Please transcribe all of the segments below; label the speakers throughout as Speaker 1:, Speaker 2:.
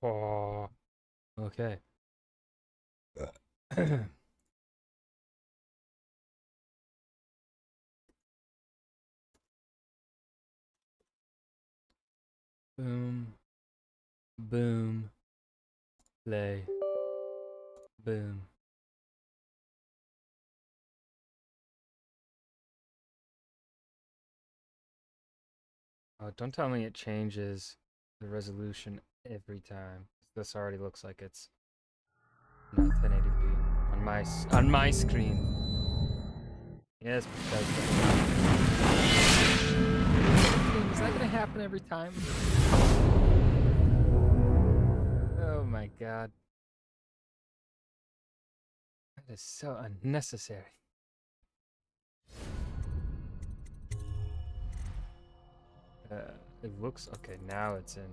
Speaker 1: Oh, okay. Boom, boom, play, boom. Oh, don't tell me it changes the resolution every time. This already looks like it's not 1080p on my screen. Yes, is that gonna happen every time? Oh my god. That is so unnecessary. It looks okay. Now it's in.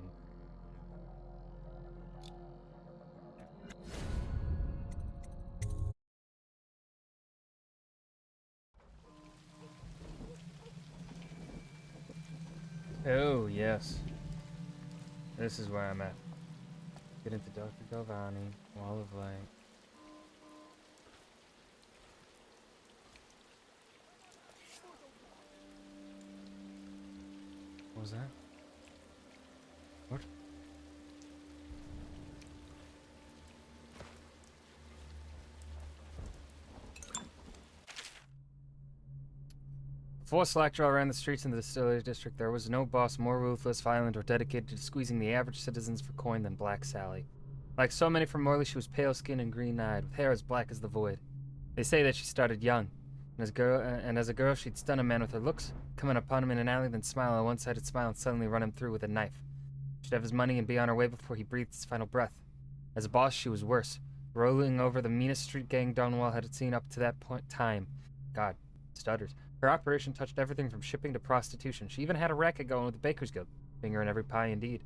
Speaker 1: Oh yes. This is where I'm at. Get into Dr. Galvani, Wall of Light. What was that? What? Before Slackjaw ran the streets in the Distillery District, there was no boss more ruthless, violent, or dedicated to squeezing the average citizens for coin than Black Sally. Like so many from Morley, she was pale-skinned and green-eyed, with hair as black as the void. They say that she started young, and as a girl, she'd stun a man with her looks, come in upon him in an alley, then smile a one-sided smile and suddenly run him through with a knife. She'd have his money and be on her way before he breathed his final breath. As a boss, she was worse, rolling over the meanest street gang Donwell had seen up to that point time. God, stutters. Her operation touched everything from shipping to prostitution. She even had a racket going with the Baker's Guild. Finger in every pie, indeed.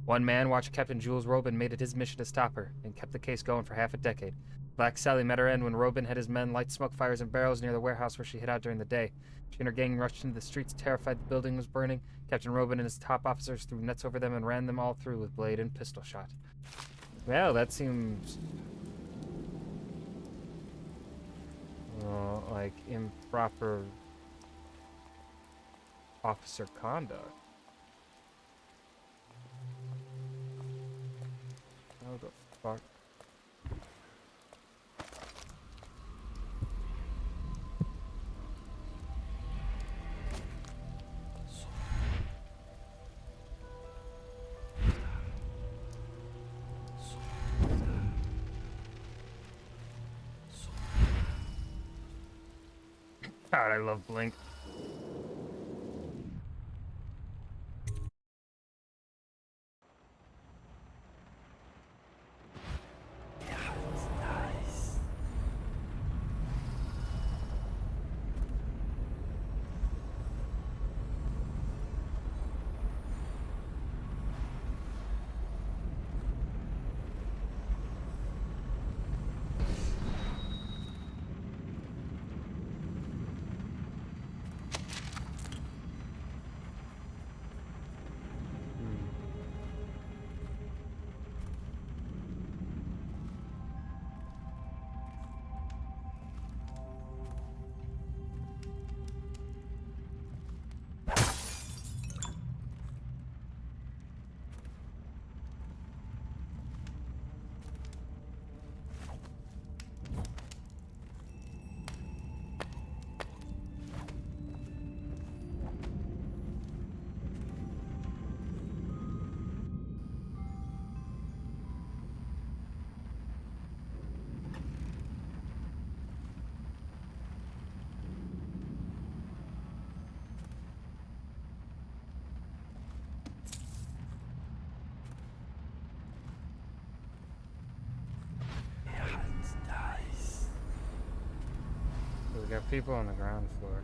Speaker 1: One man watched Captain Jules Robin made it his mission to stop her, and kept the case going for half a decade. Black Sally met her end when Robin had his men light smoke fires and barrels near the warehouse where she hid out during the day. She and her gang rushed into the streets, terrified the building was burning. Captain Robin and his top officers threw nets over them and ran them all through with blade and pistol shot. Well, that seems like improper officer conduct. How the fuck? God, I love Blink. We got people on the ground floor.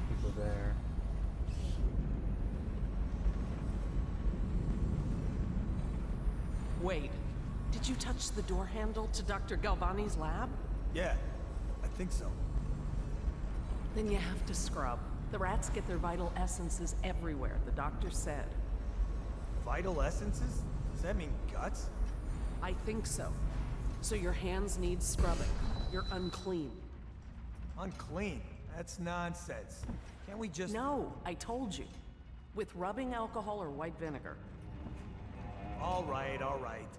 Speaker 1: People there.
Speaker 2: Wait, did you touch the door handle to Dr. Galvani's lab?
Speaker 3: Yeah, I think so.
Speaker 2: Then you have to scrub. The rats get their vital essences everywhere, the doctor said.
Speaker 3: Vital essences? Does that mean guts?
Speaker 2: I think so. So your hands need scrubbing. You're unclean.
Speaker 3: Unclean? That's nonsense. Can't we just...
Speaker 2: No, I told you. With rubbing alcohol or white vinegar.
Speaker 3: All right, all right.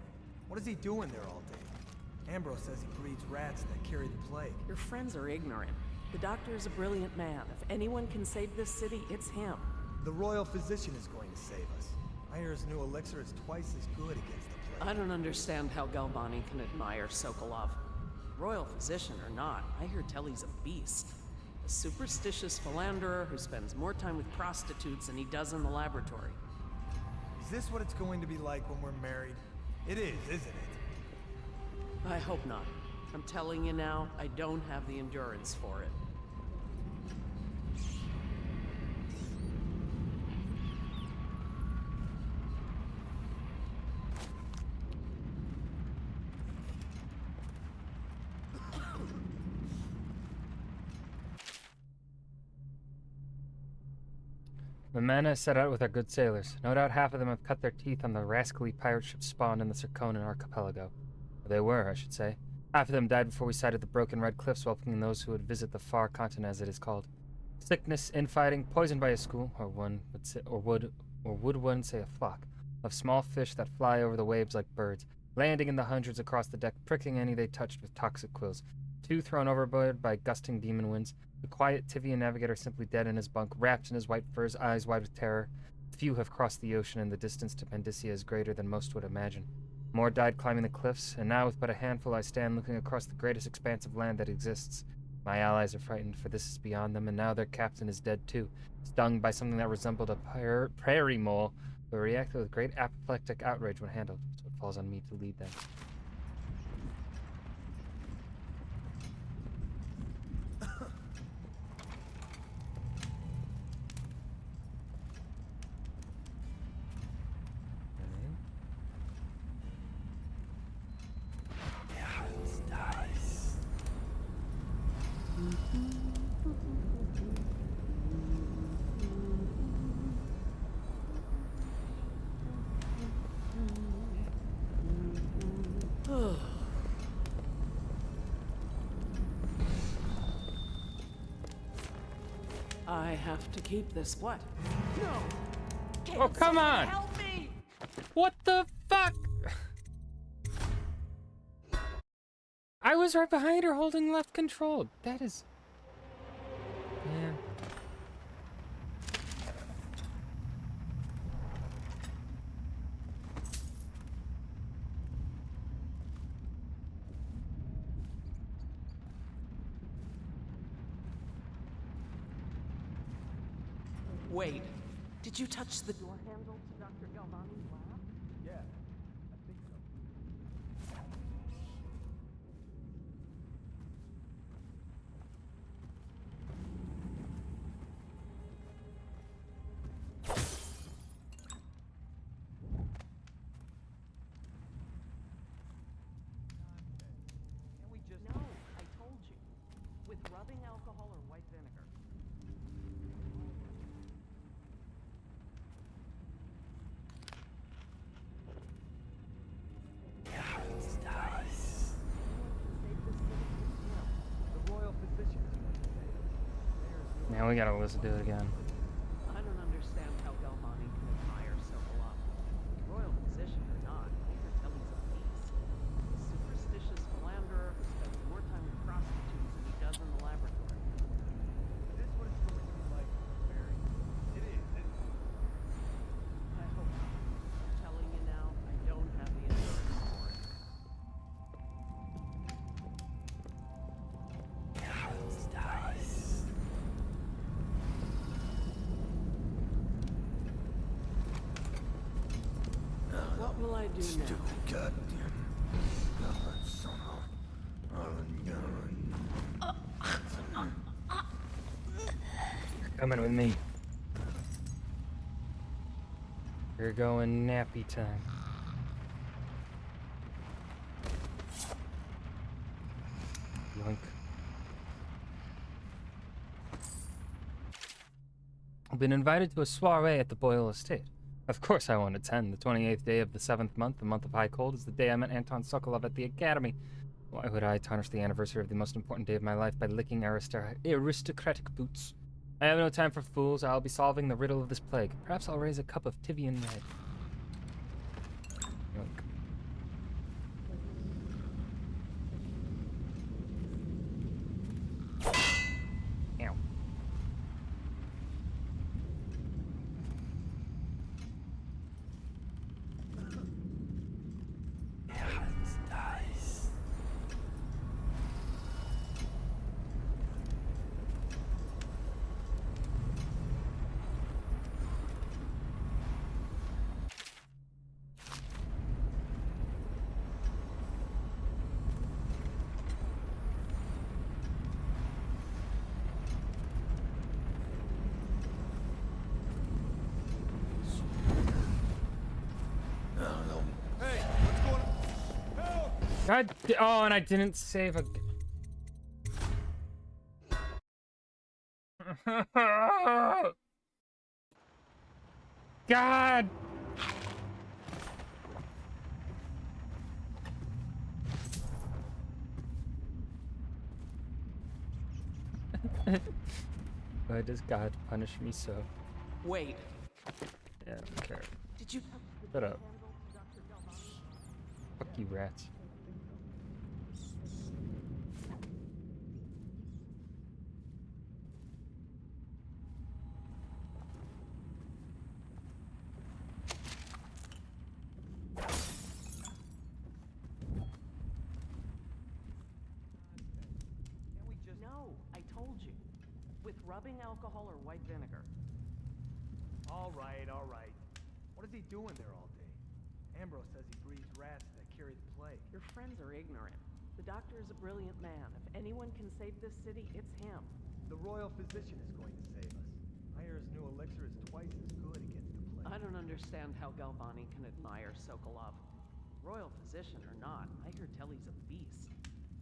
Speaker 3: What is he doing there all day? Ambrose says he breeds rats that carry the plague.
Speaker 2: Your friends are ignorant. The doctor is a brilliant man. If anyone can save this city, it's him.
Speaker 3: The royal physician is going to save us. I hear his new elixir is twice as good against the plague.
Speaker 2: I don't understand how Galvani can admire Sokolov. Royal physician or not, I hear tell he's a beast. A superstitious philanderer who spends more time with prostitutes than he does in the laboratory.
Speaker 3: Is this what it's going to be like when we're married? It is, isn't it?
Speaker 2: I hope not. I'm telling you now, I don't have the endurance for it.
Speaker 1: The men set out with our good sailors. No doubt half of them have cut their teeth on the rascally pirate ships spawned in the Circonan archipelago. Or they were, I should say. Half of them died before we sighted the broken red cliffs welcoming those who would visit the far continent as it is called. Sickness, infighting, poisoned by a school, or would one say a flock, of small fish that fly over the waves like birds, landing in the hundreds across the deck, pricking any they touched with toxic quills. 2 thrown overboard by gusting demon winds. The quiet Tivian navigator simply dead in his bunk, wrapped in his white furs, eyes wide with terror. Few have crossed the ocean, and the distance to Pandysia is greater than most would imagine. More died climbing the cliffs, and now with but a handful I stand looking across the greatest expanse of land that exists. My allies are frightened, for this is beyond them, and now their captain is dead too, stung by something that resembled a prairie mole, but reacted with great apoplectic outrage when handled, so it falls on me to lead them.
Speaker 2: I have to keep this. What? No!
Speaker 1: Oh, come on!
Speaker 2: Help me!
Speaker 1: What the fuck? I was right behind her holding left control. That is... Yeah.
Speaker 2: Wait, did you touch the door handle to Dr. Galvani's lab?
Speaker 3: Yeah, I think so. Can't we just...
Speaker 2: No, I told you. With rubbing alcohol or white vinegar.
Speaker 3: The royal physician is going to save us.
Speaker 1: Now we gotta listen to it again.
Speaker 2: I don't understand how Galvani can admire Sokolov. Royal physician or not, I hear tell he's a beast. A superstitious philanderer who spends more time with prostitutes than he does in the laboratory.
Speaker 3: Is this what it's going to be like when we're married? It is, isn't it?
Speaker 2: I hope not. I'm telling you now, I don't have the endurance for it. What will I do now?
Speaker 3: Goddamn.
Speaker 1: Coming with me. You're going nappy time. Yoink. been invited to a soiree at the Boyle estate. Of course I won't attend. The 28th day of the 7th month, the month of high cold, is the day I met Anton Sokolov at the academy. Why would I tarnish the anniversary of the most important day of my life by licking aristocratic boots? I have no time for fools. I'll be solving the riddle of this plague. Perhaps I'll raise a cup of Tivian red. Yoink. Ow. Oh, and I didn't save a. God! Why does God punish me so?
Speaker 2: Wait.
Speaker 1: Yeah, I don't care.
Speaker 2: Did you
Speaker 1: Shut up. Fuck you, rats.
Speaker 2: No, I told you. With rubbing alcohol or white vinegar.
Speaker 3: All right, all right. What is he doing there all day? Ambrose says he breeds rats that carry the plague.
Speaker 2: Your friends are ignorant. The doctor is a brilliant man. If anyone can save this city, it's him.
Speaker 3: The royal physician is going to save us. I hear his new elixir is twice as good against the plague.
Speaker 2: I don't understand how Galvani can admire Sokolov. Royal physician or not, I hear tell he's a beast.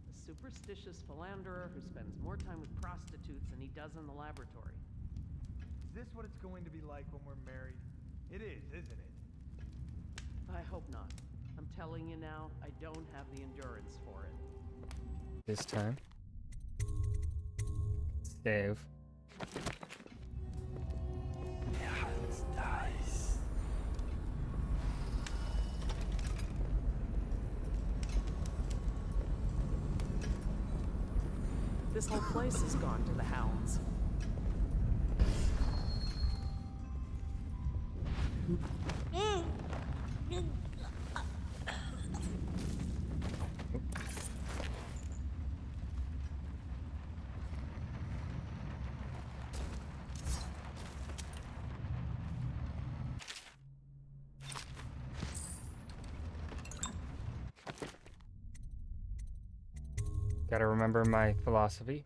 Speaker 2: A superstitious philanderer who spends more time with prostitutes than he does in the laboratory.
Speaker 3: Is this what it's going to be like when we're married? It is, isn't it?
Speaker 2: I hope not. I'm telling you now, I don't have the endurance for it.
Speaker 1: This time. Save.
Speaker 2: This whole place has gone to the hounds.
Speaker 1: Gotta remember my philosophy.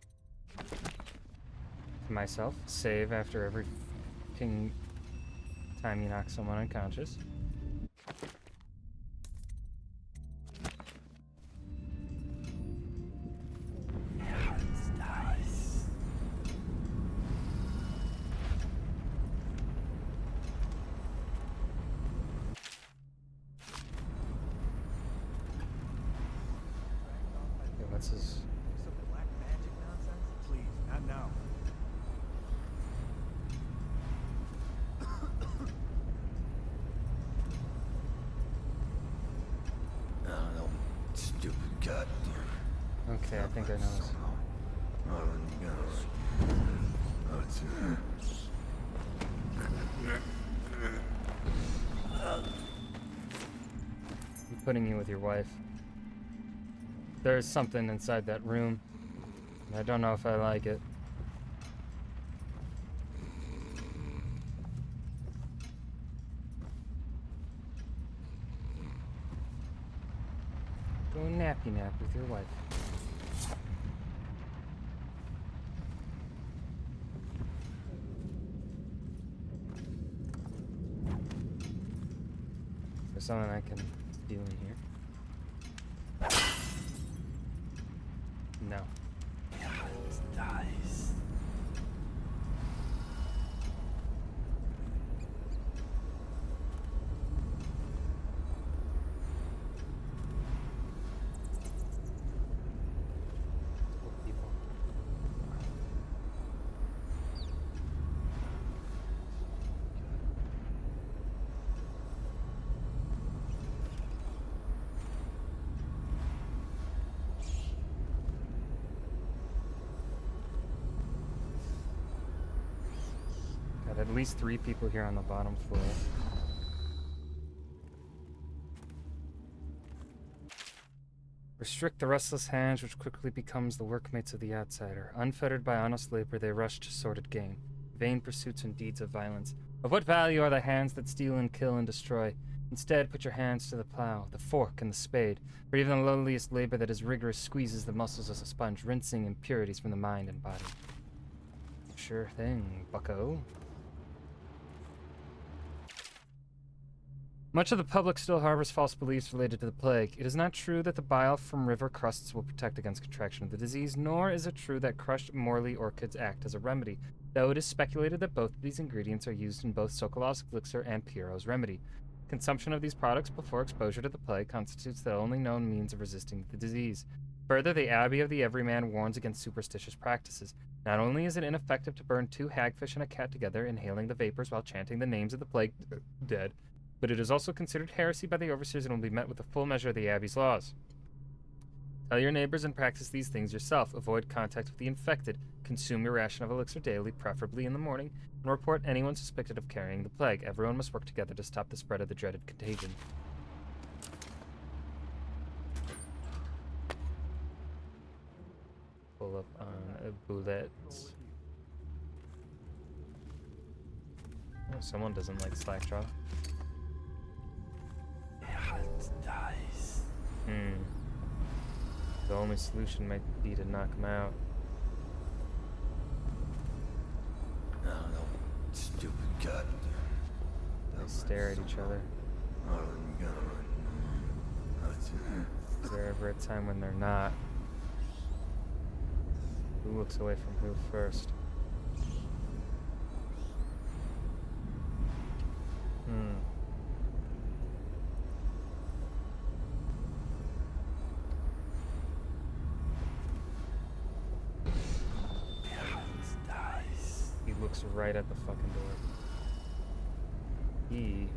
Speaker 1: To myself, save after every fucking time you knock someone unconscious. Okay, what's his...
Speaker 3: Some black magic nonsense? Please, not now.
Speaker 4: No, stupid god.
Speaker 1: Okay, I think I know this. I'm putting you with your wife. There's something inside that room. I don't know if I like it. Go nappy nap with your wife. There's something I can do in here. No. at least 3 people here on the bottom floor. Restrict the restless hand, which quickly becomes the workmates of the outsider. Unfettered by honest labor, they rush to sordid gain. Vain pursuits and deeds of violence. Of what value are the hands that steal and kill and destroy? Instead, put your hands to the plow, the fork, and the spade, for even the lowliest labor that is rigorous squeezes the muscles as a sponge, rinsing impurities from the mind and body. Sure thing, bucko. Much of the public still harbors false beliefs related to the plague. It is not true that the bile from river crusts will protect against contraction of the disease, nor is it true that crushed Morley orchids act as a remedy, though it is speculated that both of these ingredients are used in both Sokolov's elixir and Pierrot's remedy. Consumption of these products before exposure to the plague constitutes the only known means of resisting the disease. Further, the Abbey of the Everyman warns against superstitious practices. Not only is it ineffective to burn 2 hagfish and a cat together, inhaling the vapors while chanting the names of the plague dead, but it is also considered heresy by the overseers and will be met with the full measure of the Abbey's laws. Tell your neighbors and practice these things yourself. Avoid contact with the infected. Consume your ration of elixir daily, preferably in the morning, and report anyone suspected of carrying the plague. Everyone must work together to stop the spread of the dreaded contagion. Pull up on bullets. Oh, someone doesn't like Slackjaw. The only solution might be to knock him out.
Speaker 4: No, stupid gut.
Speaker 1: They stare at each other. Is there ever a time when they're not? Who looks away from who first? He looks right at the fucking door. He...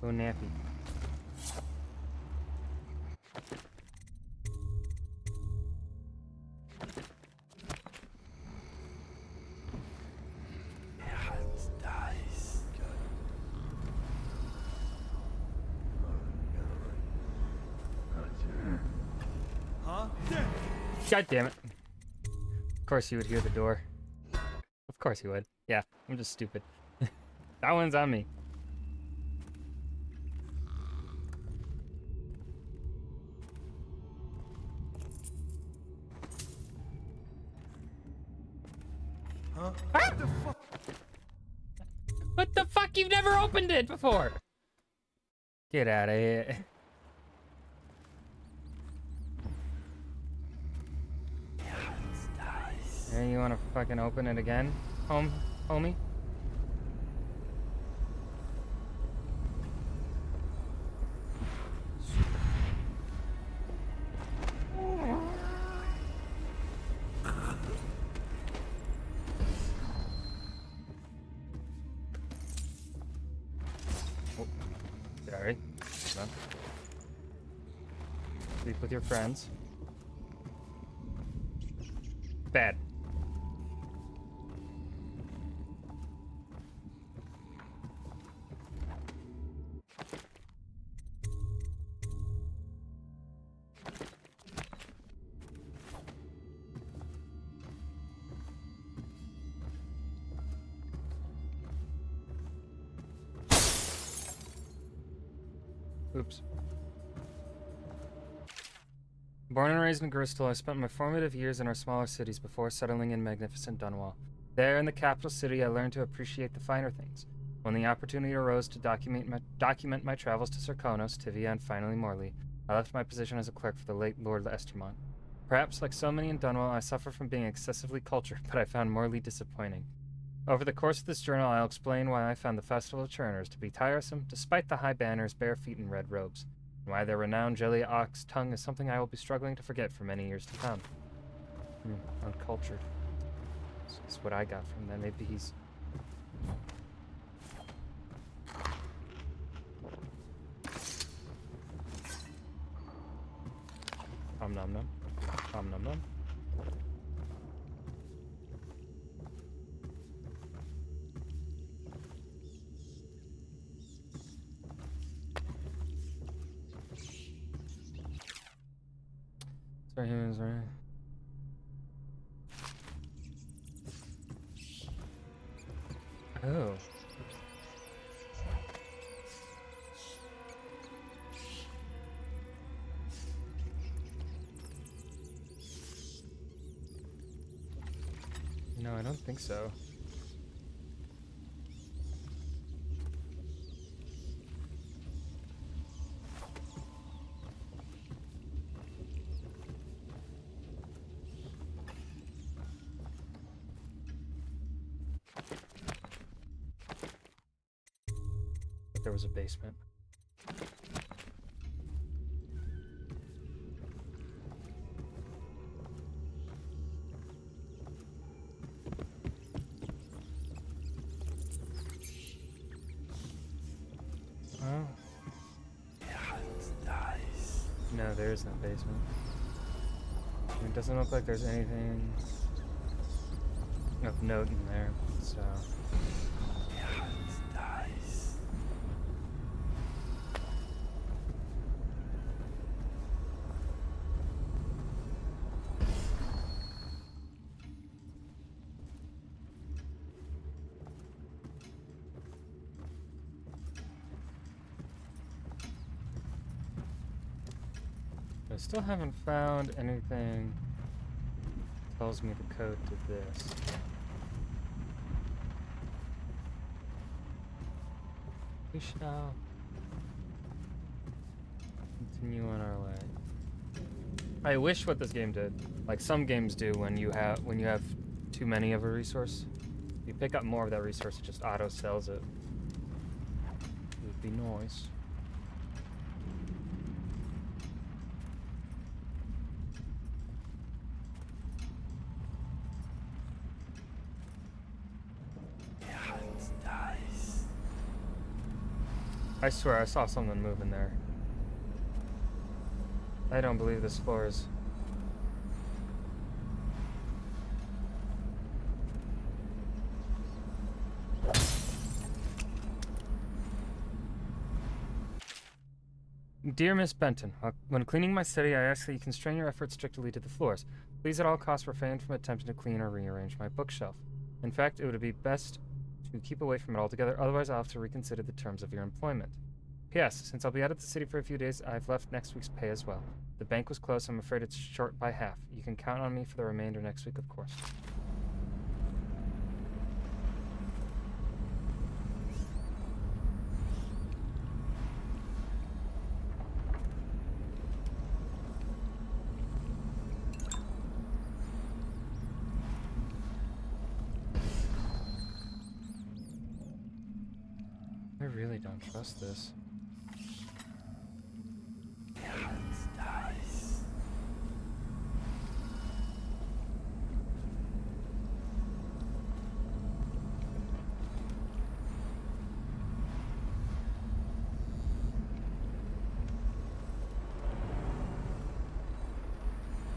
Speaker 1: Go nappy.
Speaker 3: Huh?
Speaker 1: God damn it. Of course he would hear the door. Of course he would. Yeah, I'm just stupid. That one's on me.
Speaker 3: Huh?
Speaker 1: Ah!
Speaker 3: What the fuck?
Speaker 1: What the fuck? You've never opened it before! Get out of here. Hey, you wanna fucking open it again, homie? Oh, sorry. Hold on. Sleep with your friends. Bad. Oops. Born and raised in Bristol, I spent my formative years in our smaller cities before settling in magnificent Dunwall. There, in the capital city, I learned to appreciate the finer things. When the opportunity arose to document my travels to Serkonos, Tivia, and finally Morley, I left my position as a clerk for the late Lord Estermont. Perhaps, like so many in Dunwall, I suffer from being excessively cultured, but I found Morley disappointing. Over the course of this journal, I'll explain why I found the Festival of Churners to be tiresome, despite the high banners, bare feet, and red robes, and why their renowned jelly ox tongue is something I will be struggling to forget for many years to come. Uncultured. That's what I got from that. Maybe he's... nom nom. Nom nom nom. Sorry, humans, right? Oh. No, I don't think so. There was a basement. Oh.
Speaker 4: Yeah, it's nice.
Speaker 1: No, there is no basement. It doesn't look like there's anything of note in there, so...
Speaker 4: Yeah, it's nice.
Speaker 1: I still haven't found anything that tells me the code to this. We shall continue on our way. I wish what this game did, like some games do when you have too many of a resource. If you pick up more of that resource, it just auto sells it. It would be nice.
Speaker 4: Yeah, it's nice.
Speaker 1: I swear I saw something move in there. I don't believe this floor is... Dear Miss Benton, when cleaning my study, I ask that you constrain your efforts strictly to the floors. Please at all costs refrain from attempting to clean or rearrange my bookshelf. In fact, it would be best to keep away from it altogether, otherwise I'll have to reconsider the terms of your employment. P.S. Since I'll be out of the city for a few days, I've left next week's pay as well. The bank was closed, so I'm afraid it's short by half. You can count on me for the remainder next week, of course. I really don't trust this.
Speaker 4: Yeah, it's nice.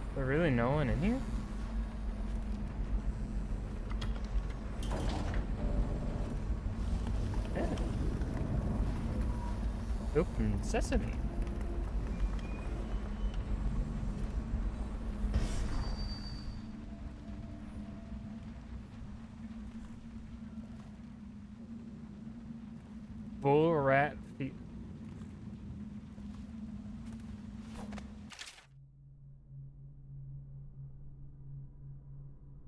Speaker 1: Is there really no one in here? Yeah. Open sesame. Bull rat feet.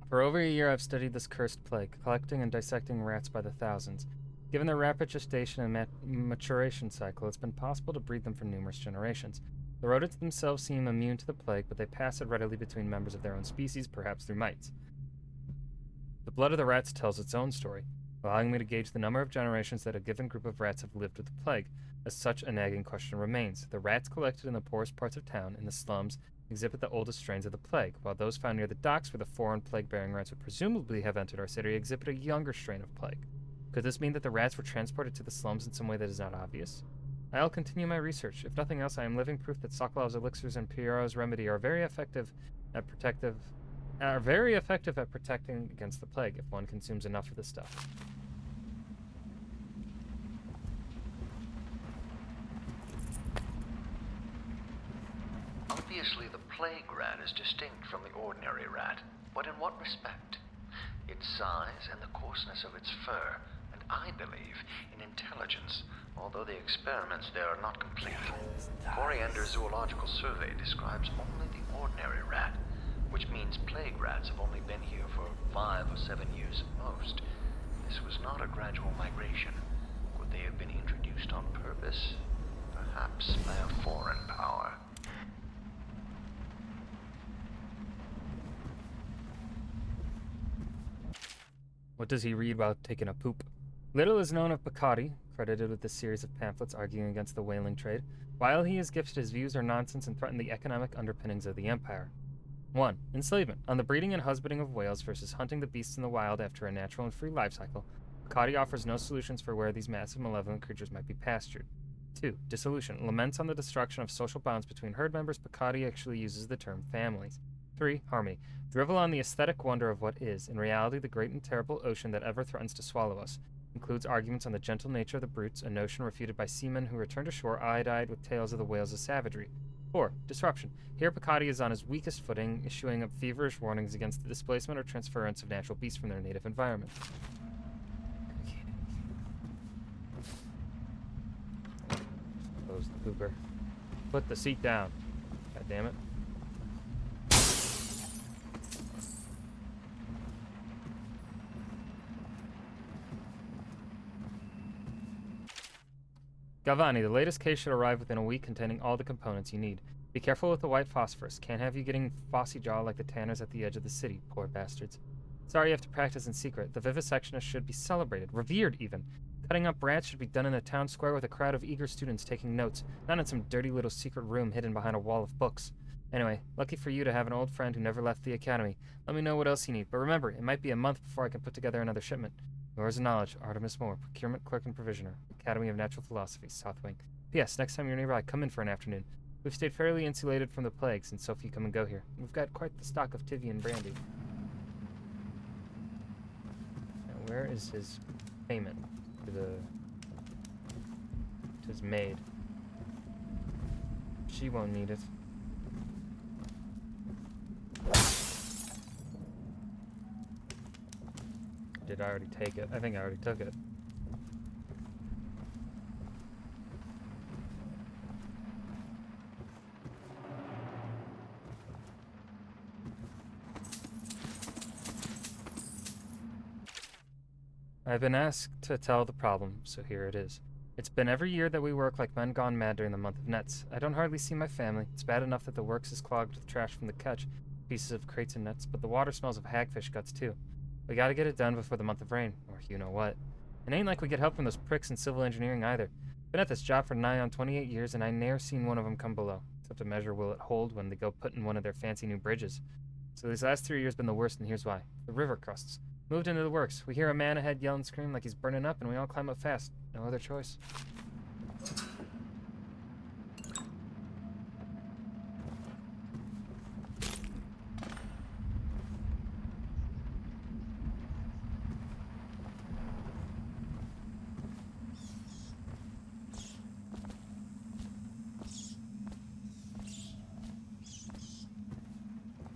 Speaker 1: For over a year, I've studied this cursed plague, collecting and dissecting rats by the thousands. Given their rapid gestation and maturation cycle, it's been possible to breed them for numerous generations. The rodents themselves seem immune to the plague, but they pass it readily between members of their own species, perhaps through mites. The blood of the rats tells its own story, allowing me to gauge the number of generations that a given group of rats have lived with the plague. As such, a nagging question remains. The rats collected in the poorest parts of town, in the slums, exhibit the oldest strains of the plague, while those found near the docks where the foreign plague-bearing rats would presumably have entered our city exhibit a younger strain of plague. Could this mean that the rats were transported to the slums in some way that is not obvious? I'll continue my research. If nothing else, I am living proof that Sokolov's elixirs and Piero's remedy are very effective at protecting against the plague if one consumes enough of the stuff.
Speaker 5: Obviously, the plague rat is distinct from the ordinary rat, but in what respect? Its size and the coarseness of its fur, and I believe in intelligence, although the experiments there are not complete. Coriander's zoological survey describes only the ordinary rat, which means plague rats have only been here for 5 or 7 years at most. This was not a gradual migration. Could they have been introduced on purpose? Perhaps by a foreign power.
Speaker 1: What does he read while taking a poop? Little is known of Bacardi, credited with this series of pamphlets arguing against the whaling trade. While he is gifted, his views are nonsense and threaten the economic underpinnings of the empire. 1. Enslavement. On the breeding and husbanding of whales versus hunting the beasts in the wild after a natural and free life cycle, Bacardi offers no solutions for where these massive malevolent creatures might be pastured. 2. Dissolution. Laments on the destruction of social bonds between herd members, Bacardi actually uses the term families. 3. Harmony. Drivel on the aesthetic wonder of what is, in reality, the great and terrible ocean that ever threatens to swallow us. Includes arguments on the gentle nature of the brutes, a notion refuted by seamen who return to shore eye-eyed with tales of the whales of savagery. 4. Disruption. Here Bacardi is on his weakest footing, issuing up feverish warnings against the displacement or transference of natural beasts from their native environment. Close the pooper. Put the seat down. God damn it. Galvani, the latest case should arrive within a week containing all the components you need. Be careful with the white phosphorus. Can't have you getting phossy jaw like the tanners at the edge of the city, poor bastards. Sorry you have to practice in secret. The vivisectionist should be celebrated, revered even. Cutting up rats should be done in a town square with a crowd of eager students taking notes, not in some dirty little secret room hidden behind a wall of books. Anyway, lucky for you to have an old friend who never left the academy. Let me know what else you need, but remember, it might be a month before I can put together another shipment. Yours in knowledge, Artemis Moore, Procurement Clerk and Provisioner, Academy of Natural Philosophy, South Wing. P.S. Next time you're nearby, come in for an afternoon. We've stayed fairly insulated from the plague since so few come and go here. We've got quite the stock of Tivian brandy. Now, where is his payment to his maid? She won't need it. Did I already take it? I think I already took it. I've been asked to tell the problem, so here it is. It's been every year that we work like men gone mad during the month of nets. I don't hardly see my family. It's bad enough that the works is clogged with trash from the catch, pieces of crates and nets, but the water smells of hagfish guts too. We gotta get it done before the month of rain, or you know what. It ain't like we get help from those pricks in civil engineering either. Been at this job for nigh on 28 years, and I ne'er seen one of them come below, except to measure will it hold when they go putting one of their fancy new bridges. So these last 3 years been the worst, and here's why. The river crusts. Moved into the works. We hear a man ahead yell and scream like he's burning up, and we all climb up fast. No other choice.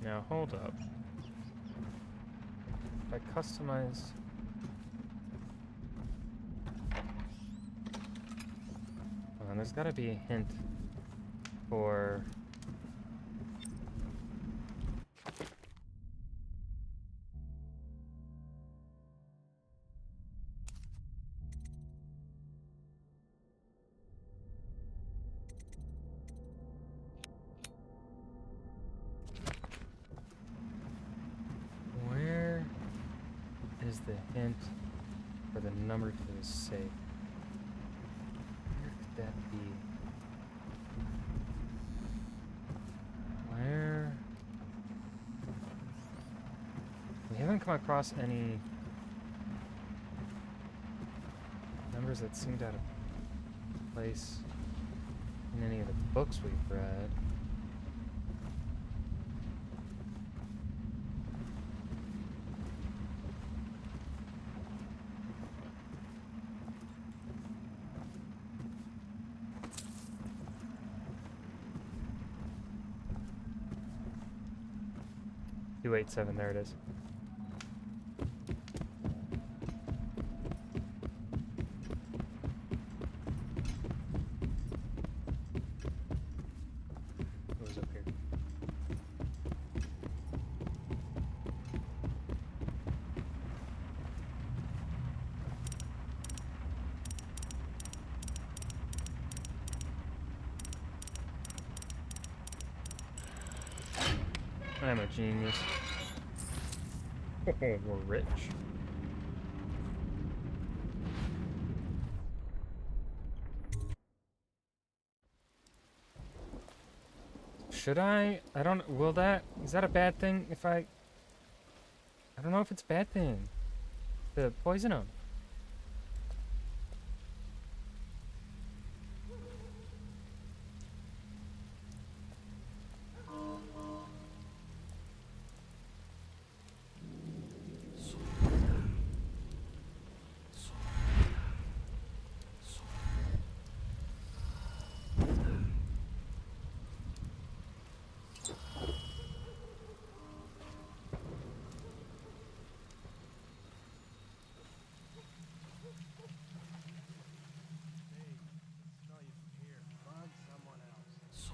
Speaker 1: Now, hold up. If I customize... Hold on, there's gotta be a hint for... the hint for the number to the safe. Where could that be? Where? We haven't come across any numbers that seemed out of place in any of the books we've read. $287, there it is. It was up here. I'm a genius. We're rich. Should I don't, is that a bad thing if I don't know if it's a bad thing to poison them.
Speaker 3: Smell you from here. Find someone else.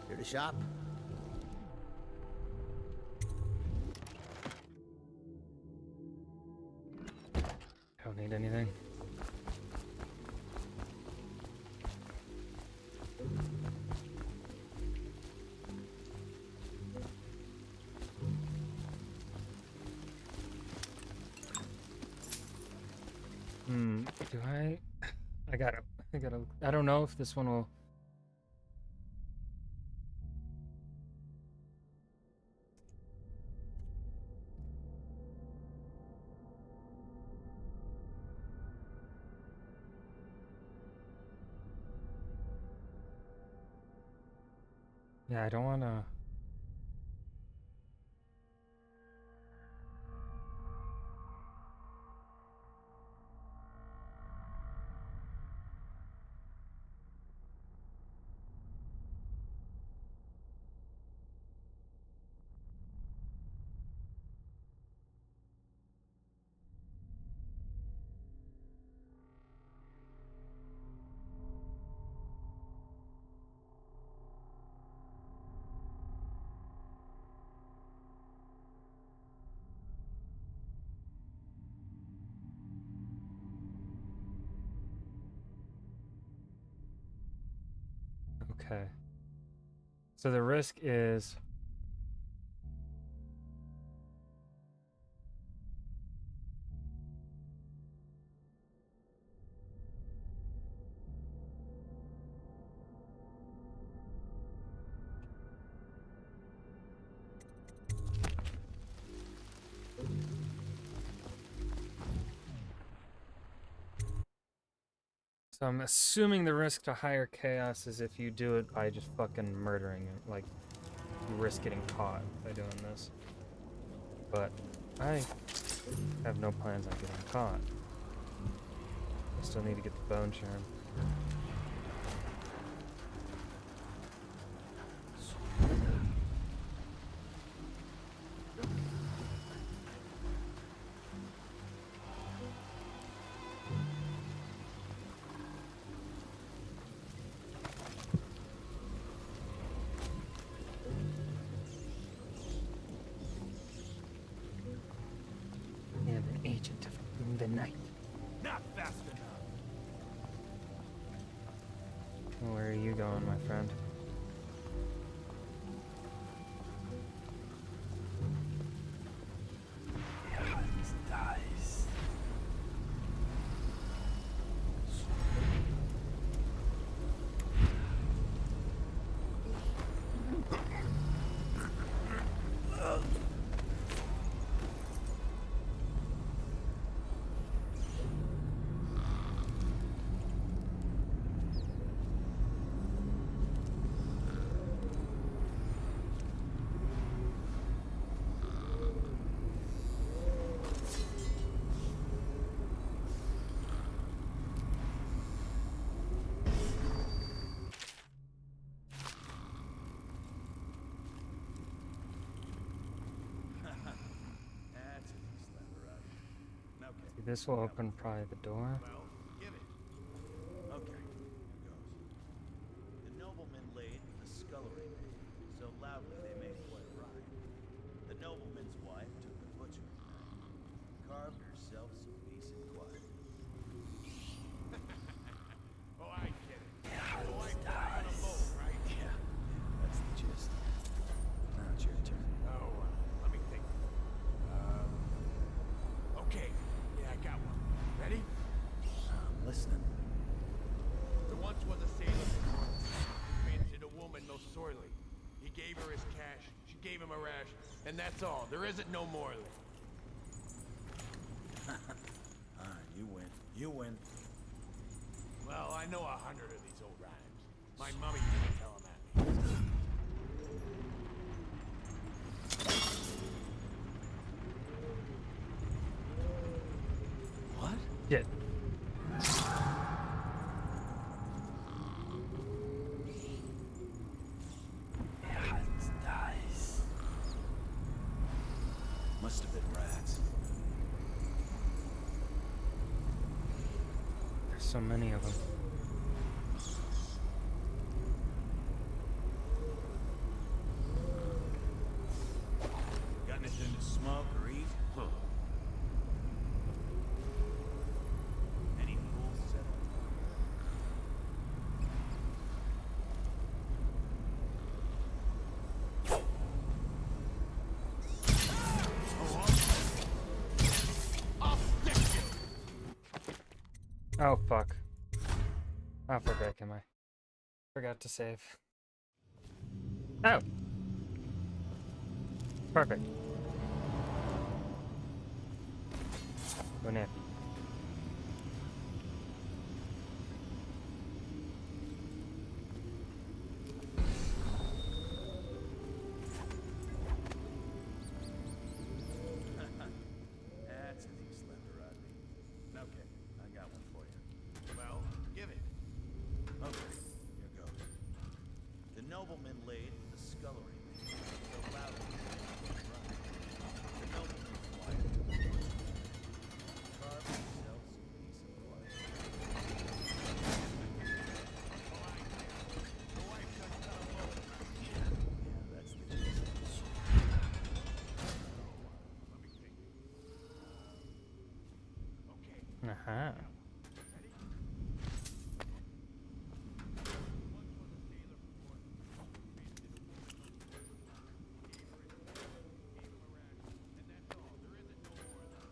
Speaker 6: Here to shop?
Speaker 1: I don't need anything. Do I don't know if this one will. Yeah, I don't want to. Okay. So the risk is. So I'm assuming the risk to higher chaos is if you do it by just fucking murdering it. Like, you risk getting caught by doing this. But I have no plans on getting caught. I still need to get the bone charm. I am an agent of the night.
Speaker 3: Not fast enough.
Speaker 1: Where are you going, my friend?
Speaker 4: Der Hand dies.
Speaker 6: That's a nice lever out. Okay.
Speaker 1: This will open probably the door.
Speaker 6: Well, give it. Okay, here goes. The nobleman laid the scullery maid, so loudly they made quite a rhyme. The nobleman's wife took the butcher's knife, carved herself some peace and quiet.
Speaker 7: Oh, I get it.
Speaker 4: Der
Speaker 7: The
Speaker 4: Hand
Speaker 7: wife died on a boat,
Speaker 4: dies.
Speaker 7: right?
Speaker 6: Yeah, that's the gist. Now it's your turn.
Speaker 7: Oh, let me think. Okay. Yeah, I got one. Ready?
Speaker 6: I'm listening.
Speaker 7: There once was a sailor who fancied a woman most sorely. He gave her his cash. She gave him a ration. And that's all. There isn't no more of it.
Speaker 6: Alright, you win. You win.
Speaker 7: Well, I know 100 of these old rhymes. My mummy used to tell them at me.
Speaker 6: What?
Speaker 1: Shit.
Speaker 4: Der Hand dies.
Speaker 6: Must have been rats.
Speaker 1: There's so many of them.
Speaker 6: Got anything to smoke or eat? Huh. Any fools settled?
Speaker 7: I'll stick you!
Speaker 1: Oh, fuck. How far back am I? Forgot to save. Oh! Perfect. Go nip.
Speaker 6: That's an east lever, Rodney. Okay, I got one for you.
Speaker 7: Well, give it.
Speaker 6: Okay, here goes. The nobleman laid the scullery maid, so loudly they made quite a rhyme. The nobleman's wife took the butcher's knife, carved herself some peace and quiet.
Speaker 7: The wife just got a boat.
Speaker 6: Yeah, that's the gist.
Speaker 7: Let me think. Okay.
Speaker 1: Uh-huh.
Speaker 7: Ready? Once was a sailor from North. Fancied a woman most sorely. Gave her his cash. Gave him a ration. And that's all. There isn't no more of that.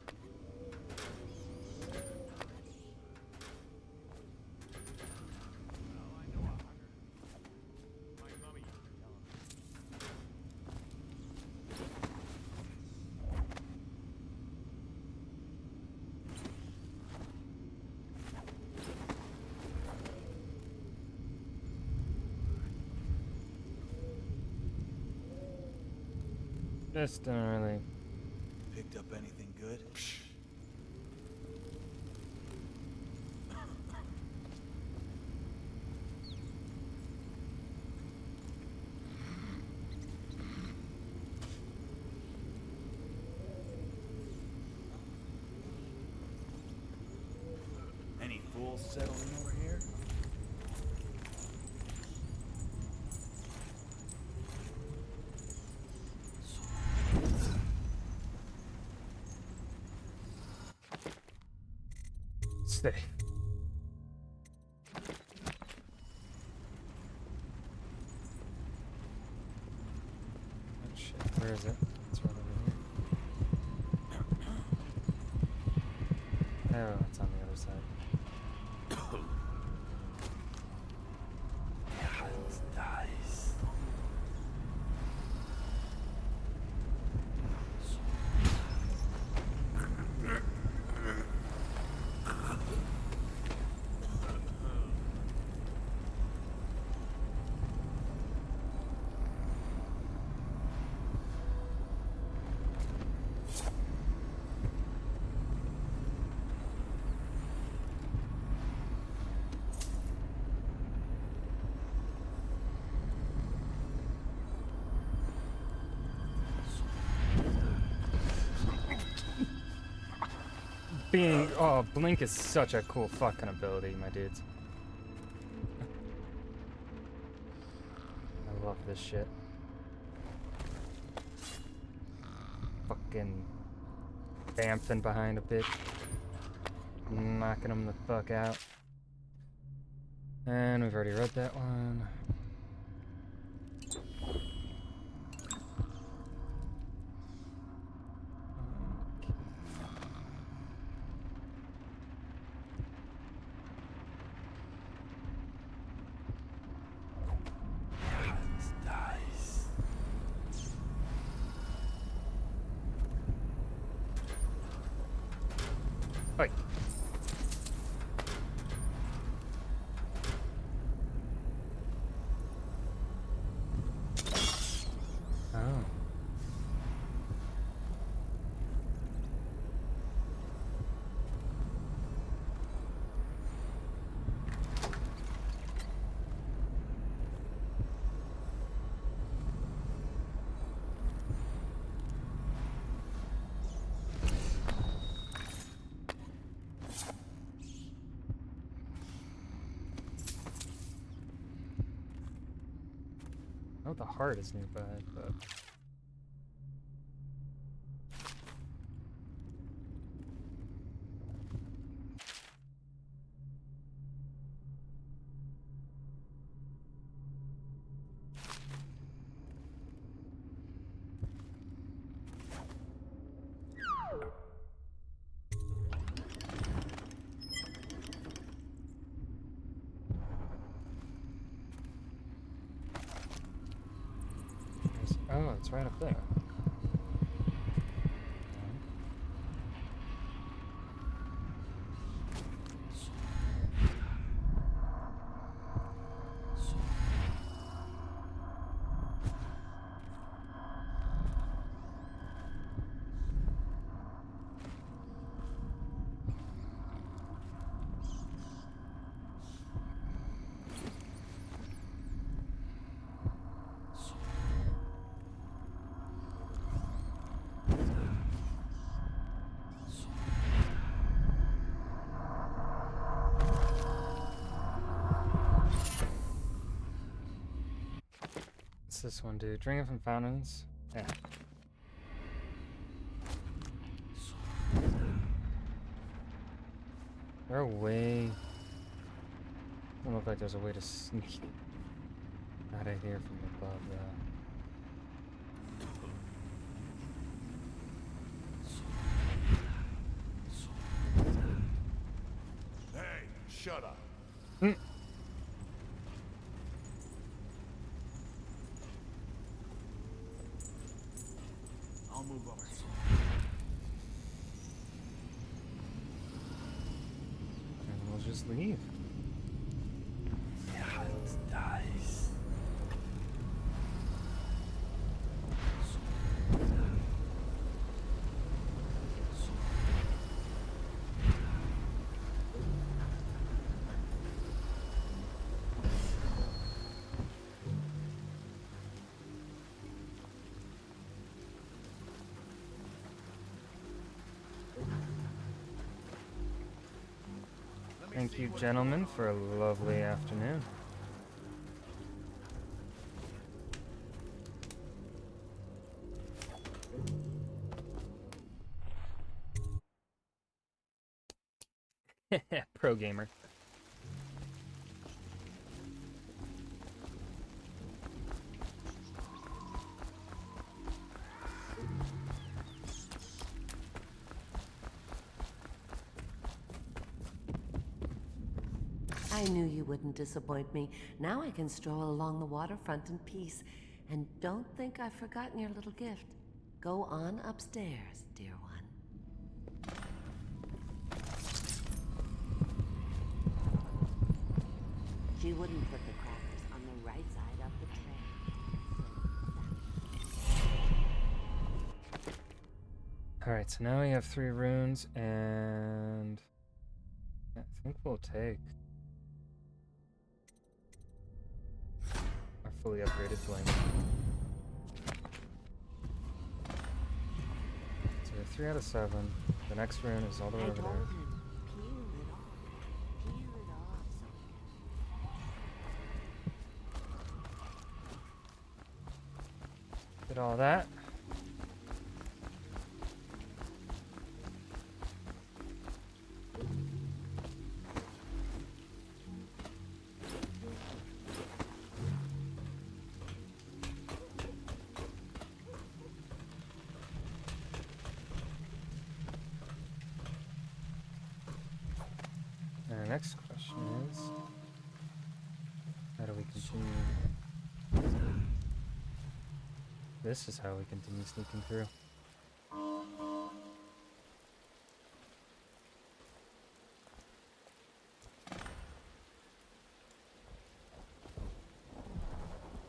Speaker 7: Well, I know 100 of these. My mummy used to tell them.
Speaker 1: Just don't really.
Speaker 6: Picked up anything good? Any fools settling over here?
Speaker 1: Stay. Oh shit, where is it? It's right over here. Oh, it's on the other side.
Speaker 4: Nice.
Speaker 1: Oh, Blink is such a cool fucking ability, my dudes. I love this shit. Fucking bamfing behind a bitch. Knocking him the fuck out. And we've already read that one.
Speaker 4: Nice.
Speaker 1: Oi. Oh. Oh, the heart is nearby, but oh, it's right up there. What's this one do? Drinking from fountains? Yeah. There a way? Doesn't look like there's a way to sneak out of here from above, though.
Speaker 7: Hey, shut up.
Speaker 3: I'll move over.
Speaker 1: And we'll just leave.
Speaker 4: Nice.
Speaker 1: Thank you, gentlemen, for a lovely afternoon. Pro gamer.
Speaker 8: I knew you wouldn't disappoint me. Now I can stroll along the waterfront in peace. And don't think I've forgotten your little gift. Go on upstairs, dear one. She wouldn't put the crackers on the right side of the tray.
Speaker 1: Alright, so now we have 3 runes, and I think we'll take our fully upgraded flame. So we have 3 out of 7. The next rune is all the way
Speaker 8: I
Speaker 1: over
Speaker 8: told
Speaker 1: there.
Speaker 8: him, peel it off. Peel it off so
Speaker 1: Did all that. And our next question is, how do we continue? This is how we continue sneaking through.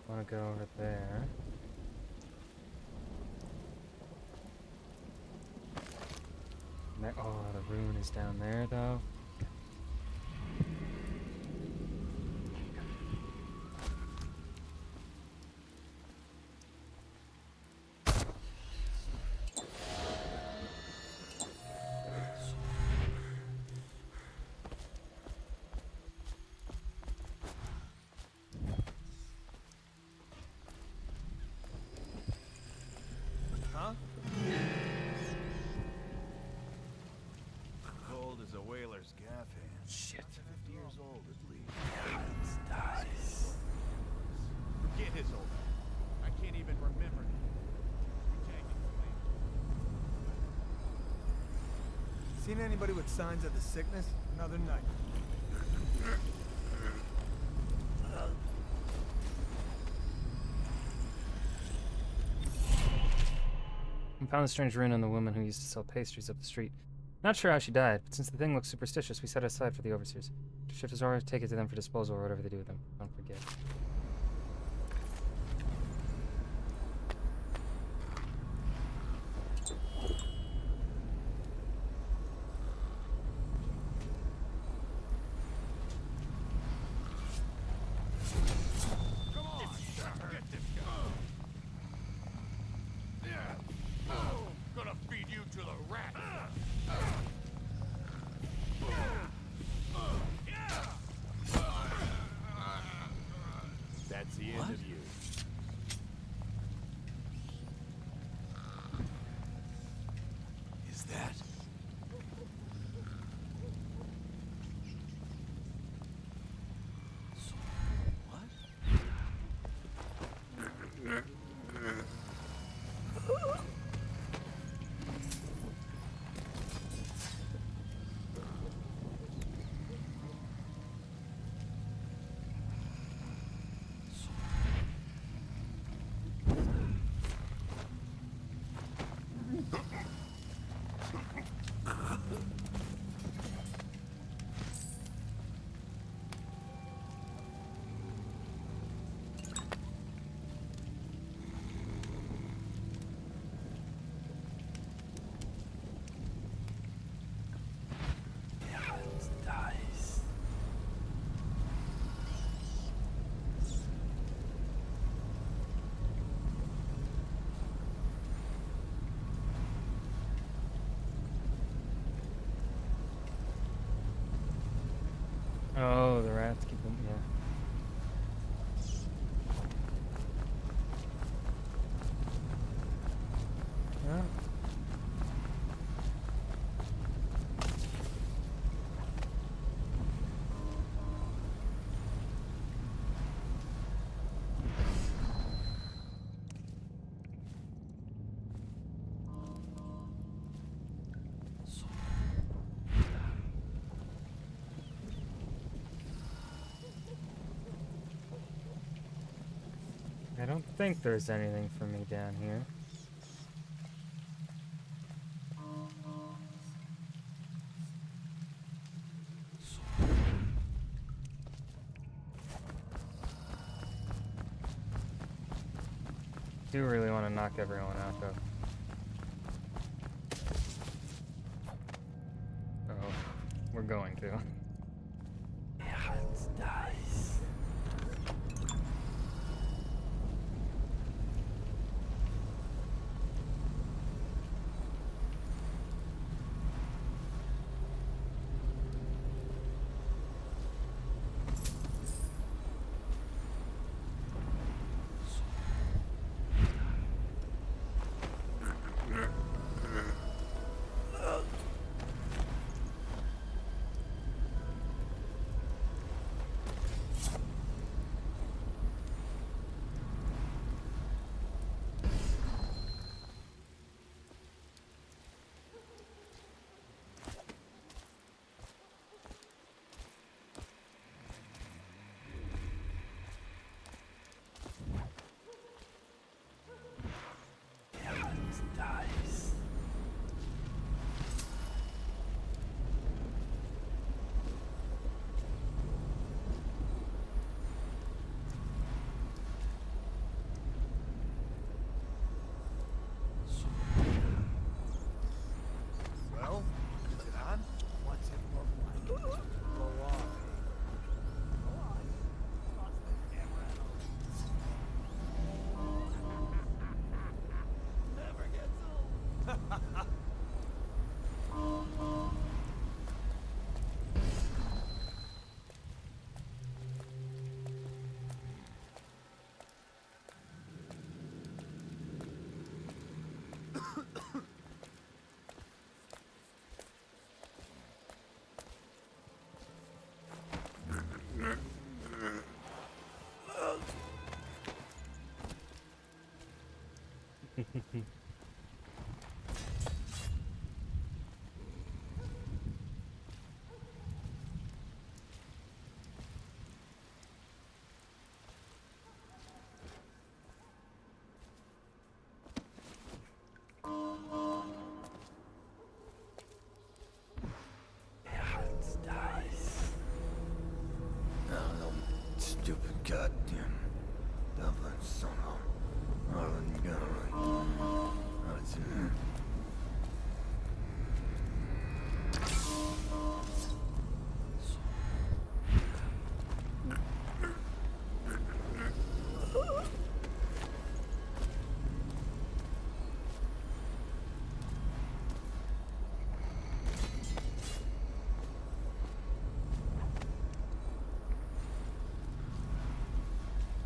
Speaker 1: Want to go over there. Oh, the rune is down there, though.
Speaker 3: Huh?
Speaker 6: Cold as a whaler's gaff hand.
Speaker 4: Shit.
Speaker 6: 50 years old at least.
Speaker 4: It's dice.
Speaker 7: Forget his old ass. I can't even remember. We tagged him.
Speaker 3: Seen anybody with signs of the sickness? Another night.
Speaker 1: We found a strange rune on the woman who used to sell pastries up the street. Not sure how she died, but since the thing looks superstitious, we set it aside for the overseers. To shift his aura, take it to them for disposal or whatever they do with them. Don't forget.
Speaker 7: Come on! Get this guy! Yeah! Gonna feed you to the rat! That's the end of you.
Speaker 6: Is that? What?
Speaker 1: I don't think there's anything for me down here. Do really want to knock everyone out, though. Oh, we're going to.
Speaker 4: Herz dice. Herz dice.
Speaker 3: Well, is it on?
Speaker 2: What's it look like?
Speaker 3: Go on.
Speaker 2: Go on. Toss the camera at 'em. Never gets old.
Speaker 4: Herz dice.
Speaker 6: Oh, stupid goddamn Dublin son of Harlan Gunnery.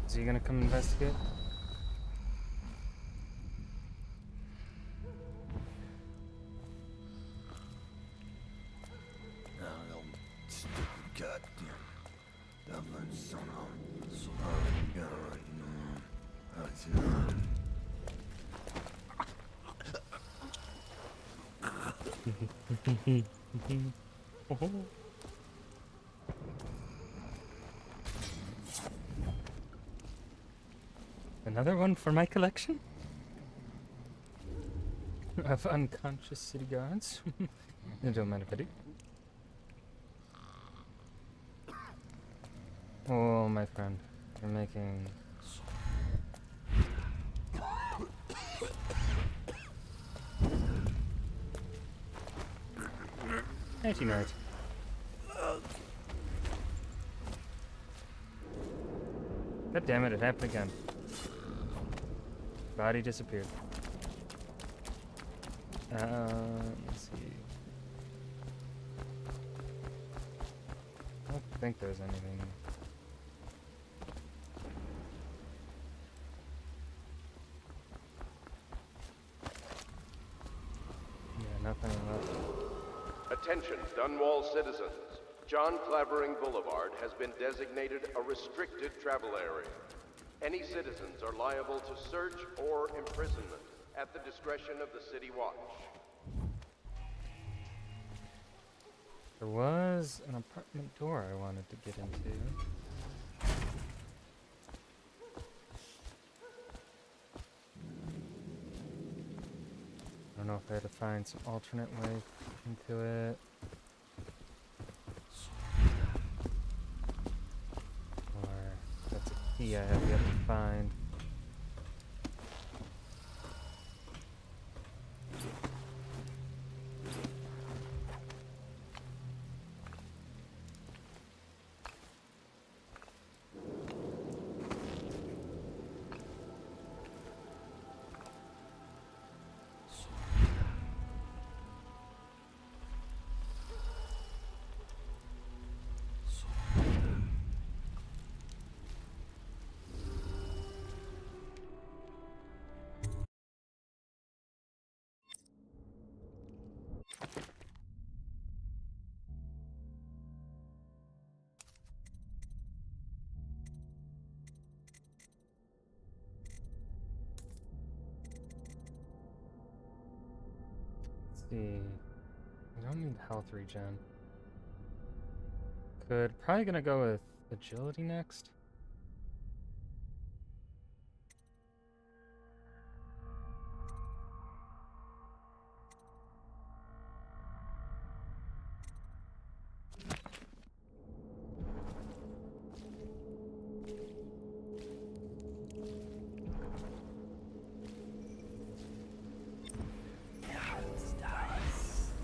Speaker 1: Is he gonna come investigate?
Speaker 6: Oh, stupid goddamn Dublin son of Harlan Gunnery.
Speaker 1: Another one for my collection? Of unconscious city guards? I don't mind if I do. Oh, my friend. You're making... Anti-nerd. God damn it, it happened again. Body disappeared. Let's see. I don't think there's anything. Yeah, nothing left.
Speaker 9: Attention, Dunwall citizens. John Clavering Boulevard has been designated a restricted travel area. Any citizens are liable to search or imprisonment at the discretion of the City Watch.
Speaker 1: There was an apartment door I wanted to get into. know if I had to find some alternate way into it. Or that's a key I have yet to find. Let's see. I don't need health regen. Probably gonna go with agility next.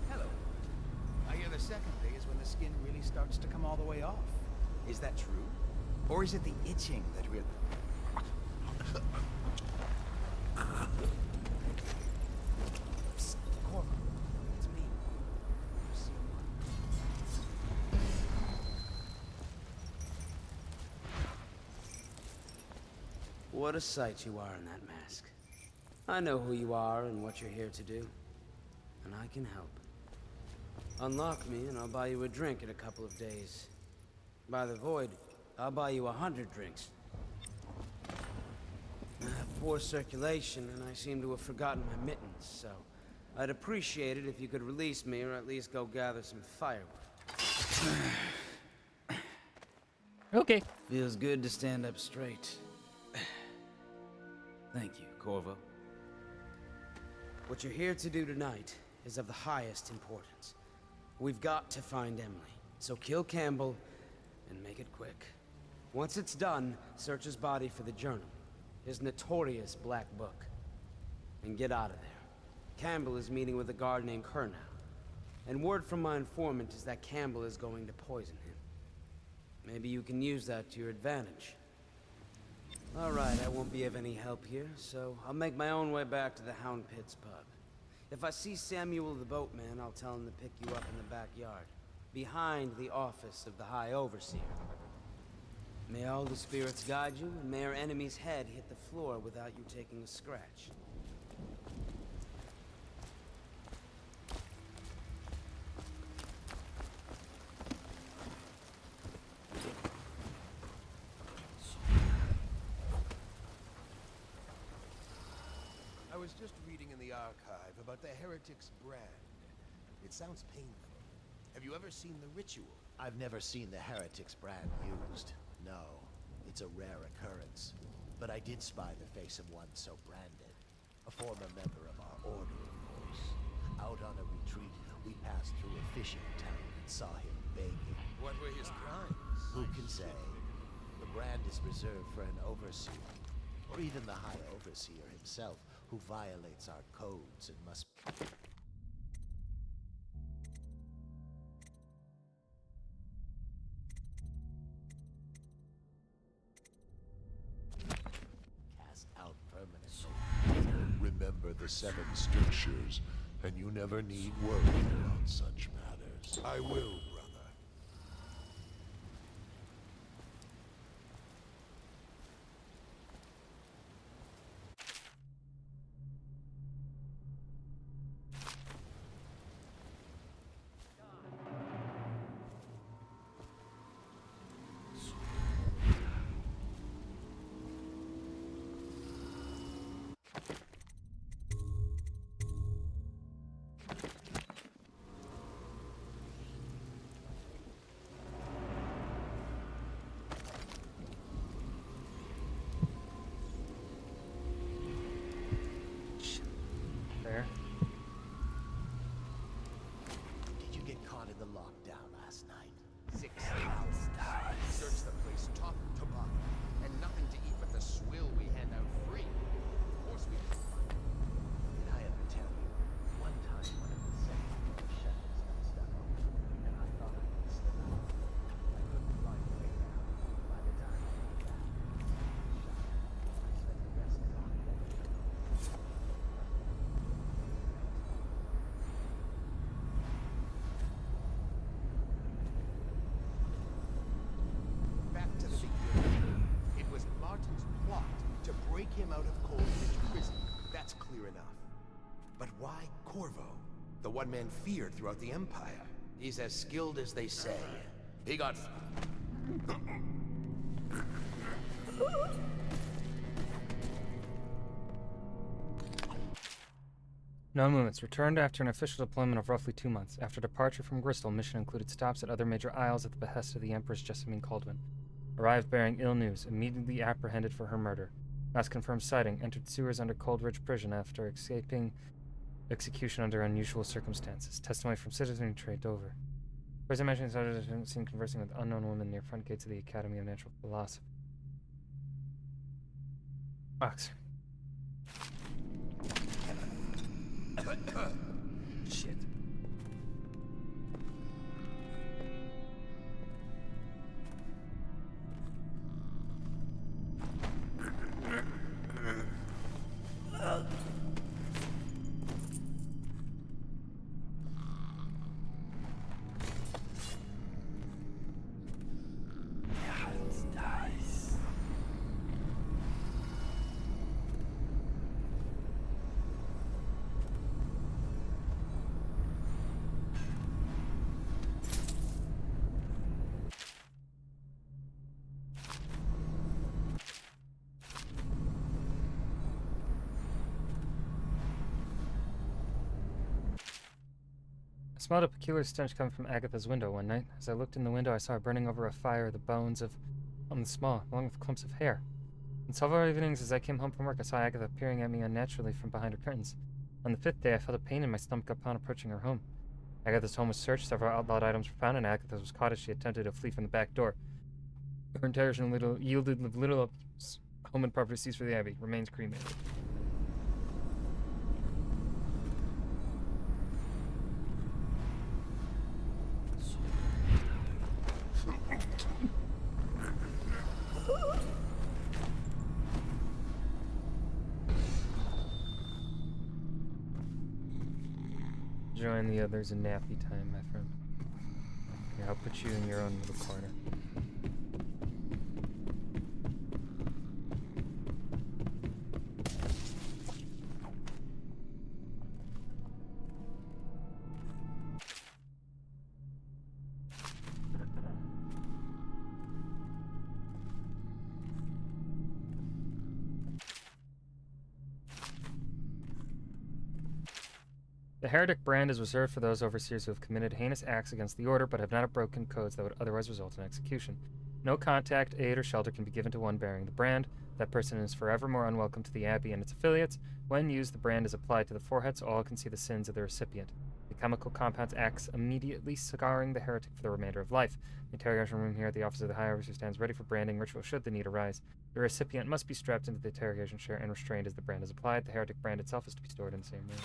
Speaker 6: Hello. I hear the second day is when the skin really starts to come all the way off. Is that true? Or is it the itching that really... Psst, Corvo. It's me. You see a mark?
Speaker 10: What a sight you are in that mask. I know who you are and what you're here to do. And I can help. Unlock me and I'll buy you a drink in a couple of days. By the Void, I'll buy you 100 drinks. I have poor circulation and I seem to have forgotten my mittens, so I'd appreciate it if you could release me or at least go gather some firewood.
Speaker 1: Okay.
Speaker 10: Feels good to stand up straight. Thank you, Corvo. What you're here to do tonight is of the highest importance. We've got to find Emily, so kill Campbell and make it quick. Once it's done, search his body for the journal, his notorious black book, and get out of there. Campbell is meeting with a guard named Kernow, and word from my informant is that Campbell is going to poison him. Maybe you can use that to your advantage. All right, I won't be of any help here, so I'll make my own way back to the Hound Pits pub. If I see Samuel the boatman, I'll tell him to pick you up in the backyard, behind the office of the High Overseer. May all the spirits guide you, and may our enemy's head hit the floor without you taking a scratch.
Speaker 7: I was just reading in the archive about the Heretic's brand. It sounds painful. Have you ever seen the ritual?
Speaker 11: I've never seen the Heretic's brand used. No, it's a rare occurrence. But I did spy the face of one so branded. A former member of our order, of course. Out on a retreat, we passed through a fishing town and saw him begging.
Speaker 7: What were his crimes?
Speaker 11: Who can say? The brand is reserved for an overseer, or even the High Overseer himself, who violates our codes and must... cast out permanently.
Speaker 12: Remember the 7 strictures, and you never need worry about such matters.
Speaker 7: I will, brother.
Speaker 13: him out of Cold Ridge Prison. That's clear enough. But why Corvo? The one man feared throughout the Empire.
Speaker 6: He's as skilled as they say. He got...
Speaker 1: No movements. Returned after an official deployment of roughly 2 months. After departure from Bristol, mission included stops at other major isles at the behest of the Empress Jessamine Caldwin. Arrived bearing ill news. Immediately apprehended for her murder. Last confirmed sighting. Entered sewers under Cold Ridge Prison after escaping execution under unusual circumstances. Testimony from citizenry trade Dover. First I mentioned seen conversing with unknown woman near front gates of the Academy of Natural Philosophy. Box. Shit. I smelled a peculiar stench coming from Agatha's window one night. As I looked in the window, I saw her burning over a fire the bones of something small, along with clumps of hair. On several evenings as I came home from work, I saw Agatha peering at me unnaturally from behind her curtains. On the 5th day, I felt a pain in my stomach upon approaching her home. Agatha's home was searched, several outlawed items were found, and Agatha was caught as she attempted to flee from the back door. Her interrogation yielded little up. Home and property seized for the Abbey. Remains cremated. Join the others in nappy time, my friend. Here, I'll put you in your own little corner. The heretic brand is reserved for those overseers who have committed heinous acts against the order but have not broken codes that would otherwise result in execution. No contact, aid, or shelter can be given to one bearing the brand. That person is forevermore unwelcome to the Abbey and its affiliates. When used, the brand is applied to the forehead so all can see the sins of the recipient. The chemical compound acts immediately, scarring the heretic for the remainder of life. The interrogation room here at the office of the High Officer stands ready for branding ritual should the need arise. The recipient must be strapped into the interrogation chair and restrained as the brand is applied. The heretic brand itself is to be stored in the same room.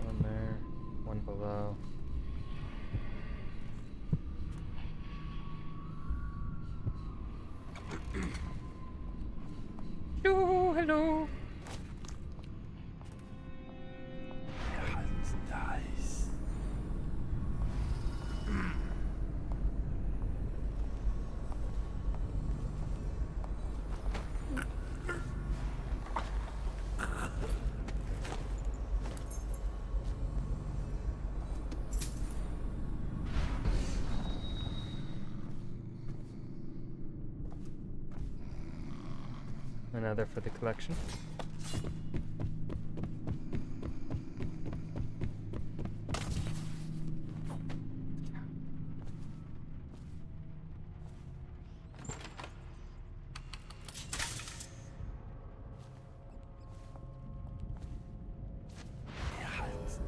Speaker 1: One there, one below. Hello.
Speaker 4: Nice.
Speaker 1: Another for the collection.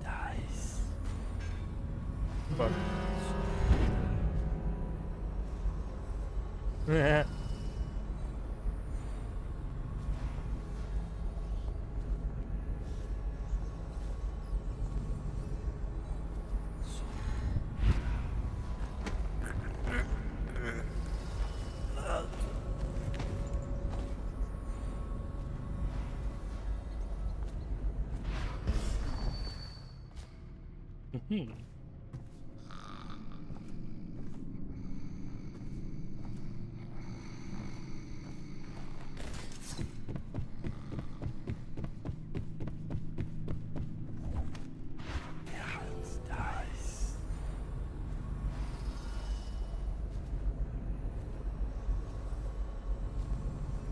Speaker 4: Nice.
Speaker 1: Fuck.
Speaker 4: Dice.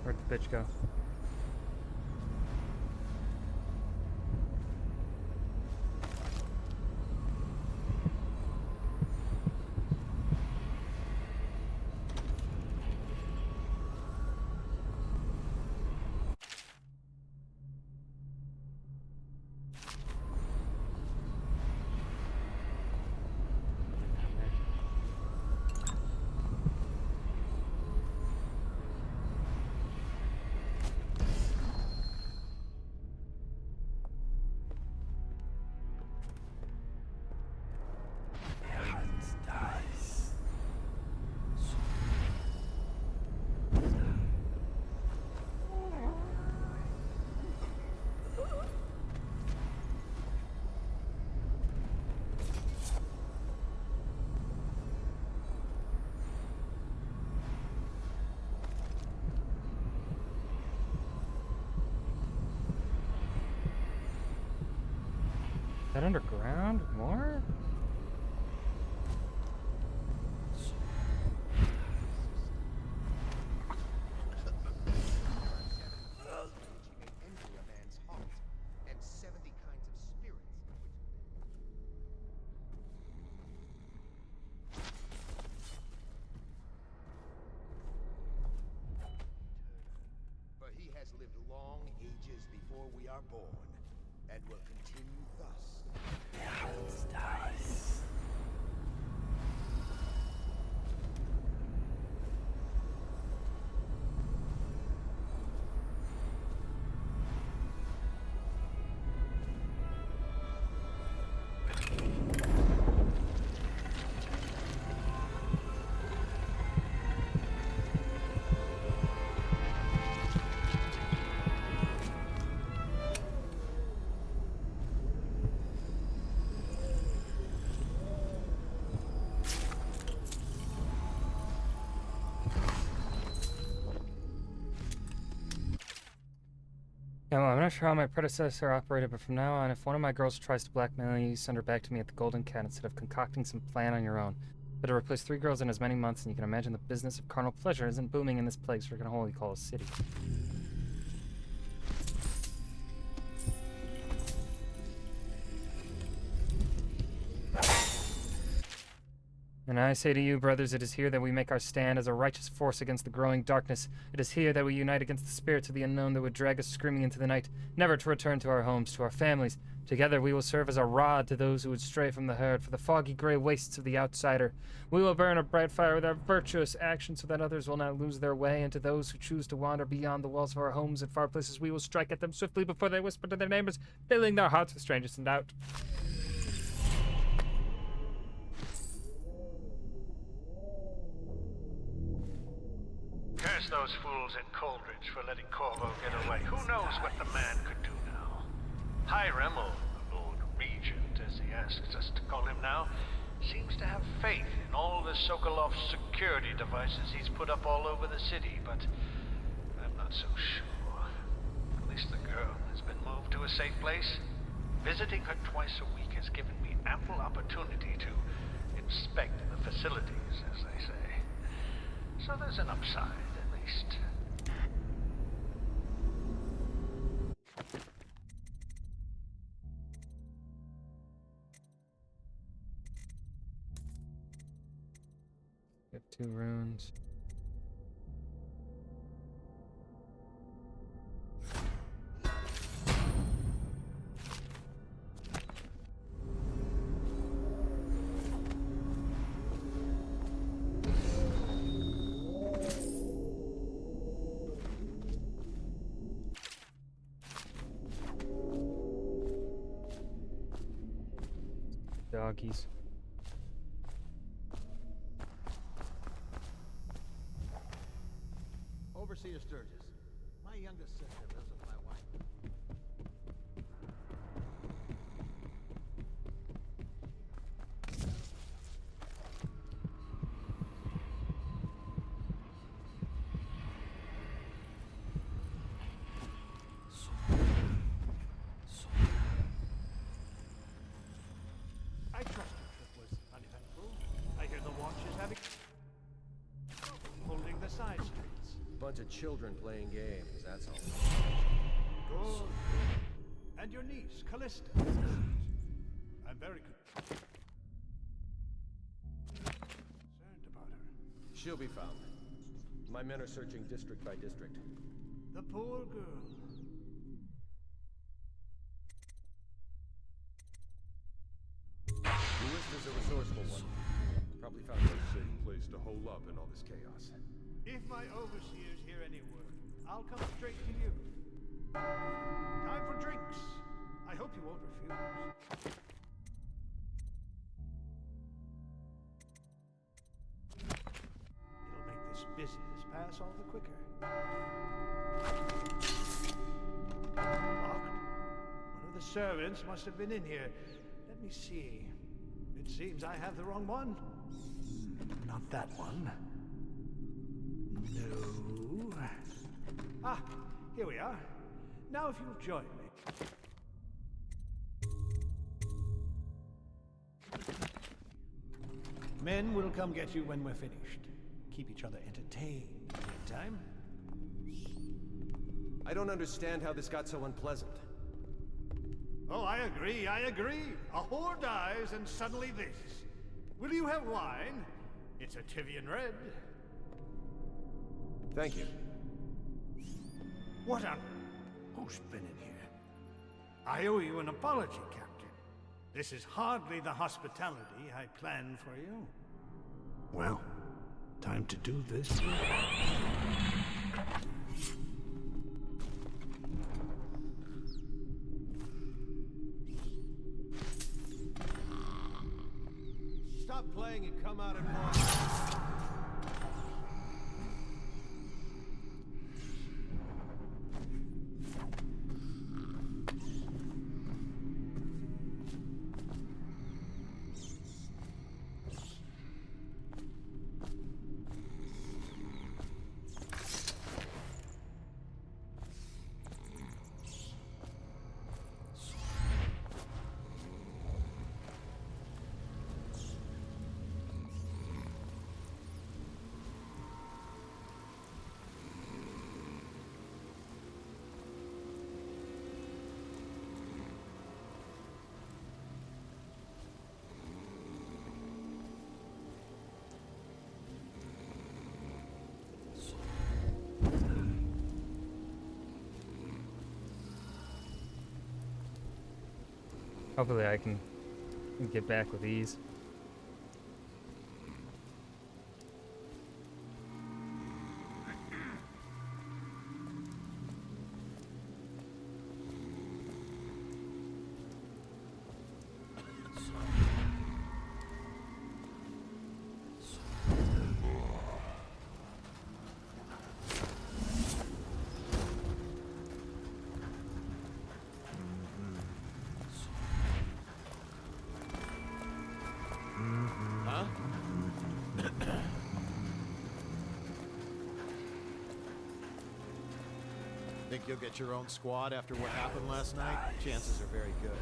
Speaker 1: Where'd the bitch go?
Speaker 4: Dice.
Speaker 1: Is that underground? More?
Speaker 13: and 70 kinds of spirits. For he has lived long ages before we are born, and will continue thus.
Speaker 4: Dice.
Speaker 1: Yeah, well, I'm not sure how my predecessor operated, but from now on, if one of my girls tries to blackmail you, send her back to me at the Golden Cat instead of concocting some plan on your own. Better replace 3 girls in as many months, and you can imagine the business of carnal pleasure isn't booming in this place we're gonna wholly call a city. And I say to you, brothers, it is here that we make our stand as a righteous force against the growing darkness. It is here that we unite against the spirits of the unknown that would drag us screaming into the night, never to return to our homes, to our families. Together we will serve as a rod to those who would stray from the herd, for the foggy gray wastes of the outsider. We will burn a bright fire with our virtuous action so that others will not lose their way, and to those who choose to wander beyond the walls of our homes and far places, we will strike at them swiftly before they whisper to their neighbors, filling their hearts with strangeness and doubt.
Speaker 5: Curse those fools in Coldridge for letting Corvo get away. Who knows what the man could do now? Hiram, or the Lord Regent, as he asks us to call him now, seems to have faith in all the Sokolov's security devices he's put up all over the city, but I'm not so sure. At least the girl has been moved to a safe place. Visiting her twice a week has given me ample opportunity to inspect the facilities, as they say. So there's an upside, at least.
Speaker 1: Get 2 runes. Doggies.
Speaker 6: Overseer Sturgis, my youngest sister lives with my wife.
Speaker 14: bunch of children playing games, that's all.
Speaker 15: Good. And your niece, Callista. I'm very concerned about her.
Speaker 14: She'll be found. My men are searching district by district.
Speaker 15: The poor girl.
Speaker 14: Lewis is a resourceful one. Probably found a safe place to hole up in all this chaos.
Speaker 15: If my overseers hear any word, I'll come straight to you. Time for drinks. I hope you won't refuse. It'll make this business pass all the quicker. Locked? One of the servants must have been in here. Let me see. It seems I have the wrong one. Not that one. No. Ah, here we are. Now if you'll join me. Men will come get you when we're finished. Keep each other entertained in the meantime.
Speaker 14: I don't understand how this got so unpleasant.
Speaker 15: Oh, I agree. A whore dies and suddenly this. Will you have wine? It's a Tivian Red.
Speaker 14: Thank you.
Speaker 15: What on... Who's been in here? I owe you an apology, Captain. This is hardly the hospitality I planned for you. Well, time to do this.
Speaker 14: Stop playing and come out and watch.
Speaker 1: Hopefully I can get back with ease.
Speaker 11: Think you'll get your own squad after what happened last night? Chances are very good.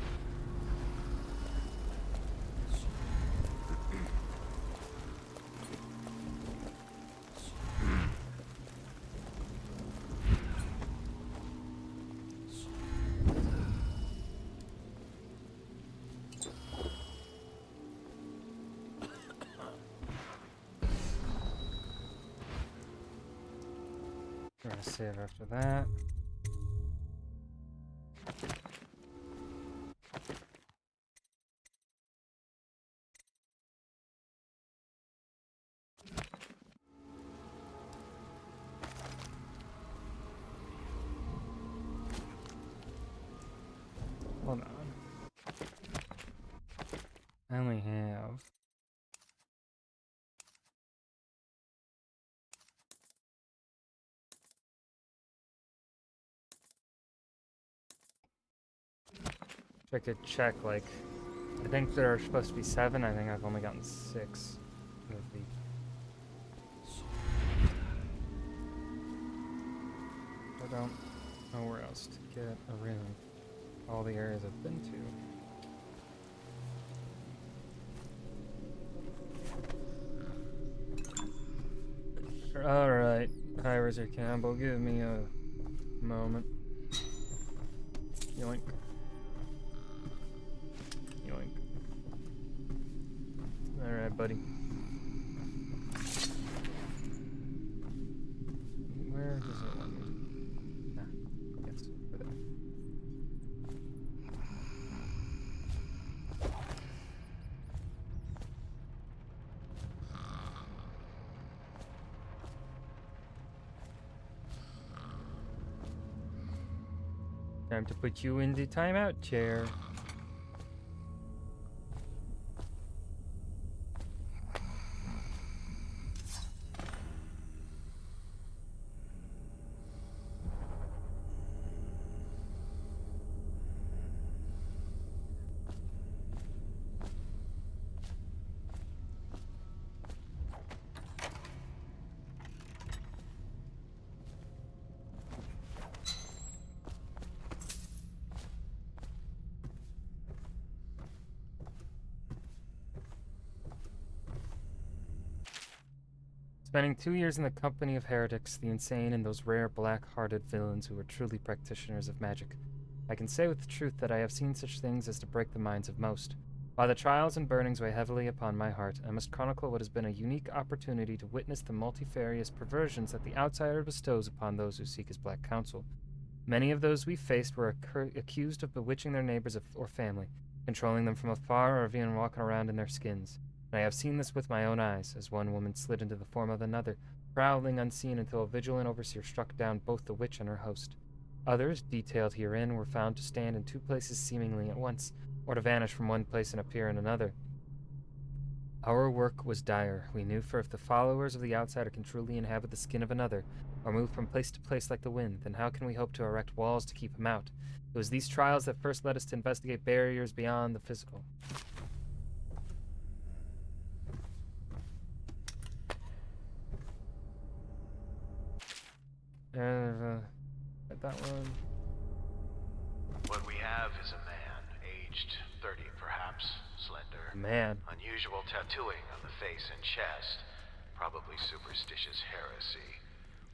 Speaker 1: We're gonna save after that. Hold on. I only have... If I could check, like, I think there are supposed to be 7. I think I've only gotten 6 of the... I don't know where else to get a room. All the areas I've been to. Alright. Hi, Razor Campbell. Give me a moment. Yoink. Yoink. Alright, buddy. Where does it want me? Ah, yes, over there. Time to put you in the timeout chair. Spending 2 years in the company of heretics, the insane, and those rare black-hearted villains who were truly practitioners of magic, I can say with truth that I have seen such things as to break the minds of most. While the trials and burnings weigh heavily upon my heart, I must chronicle what has been a unique opportunity to witness the multifarious perversions that the outsider bestows upon those who seek his black counsel. Many of those we faced were accused of bewitching their neighbors or family, controlling them from afar, or even walking around in their skins. And I have seen this with my own eyes, as one woman slid into the form of another, prowling unseen until a vigilant overseer struck down both the witch and her host. Others, detailed herein, were found to stand in two places seemingly at once, or to vanish from one place and appear in another. Our work was dire, we knew, for if the followers of the outsider can truly inhabit the skin of another, or move from place to place like the wind, then how can we hope to erect walls to keep him out? It was these trials that first led us to investigate barriers beyond the physical. That one.
Speaker 5: What we have is a man, aged 30 perhaps, slender.
Speaker 1: Man.
Speaker 5: Unusual tattooing on the face and chest, probably superstitious heresy.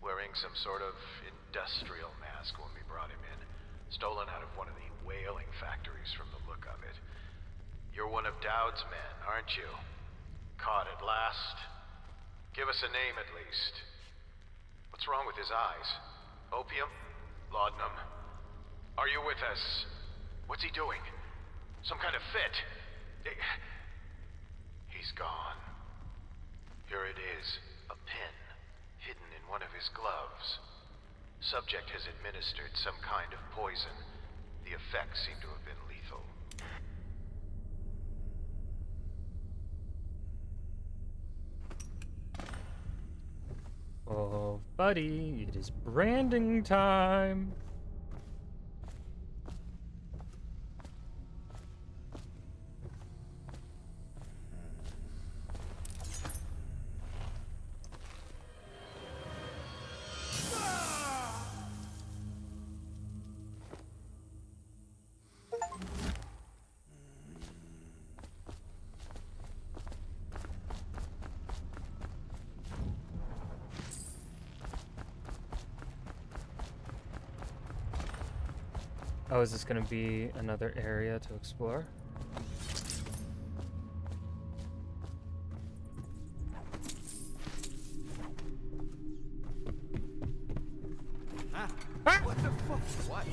Speaker 5: Wearing some sort of industrial mask when we brought him in. Stolen out of one of the whaling factories from the look of it. You're one of Dowd's men, aren't you? Caught at last? Give us a name at least. What's wrong with his eyes? Opium? Laudanum? Are you with us? What's he doing? Some kind of fit? He's gone. Here it is, a pin, hidden in one of his gloves. Subject has administered some kind of poison. The effects seem to have been lethal.
Speaker 1: Oh, buddy, it is branding time. Oh, is this going to be another area to explore?
Speaker 3: Ah!
Speaker 1: Ah!
Speaker 3: What the fuck?
Speaker 13: What?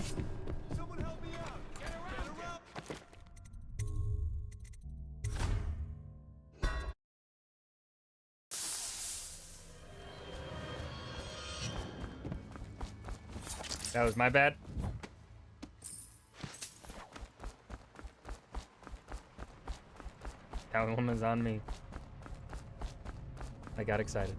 Speaker 3: Someone help me out! Get around!
Speaker 1: That was my bad. That one was on me. I got excited.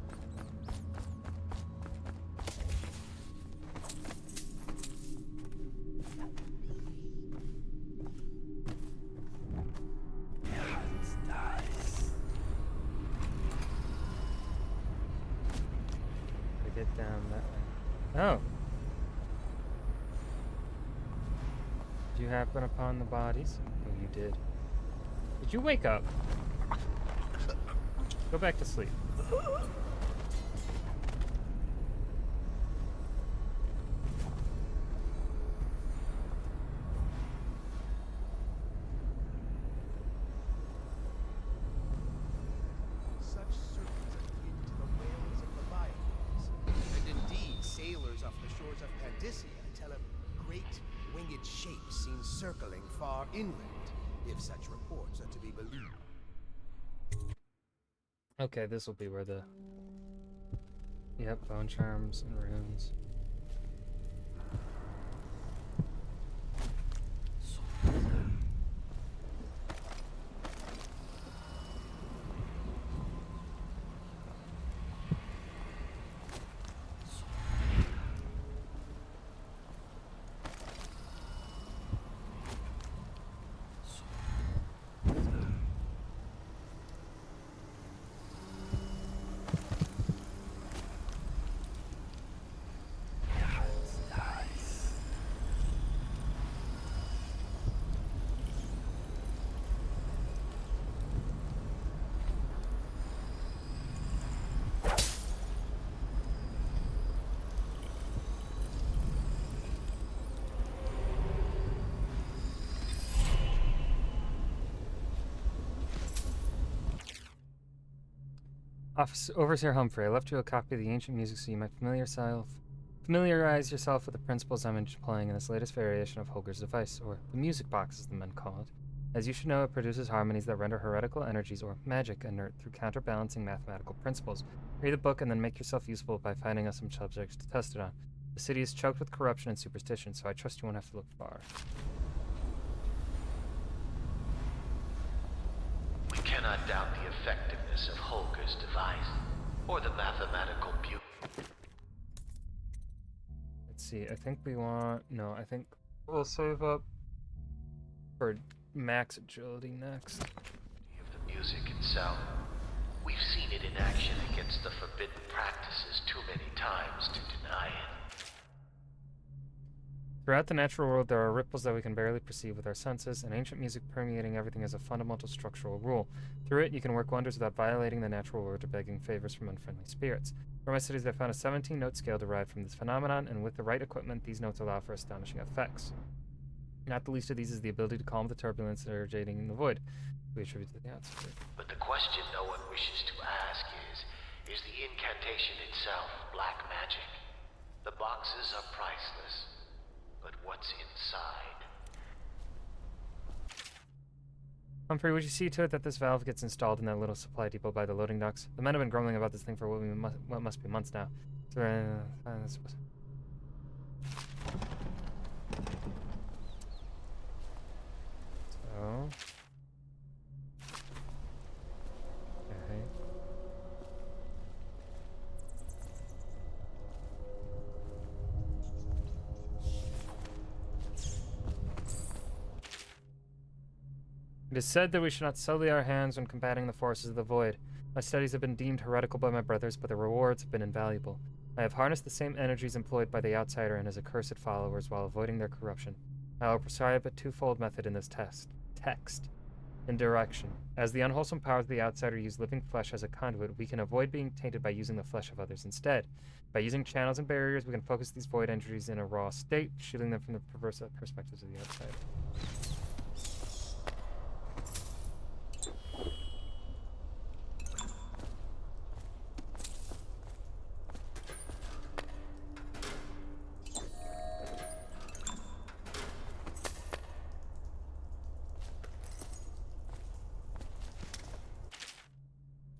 Speaker 1: I get down that way. Oh. Did you happen upon the bodies? Oh, you did. Did you wake up? Go back to sleep.
Speaker 13: off the shores of Pandysia tell of great winged shapes seen circling far inland, if such reports are to be believed.
Speaker 1: Okay, this will be where the... Yep, bone charms and runes. Overseer Humphrey, I left you a copy of the ancient music so you might familiarize yourself with the principles I'm employing in this latest variation of Holger's device, or the music box as the men call it. As you should know, it produces harmonies that render heretical energies or magic inert through counterbalancing mathematical principles. Read the book and then make yourself useful by finding us some subjects to test it on. The city is choked with corruption and superstition, so I trust you won't have to look far.
Speaker 5: We cannot doubt the effectiveness of Holger's device, or the mathematical beauty.
Speaker 1: Let's see, I think we want... No, I think we'll save up for max agility next.
Speaker 5: Of the music itself. We've seen it in action against the forbidden practices too many times to deny it.
Speaker 1: Throughout the natural world, there are ripples that we can barely perceive with our senses, and ancient music permeating everything is a fundamental structural rule. Through it, you can work wonders without violating the natural world or begging favors from unfriendly spirits. For my studies, I found a 17-note scale derived from this phenomenon, and with the right equipment, these notes allow for astonishing effects. Not the least of these is the ability to calm the turbulence that originating in the void. We attribute to the outsider.
Speaker 5: But the question no one wishes to ask is the incantation itself black magic? The boxes are priceless. But what's inside?
Speaker 1: Humphrey, would you see to it that this valve gets installed in that little supply depot by the loading docks? The men have been grumbling about this thing for what must be months now. So, okay. It is said that we should not sully our hands when combating the forces of the void. My studies have been deemed heretical by my brothers, but the rewards have been invaluable. I have harnessed the same energies employed by the outsider and his accursed followers while avoiding their corruption. I will prescribe a twofold method in this text. In direction. As the unwholesome powers of the outsider use living flesh as a conduit, we can avoid being tainted by using the flesh of others instead. By using channels and barriers, we can focus these void energies in a raw state, shielding them from the perverse perspectives of the outsider.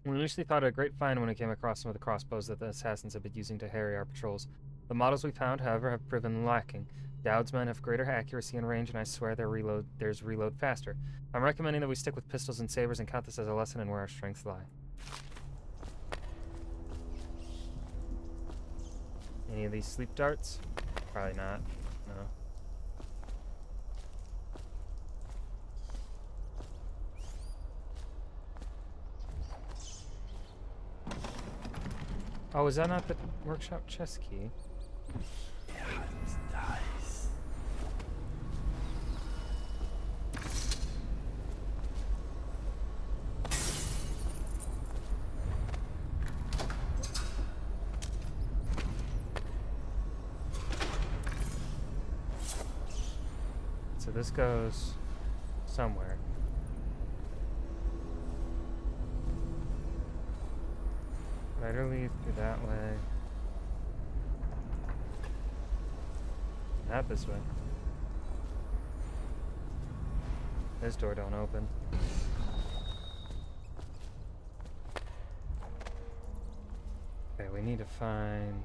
Speaker 1: We initially thought it a great find when we came across some of the crossbows that the assassins have been using to harry our patrols. The models we found, however, have proven lacking. Dowd's men have greater accuracy and range, and I swear theirs reload faster. I'm recommending that we stick with pistols and sabers and count this as a lesson in where our strengths lie. Any of these sleep darts? Probably not. No. Oh, is that not the workshop chest key?
Speaker 4: Yeah, it's nice.
Speaker 1: So this goes somewhere. Right or lead through that way. Not this way. This door don't open. Okay, we need to find...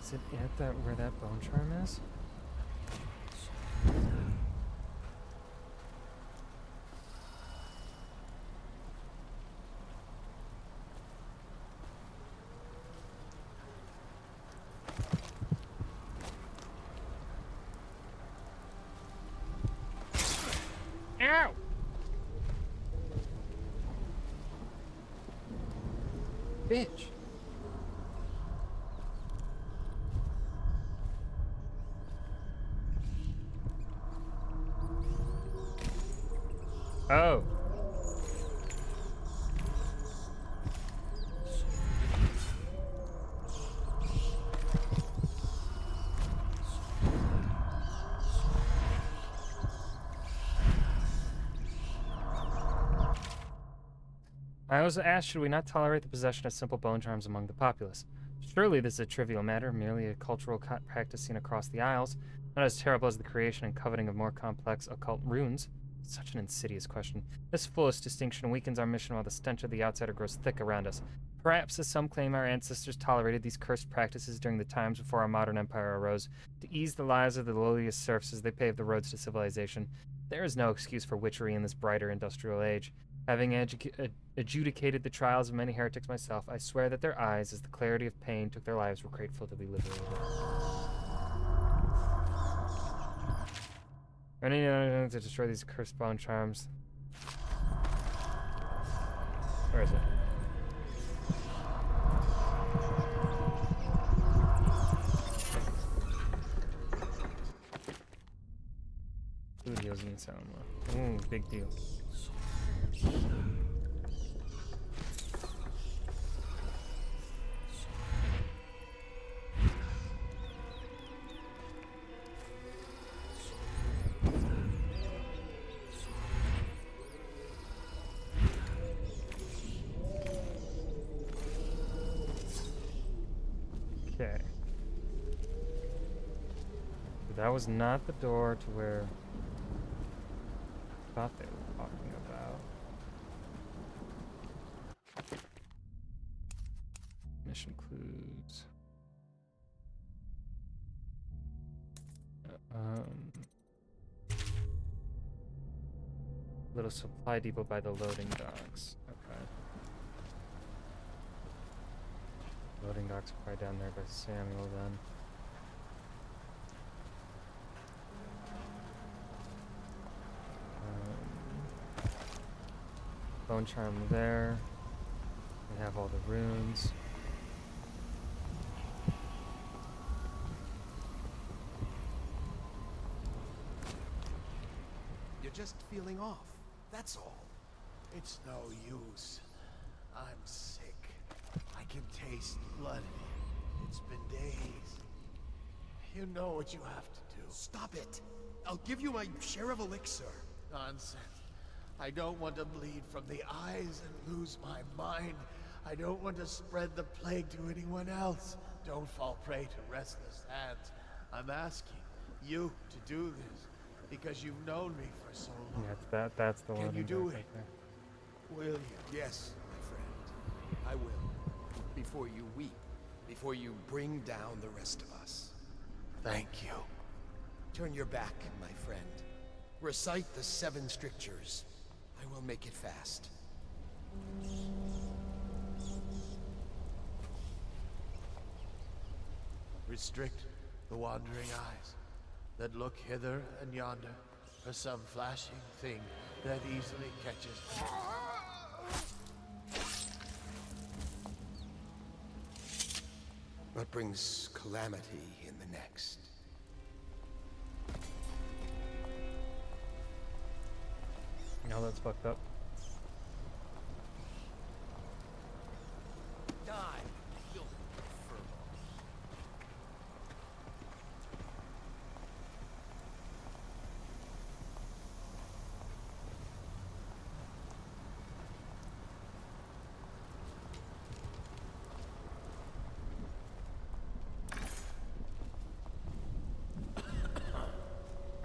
Speaker 1: Is it at that where that bone charm is? Ow! Bitch. Oh. I was asked, should we not tolerate the possession of simple bone charms among the populace? Surely this is a trivial matter, merely a cultural practice seen across the Isles, not as terrible as the creation and coveting of more complex occult runes. Such an insidious question. This foolish distinction weakens our mission while the stench of the outsider grows thick around us. Perhaps, as some claim, our ancestors tolerated these cursed practices during the times before our modern empire arose, to ease the lives of the lowliest serfs as they paved the roads to civilization. There is no excuse for witchery in this brighter industrial age. Having adjudicated the trials of many heretics myself, I swear that their eyes, as the clarity of pain took their lives, were grateful to be liberated. I need to destroy these cursed bone charms. Where is it? Food heals me sound well. Ooh, big deal. Okay. But that was not the door to where I thought they were talking about. Mission clues. Little supply depot by the loading docks. Okay. Loading docks are probably down there by Samuel then. Bone charm there. We have all the runes.
Speaker 13: You're just feeling off. That's all. It's no use. I'm sick. I can taste blood. It's been days. You know what you have to do. Stop it. I'll give you my share of elixir. Nonsense. I don't want to bleed from the eyes and lose my mind. I don't want to spread the plague to anyone else. Don't fall prey to restless hands. I'm asking you to do this because you've known me for so long.
Speaker 1: Yeah, that's the one.
Speaker 13: Can you do it?
Speaker 1: Right there.
Speaker 13: Will you? Yes, my friend. I will. Before you weep. Before you bring down the rest of us. Thank you. Turn your back, my friend. Recite the 7 strictures. I will make it fast. Restrict the wandering eyes that look hither and yonder for some flashing thing that easily catches. What brings calamity in the next?
Speaker 1: No, that's fucked up.
Speaker 13: Die, filthy furball.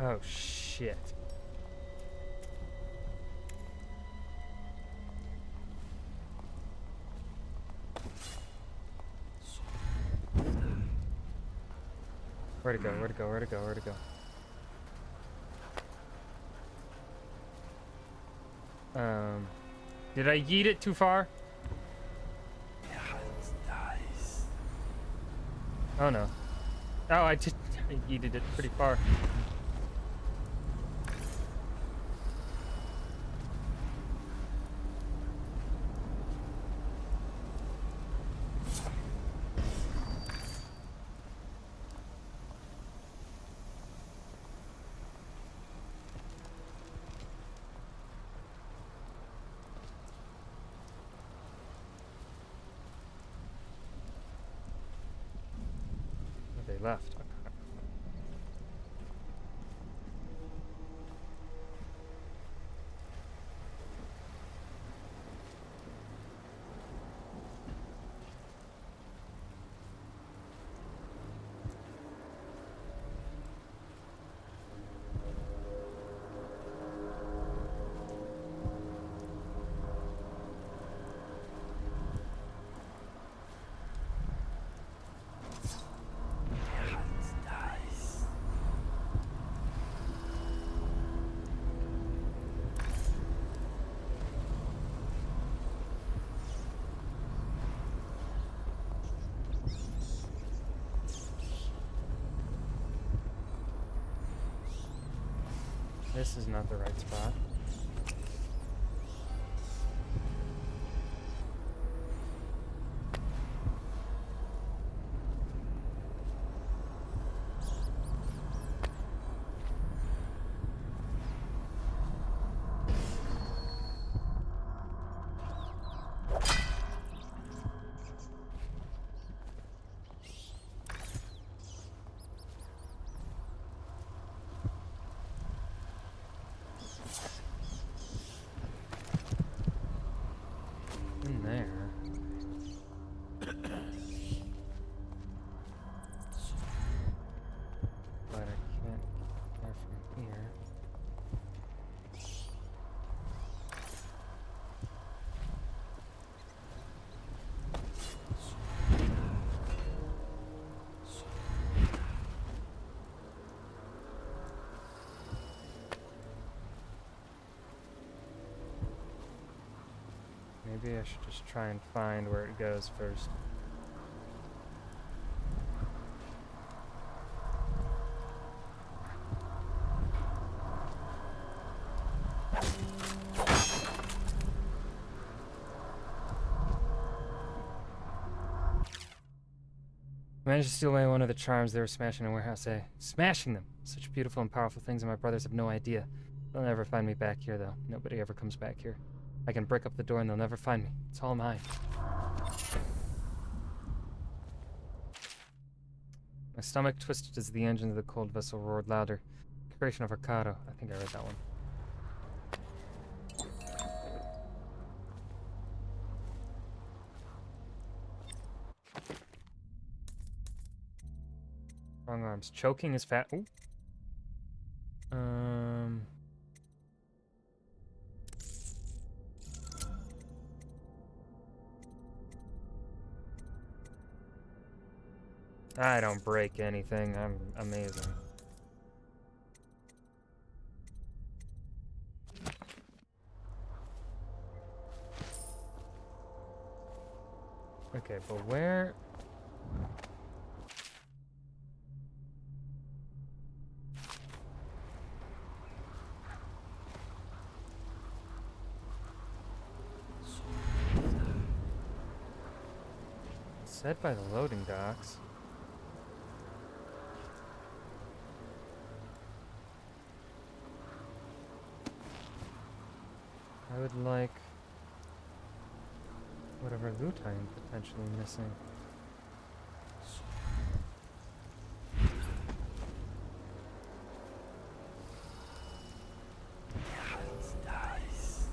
Speaker 1: Oh, shit. Where'd it go? Where'd it go? Where'd it go? Where'd it go? Did I yeet it too far?
Speaker 4: Nice.
Speaker 1: Oh no. Oh, I yeeted it pretty far. They left. Okay.
Speaker 4: Nice.
Speaker 1: This is not the right spot. In there. But I can't get there from here. Maybe I should just try and find where it goes first. Managed to steal away one of the charms they were smashing in a warehouse, eh? Smashing them! Such beautiful and powerful things, and my brothers have no idea. They'll never find me back here, though. Nobody ever comes back here. I can break up the door and they'll never find me. It's all mine. My stomach twisted as the engine of the cold vessel roared louder. Creation of Arcado. I think I read that one. Wrong arms. Choking is fat. Ooh. I don't break anything. I'm amazing. Okay, but where... Said by the loading docks. I would like whatever loot I am potentially missing.
Speaker 4: Nice.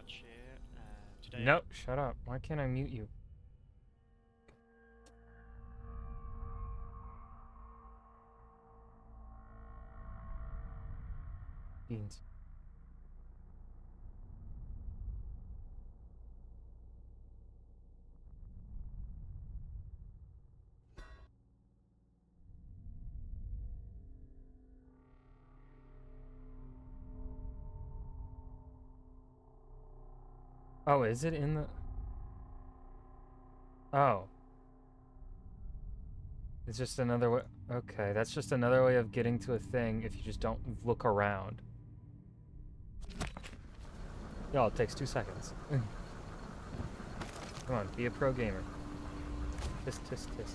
Speaker 16: much here today.
Speaker 1: Nope, shut up. Why can't I mute you? Beans. Oh, is it in the... Oh. It's just another way... Okay, that's just another way of getting to a thing if you just don't look around. Y'all, it takes 2 seconds. Come on, be a pro gamer. Tisk, tisk, tisk.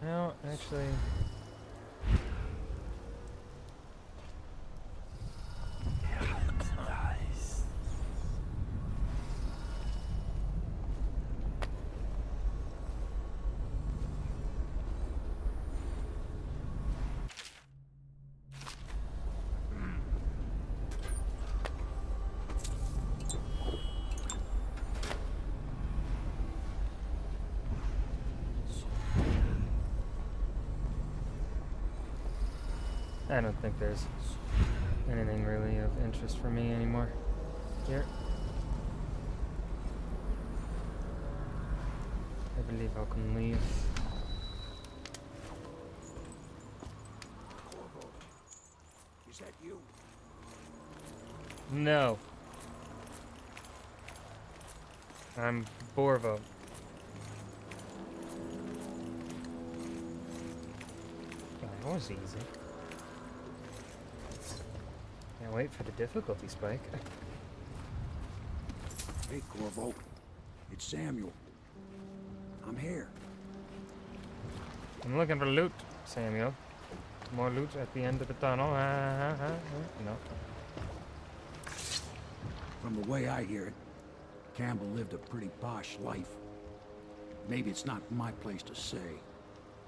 Speaker 1: No, actually...
Speaker 4: Nice.
Speaker 1: I don't think there's anything really of interest for me anymore. Here. I believe I can leave.
Speaker 13: Corvo, is that you?
Speaker 1: No. I'm Borvo. That was easy. Can't wait for the difficulty spike.
Speaker 17: Hey, Corvo. It's Samuel. I'm here.
Speaker 1: I'm looking for loot, Samuel. More loot at the end of the tunnel. No.
Speaker 17: From the way I hear it, Campbell lived a pretty posh life. Maybe it's not my place to say,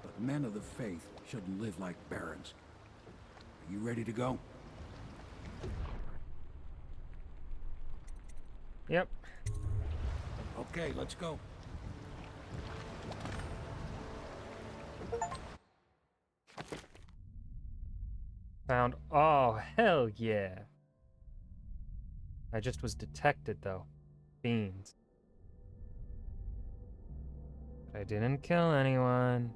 Speaker 17: but men of the faith shouldn't live like barons. Are you ready to go?
Speaker 1: Yep.
Speaker 17: Okay, let's go.
Speaker 1: Found. Oh, hell yeah. I just was detected, though. Beans. But I didn't kill anyone.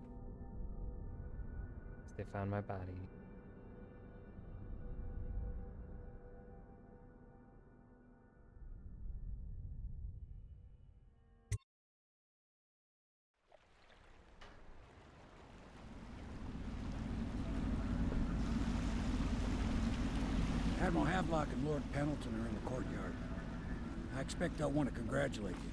Speaker 1: They found my body.
Speaker 17: Admiral Havelock and Lord Pendleton are in the courtyard. I expect they'll want to congratulate you.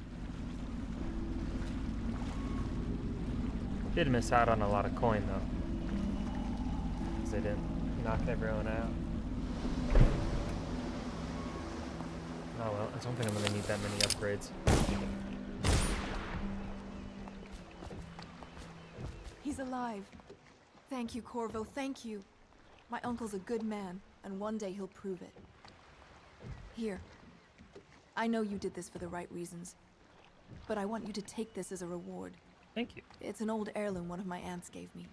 Speaker 1: Did miss out on a lot of coin, though. Because they didn't knock everyone out. Oh well, I don't think I'm going to need that many upgrades.
Speaker 18: He's alive. Thank you, Corvo, thank you. My uncle's a good man, and one day he'll prove it. Here. I know you did this for the right reasons, but I want you to take this as a reward.
Speaker 1: Thank you.
Speaker 18: It's an old heirloom one of my aunts gave me.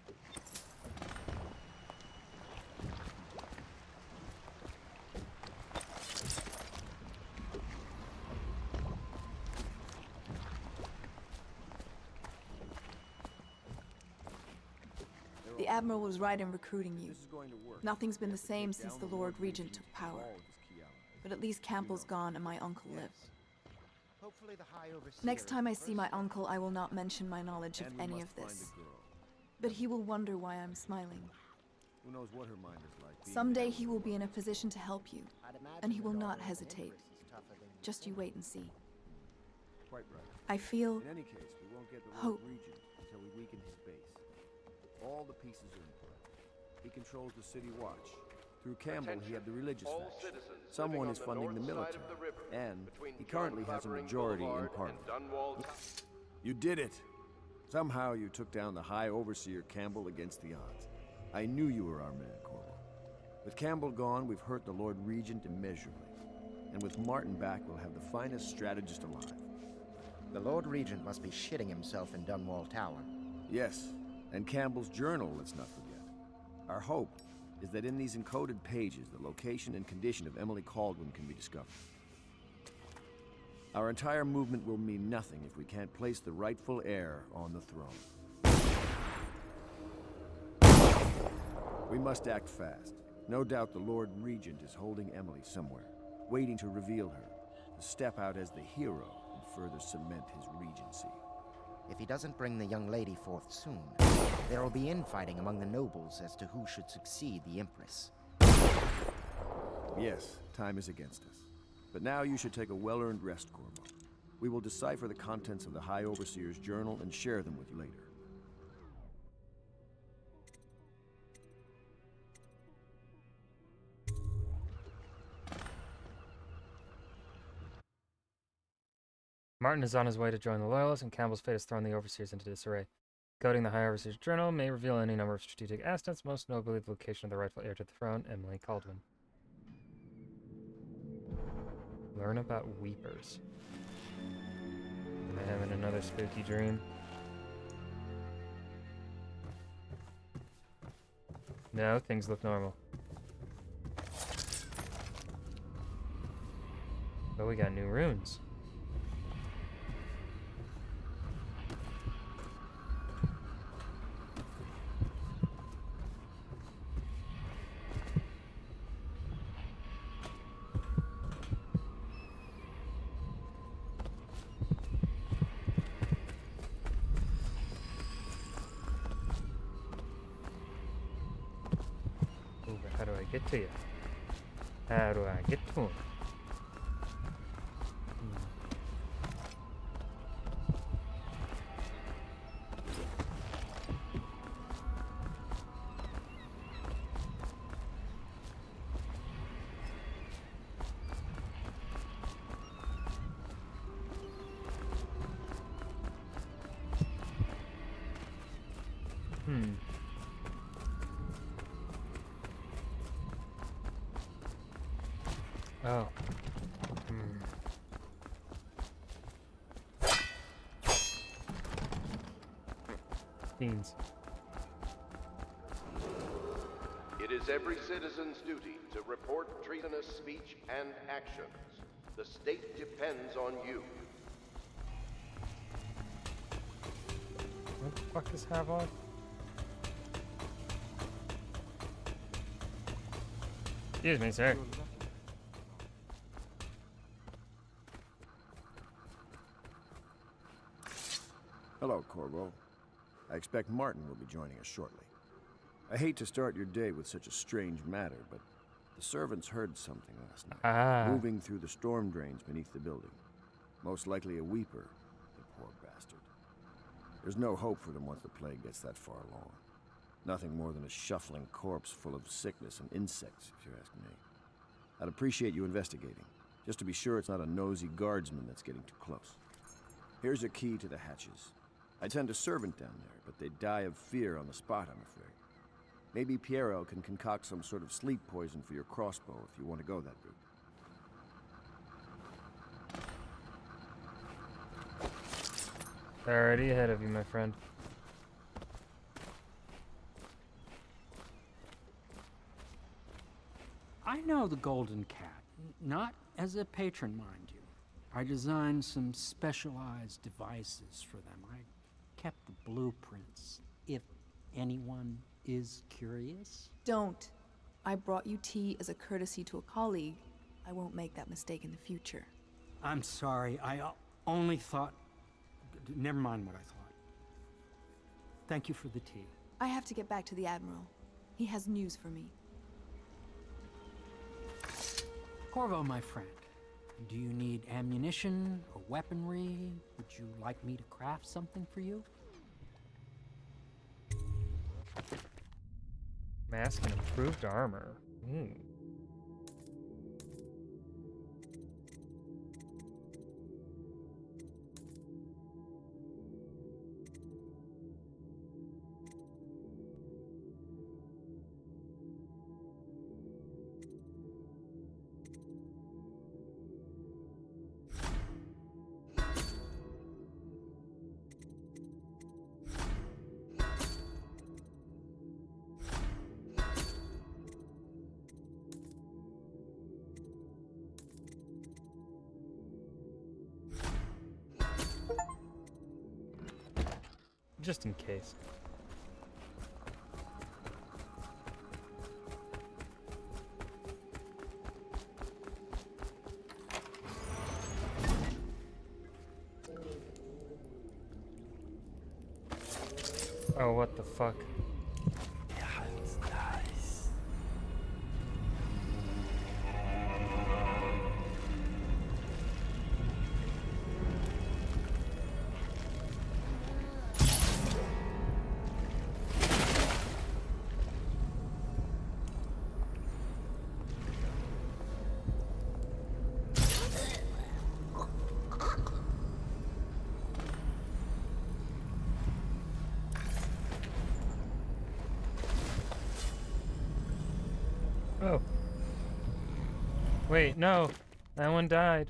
Speaker 18: The Admiral was right in recruiting you. Nothing's been the same since the Lord Regent took power. But at least Campbell's gone and my uncle lives. Next time I see my uncle, I will not mention my knowledge of any of this. But he will wonder why I'm smiling.
Speaker 19: Who knows what her mind is like?
Speaker 18: Someday he will be in a position to help you, and he will not hesitate. Just you wait and see.
Speaker 19: Quite right.
Speaker 18: I feel
Speaker 19: In any case, we won't get the
Speaker 18: hope.
Speaker 19: Lord Regent until we weaken his base. All the pieces are in play. He controls the city watch. Through Campbell, he had the religious faction. Someone is funding the military, and he currently has a majority in Parliament. You did it! Somehow you took down the High Overseer Campbell against the odds. I knew you were our man, Corvo. With Campbell gone, we've hurt the Lord Regent immeasurably. And with Martin back, we'll have the finest strategist alive.
Speaker 16: The Lord Regent must be shitting himself in Dunwall Tower.
Speaker 19: Yes, and Campbell's journal, let's not forget. Our hope is that in these encoded pages, the location and condition of Emily Kaldwin can be discovered. Our entire movement will mean nothing if we can't place the rightful heir on the throne. We must act fast. No doubt the Lord Regent is holding Emily somewhere, waiting to reveal her, to step out as the hero and further cement his regency.
Speaker 16: If he doesn't bring the young lady forth soon, there will be infighting among the nobles as to who should succeed the Empress.
Speaker 19: Yes, time is against us. But now you should take a well-earned rest, Corvo. We will decipher the contents of the High Overseer's journal and share them with you later.
Speaker 1: Martin is on his way to join the Loyalists, and Campbell's fate has thrown the Overseers into disarray. Coding the High Overseer's journal may reveal any number of strategic assets, most notably the location of the rightful heir to the throne, Emily Kaldwin. Learn about Weepers. Am I having another spooky dream? No, things look normal. But we got new runes. How do I get to you? How do I get to him? Oh. Fiends.
Speaker 9: It is every citizen's duty to report treasonous speech and actions. The state depends on you.
Speaker 1: What the fuck is Havok? Excuse me, sir.
Speaker 19: Hello, Corvo. I expect Martin will be joining us shortly. I hate to start your day with such a strange matter, but the servants heard something last night. Moving through the storm drains beneath the building. Most likely a weeper, the poor bastard. There's no hope for them once the plague gets that far along. Nothing more than a shuffling corpse full of sickness and insects, if you ask me. I'd appreciate you investigating, just to be sure it's not a nosy guardsman that's getting too close. Here's a key to the hatches. I'd send a servant down there, but they'd die of fear on the spot, I'm afraid. Maybe Piero can concoct some sort of sleep poison for your crossbow if you want to go that route.
Speaker 1: Already ahead of you, my friend.
Speaker 17: I know the Golden Cat, not as a patron, mind you. I designed some specialized devices for them. I kept the blueprints, if anyone is curious.
Speaker 18: Don't. I brought you tea as a courtesy to a colleague. I won't make that mistake in the future.
Speaker 17: I'm sorry, I only thought... Never mind what I thought. Thank you for the tea.
Speaker 18: I have to get back to the Admiral. He has news for me.
Speaker 17: Corvo, my friend, do you need ammunition or weaponry? Would you like me to craft something for you?
Speaker 1: Mask and improved armor. Ooh. Just in case. Oh, what the fuck? Oh. Wait, no. That one died.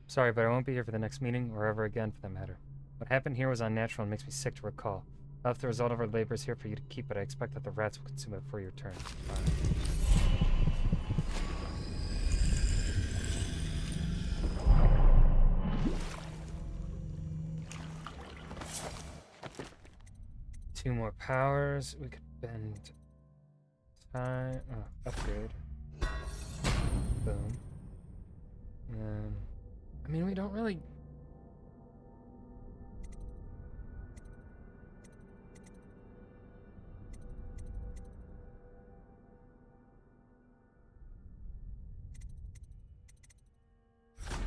Speaker 1: Sorry, but I won't be here for the next meeting, or ever again for that matter. What happened here was unnatural and makes me sick to recall. I left the result of our labors here for you to keep, but I expect that the rats will consume it before your return. Two more powers. We could bend time. Oh, upgrade. Boom. And then, I mean, we don't really.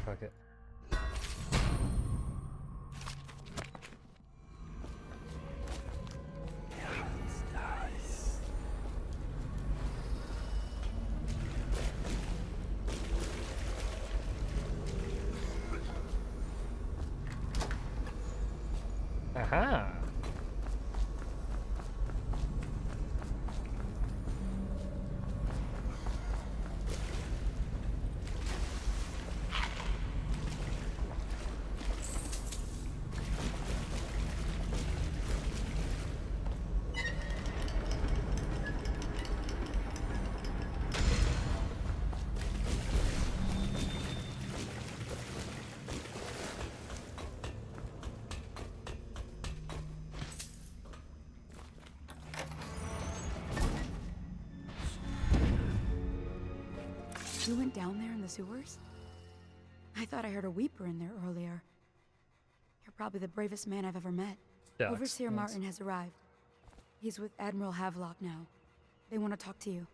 Speaker 1: Fuck it. Aha!
Speaker 20: You went down there in the sewers? I thought I heard a weeper in there earlier. You're probably the bravest man I've ever met.
Speaker 1: Yeah,
Speaker 20: Overseer Martin has arrived. He's with Admiral Havelock now. They want to talk to you.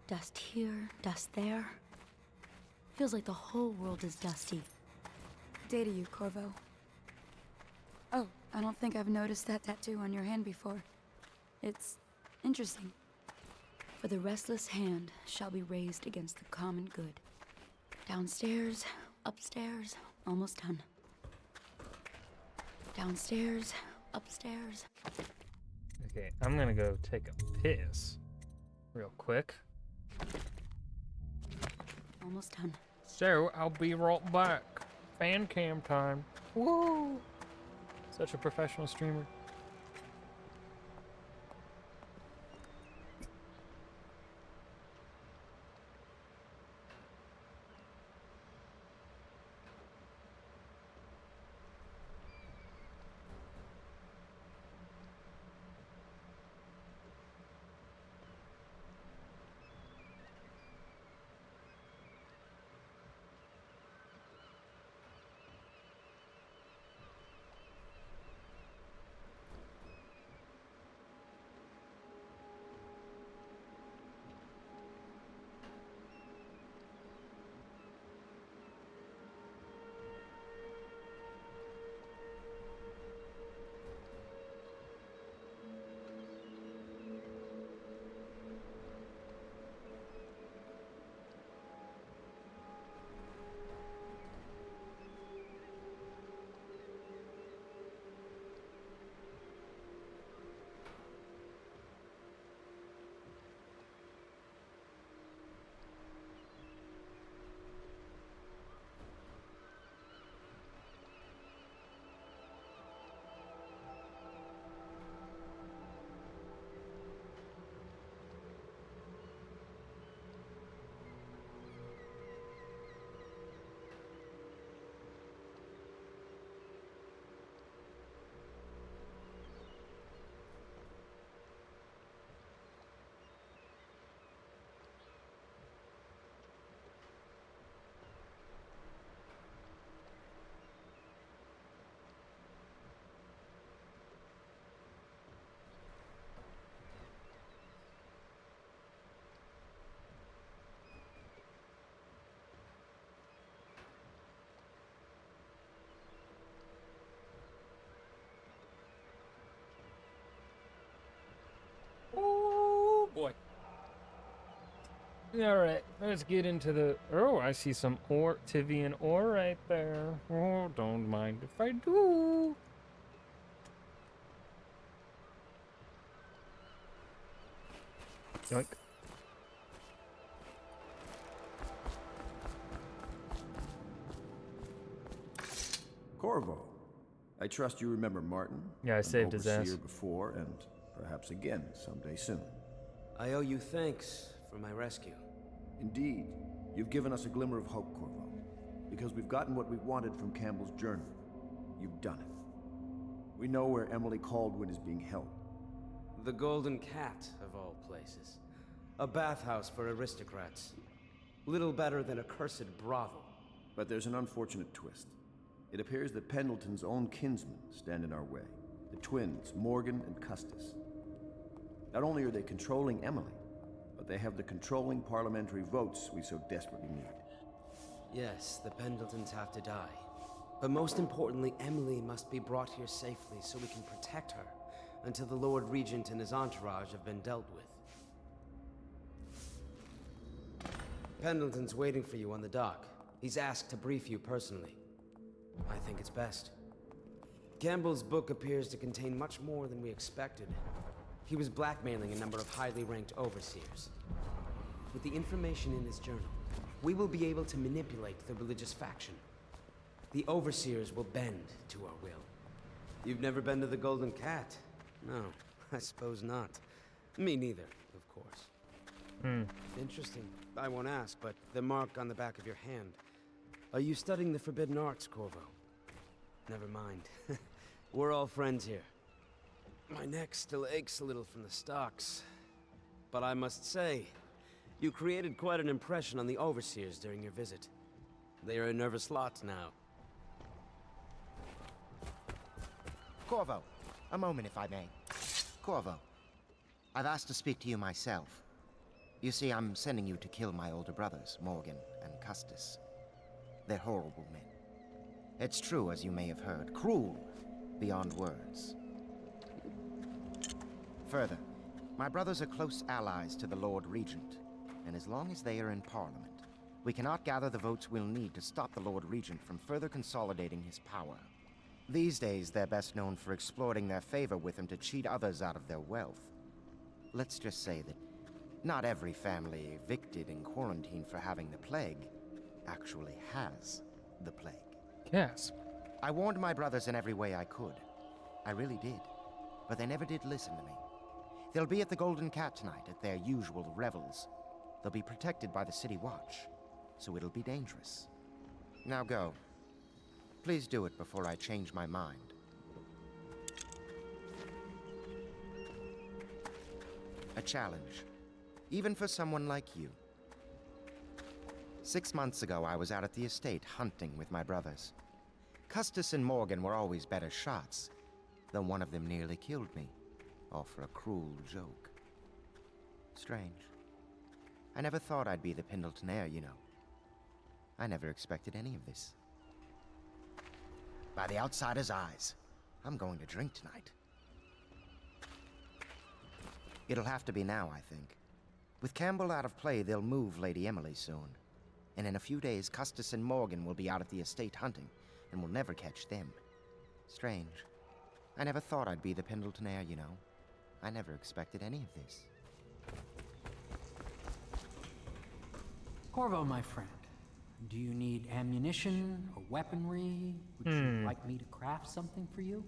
Speaker 21: Dust here, dust there. Feels like the whole world is dusty.
Speaker 20: Day to you, Corvo. Oh, I don't think I've noticed that tattoo on your hand before. It's interesting.
Speaker 21: For the restless hand shall be raised against the common good. Downstairs, upstairs, almost done. Downstairs, upstairs.
Speaker 1: Okay, I'm gonna go take a piss real quick.
Speaker 21: Almost done.
Speaker 1: So, I'll be right back. Fan cam time. Woo! Such a professional streamer. Alright, let's get into the... Oh, I see some ore, Tivian ore right there. Oh, don't mind if I do. Yoink.
Speaker 19: Corvo, I trust you remember Martin.
Speaker 1: Yeah, I saved his ass.
Speaker 19: Before, and perhaps again someday soon.
Speaker 10: I owe you thanks for my rescue.
Speaker 19: Indeed, you've given us a glimmer of hope, Corvo. Because we've gotten what we wanted from Campbell's journal. You've done it. We know where Emily Caldwin is being held.
Speaker 10: The Golden Cat, of all places. A bathhouse for aristocrats. Little better than a cursed brothel.
Speaker 19: But there's an unfortunate twist. It appears that Pendleton's own kinsmen stand in our way. The twins, Morgan and Custis. Not only are they controlling Emily, but they have the controlling parliamentary votes we so desperately need.
Speaker 10: Yes, the Pendletons have to die. But most importantly, Emily must be brought here safely so we can protect her until the Lord Regent and his entourage have been dealt with. Pendleton's waiting for you on the dock. He's asked to brief you personally. I think it's best. Campbell's book appears to contain much more than we expected. He was blackmailing a number of highly ranked overseers. With the information in his journal, we will be able to manipulate the religious faction. The overseers will bend to our will. You've never been to the Golden Cat? No, I suppose not. Me neither, of course. Interesting. I won't ask, but the mark on the back of your hand. Are you studying the forbidden arts, Corvo? Never mind. We're all friends here. My neck still aches a little from the stocks. But I must say, you created quite an impression on the overseers during your visit. They are a nervous lot now.
Speaker 16: Corvo, a moment if I may. Corvo, I've asked to speak to you myself. You see, I'm sending you to kill my older brothers, Morgan and Custis. They're horrible men. It's true, as you may have heard, cruel beyond words. Further, my brothers are close allies to the Lord Regent, and as long as they are in Parliament, we cannot gather the votes we'll need to stop the Lord Regent from further consolidating his power. These days, they're best known for exploiting their favor with him to cheat others out of their wealth. Let's just say that not every family evicted and quarantined for having the plague actually has the plague.
Speaker 1: Yes.
Speaker 16: I warned my brothers in every way I could. I really did. But they never did listen to me. They'll be at the Golden Cat tonight at their usual revels. They'll be protected by the City Watch, so it'll be dangerous. Now go. Please do it before I change my mind. A challenge, even for someone like you. 6 months ago, I was out at the estate hunting with my brothers. Custis and Morgan were always better shots, though one of them nearly killed me, all for a cruel joke. Strange. I never thought I'd be the Pendleton heir, you know. I never expected any of this. By the outsider's eyes, I'm going to drink tonight. It'll have to be now, I think. With Campbell out of play, they'll move Lady Emily soon. And in a few days, Custis and Morgan will be out at the estate hunting, and we'll never catch them. Strange. I never thought I'd be the Pendleton heir, you know. I never expected any of this.
Speaker 8: Corvo, my friend, do you need ammunition or weaponry? Would you like me to craft something for you?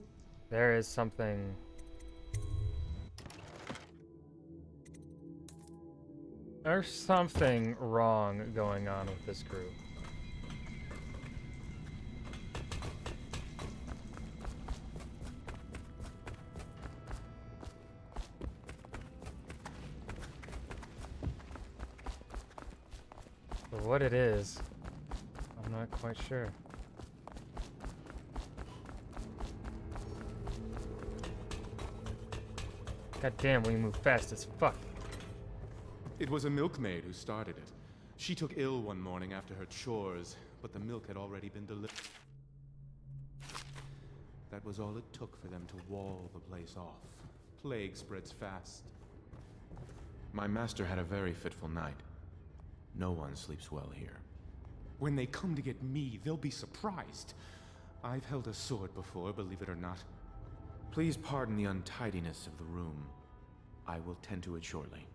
Speaker 1: There is something... There's something wrong going on with this group. But what it is, I'm not quite sure. God damn, we move fast as fuck.
Speaker 14: It was a milkmaid who started it. She took ill one morning after her chores, but the milk had already been delivered. That was all it took for them to wall the place off. Plague spreads fast. My master had a very fitful night. No one sleeps well here. When they come to get me, they'll be surprised. I've held a sword before, believe it or not. Please pardon the untidiness of the room. I will tend to it shortly.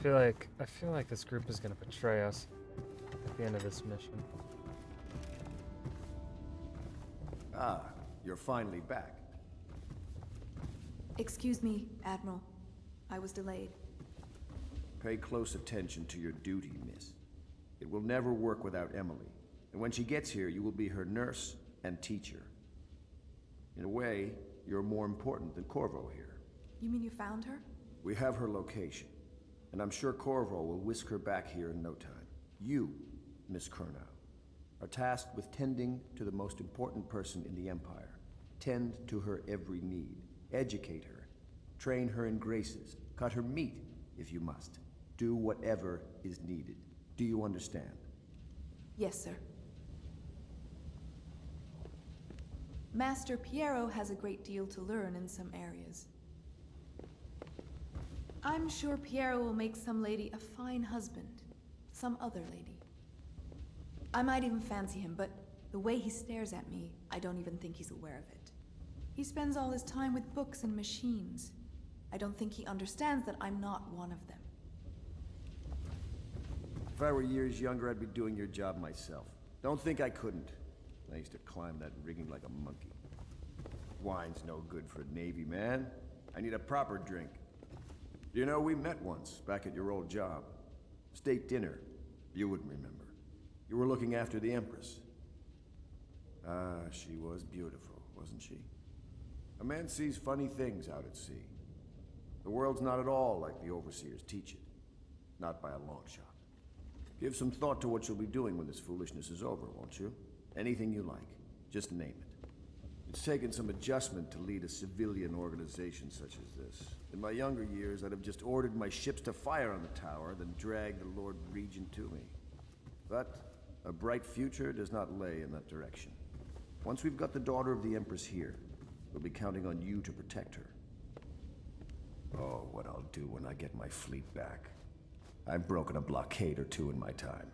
Speaker 1: I feel like this group is gonna betray us at the end of this mission.
Speaker 19: Ah, you're finally back.
Speaker 18: Excuse me, Admiral. I was delayed.
Speaker 19: Pay close attention to your duty, miss. It will never work without Emily, and when she gets here, you will be her nurse and teacher. In a way, you're more important than Corvo here.
Speaker 18: You mean you found her?
Speaker 19: We have her location, and I'm sure Corvo will whisk her back here in no time. You, Miss Kurnow, are tasked with tending to the most important person in the Empire. Tend to her every need. Educate her. Train her in graces. Cut her meat, if you must. Do whatever is needed. Do you understand?
Speaker 18: Yes, sir. Master Piero has a great deal to learn in some areas. I'm sure Piero will make some lady a fine husband. Some other lady. I might even fancy him, but the way he stares at me, I don't even think he's aware of it. He spends all his time with books and machines. I don't think he understands that I'm not one of them.
Speaker 19: If I were years younger, I'd be doing your job myself. Don't think I couldn't. I used to climb that rigging like a monkey. Wine's no good for a Navy man. I need a proper drink. You know, we met once, back at your old job. State dinner. You wouldn't remember. You were looking after the Empress. Ah, she was beautiful, wasn't she? A man sees funny things out at sea. The world's not at all like the overseers teach it. Not by a long shot. Give some thought to what you'll be doing when this foolishness is over, won't you? Anything you like. Just name it. It's taken some adjustment to lead a civilian organization such as this. In my younger years, I'd have just ordered my ships to fire on the tower, then dragged the Lord Regent to me. But a bright future does not lay in that direction. Once we've got the daughter of the Empress here, we'll be counting on you to protect her. Oh, what I'll do when I get my fleet back. I've broken a blockade or two in my time.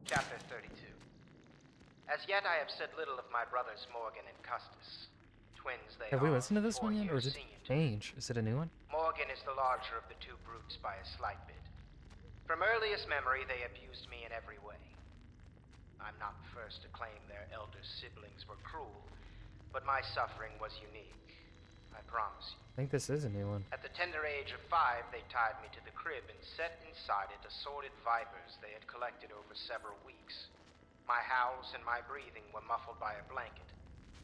Speaker 2: Chapter 32. As yet I have said little of my brothers Morgan and Custis. Twins they
Speaker 1: Have
Speaker 2: are.
Speaker 1: we listened to this
Speaker 2: 4
Speaker 1: one yet, or
Speaker 2: years
Speaker 1: did it
Speaker 2: senior to
Speaker 1: change? Is it a new one?
Speaker 2: Morgan is the larger of the two brutes by a slight bit. From earliest memory, they abused me in every way. I'm not the first to claim their elder siblings were cruel, but my suffering was unique. I promise you.
Speaker 1: I think this is a new one.
Speaker 2: At the tender age of 5, they tied me to the crib and set inside it assorted vipers they had collected over several weeks. My howls and my breathing were muffled by a blanket,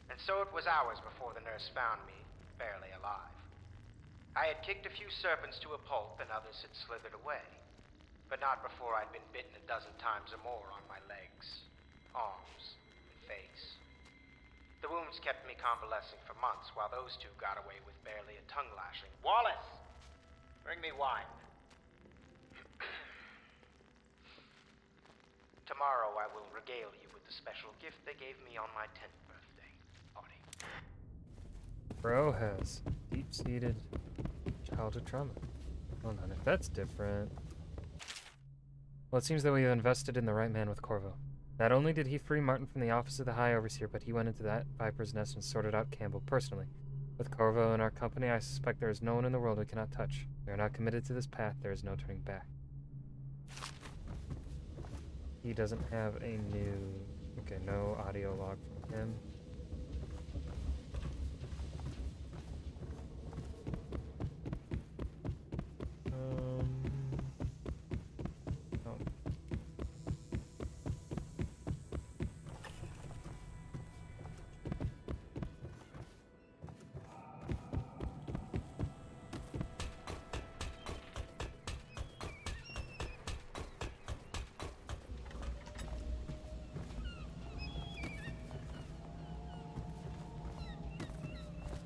Speaker 2: and so it was hours before the nurse found me, barely alive. I had kicked a few serpents to a pulp and others had slithered away, but not before I'd been bitten a dozen times or more on my legs, arms, and face. The wounds kept me convalescing for months while those two got away with barely a tongue lashing. Wallace! Bring me wine. Tomorrow I will regale you with the special gift they gave me on my 10th birthday party.
Speaker 1: Bro has deep-seated childhood trauma. Hold on, if that's different. Well, it seems that we've invested in the right man with Corvo. Not only did he free Martin from the office of the High Overseer, but he went into that Viper's nest and sorted out Campbell personally. With Corvo in our company, I suspect there is no one in the world we cannot touch. We are not committed to this path, there is no turning back. He doesn't have a new... Okay, no audio log from him. Oh.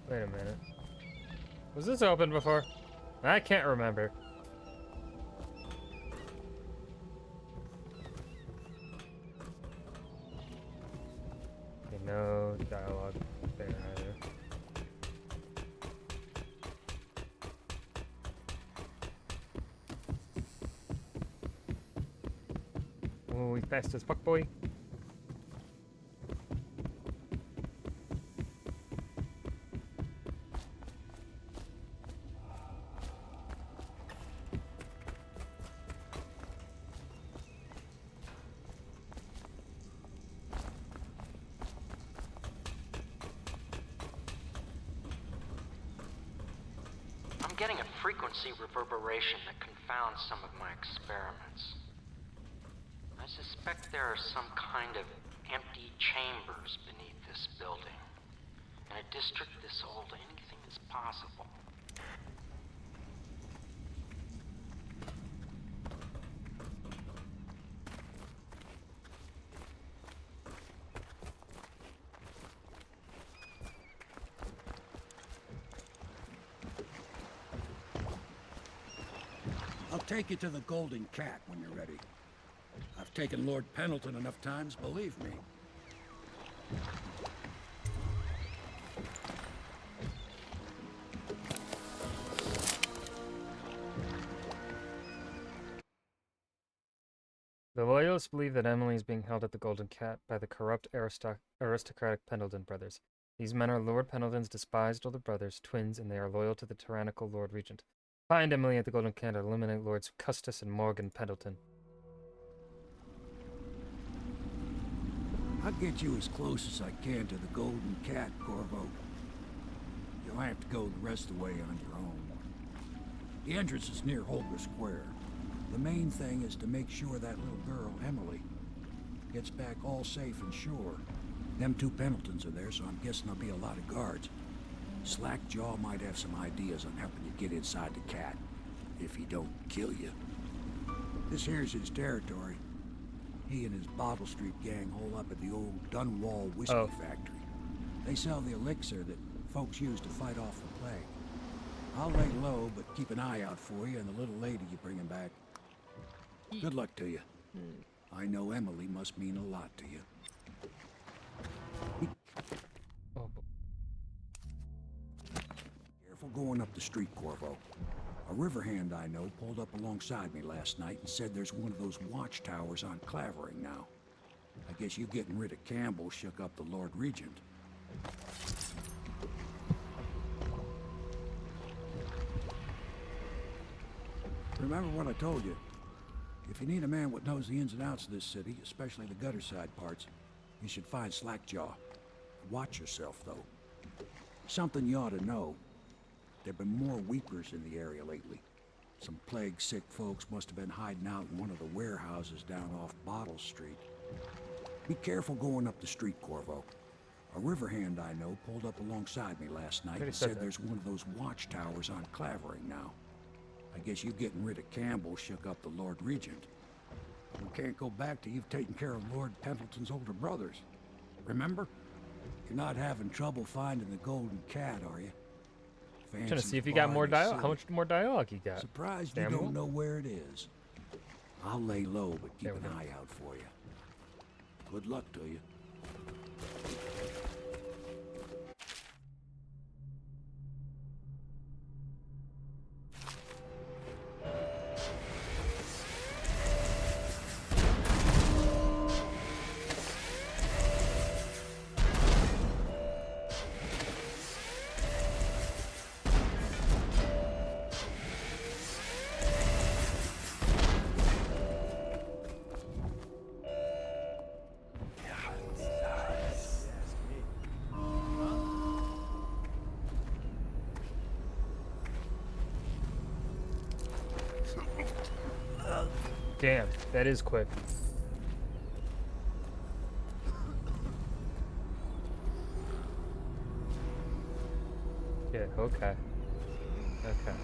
Speaker 1: Wait a minute. Was this open before? I can't remember. Okay, no dialogue there either. Oh, he's fast as fuck, boy.
Speaker 2: I'm getting a frequency reverberation that confounds some of my experiments. I suspect there are some kind of empty chambers beneath this building. In a district this old, anything is possible.
Speaker 17: I'll take you to the Golden Cat when you're ready. I've taken Lord Pendleton enough times, believe me.
Speaker 1: The Loyalists believe that Emily is being held at the Golden Cat by the corrupt aristocratic Pendleton brothers. These men are Lord Pendleton's despised older brothers, twins, and they are loyal to the tyrannical Lord Regent. Find Emily at the Golden Cat and eliminate Lords Custis and Morgan Pendleton.
Speaker 17: I'll get you as close as I can to the Golden Cat, Corvo. You'll have to go the rest of the way on your own. The entrance is near Holger Square. The main thing is to make sure that little girl, Emily, gets back all safe and sure. Them two Pendletons are there, so I'm guessing there'll be a lot of guards. Slackjaw might have some ideas on helping you get inside the cat, if he don't kill you. This here's his territory. He and his Bottle Street gang hole up at the old Dunwall whiskey factory. They sell the elixir that folks use to fight off the plague. I'll lay low, but keep an eye out for you and the little lady you bring him back. Good luck to you. I know Emily must mean a lot to you. Careful going up the street, Corvo. A river hand I know pulled up alongside me last night and said there's one of those watchtowers on Clavering now. I guess you getting rid of Campbell shook up the Lord Regent. Remember what I told you. If you need a man what knows the ins and outs of this city, especially the gutter side parts, you should find Slackjaw. Watch yourself, though. Something you ought to know. There've been more weepers in the area lately. Some plague-sick folks must have been hiding out in one of the warehouses down off Bottle Street. Be careful going up the street, Corvo. A river hand I know pulled up alongside me last night and said there's one of those watchtowers on Clavering now. I guess you getting rid of Campbell shook up the Lord Regent. We can't go back till you've taken care of Lord Pendleton's older brothers. Remember? You're not having trouble finding the Golden Cat, are you?
Speaker 1: Trying to see if you got more dialogue. How much more dialogue you got?
Speaker 17: Surprised you don't know where it is. I'll lay low, but keep an eye out for you. Good luck to you.
Speaker 1: Damn, that is quick. Yeah, okay. Okay.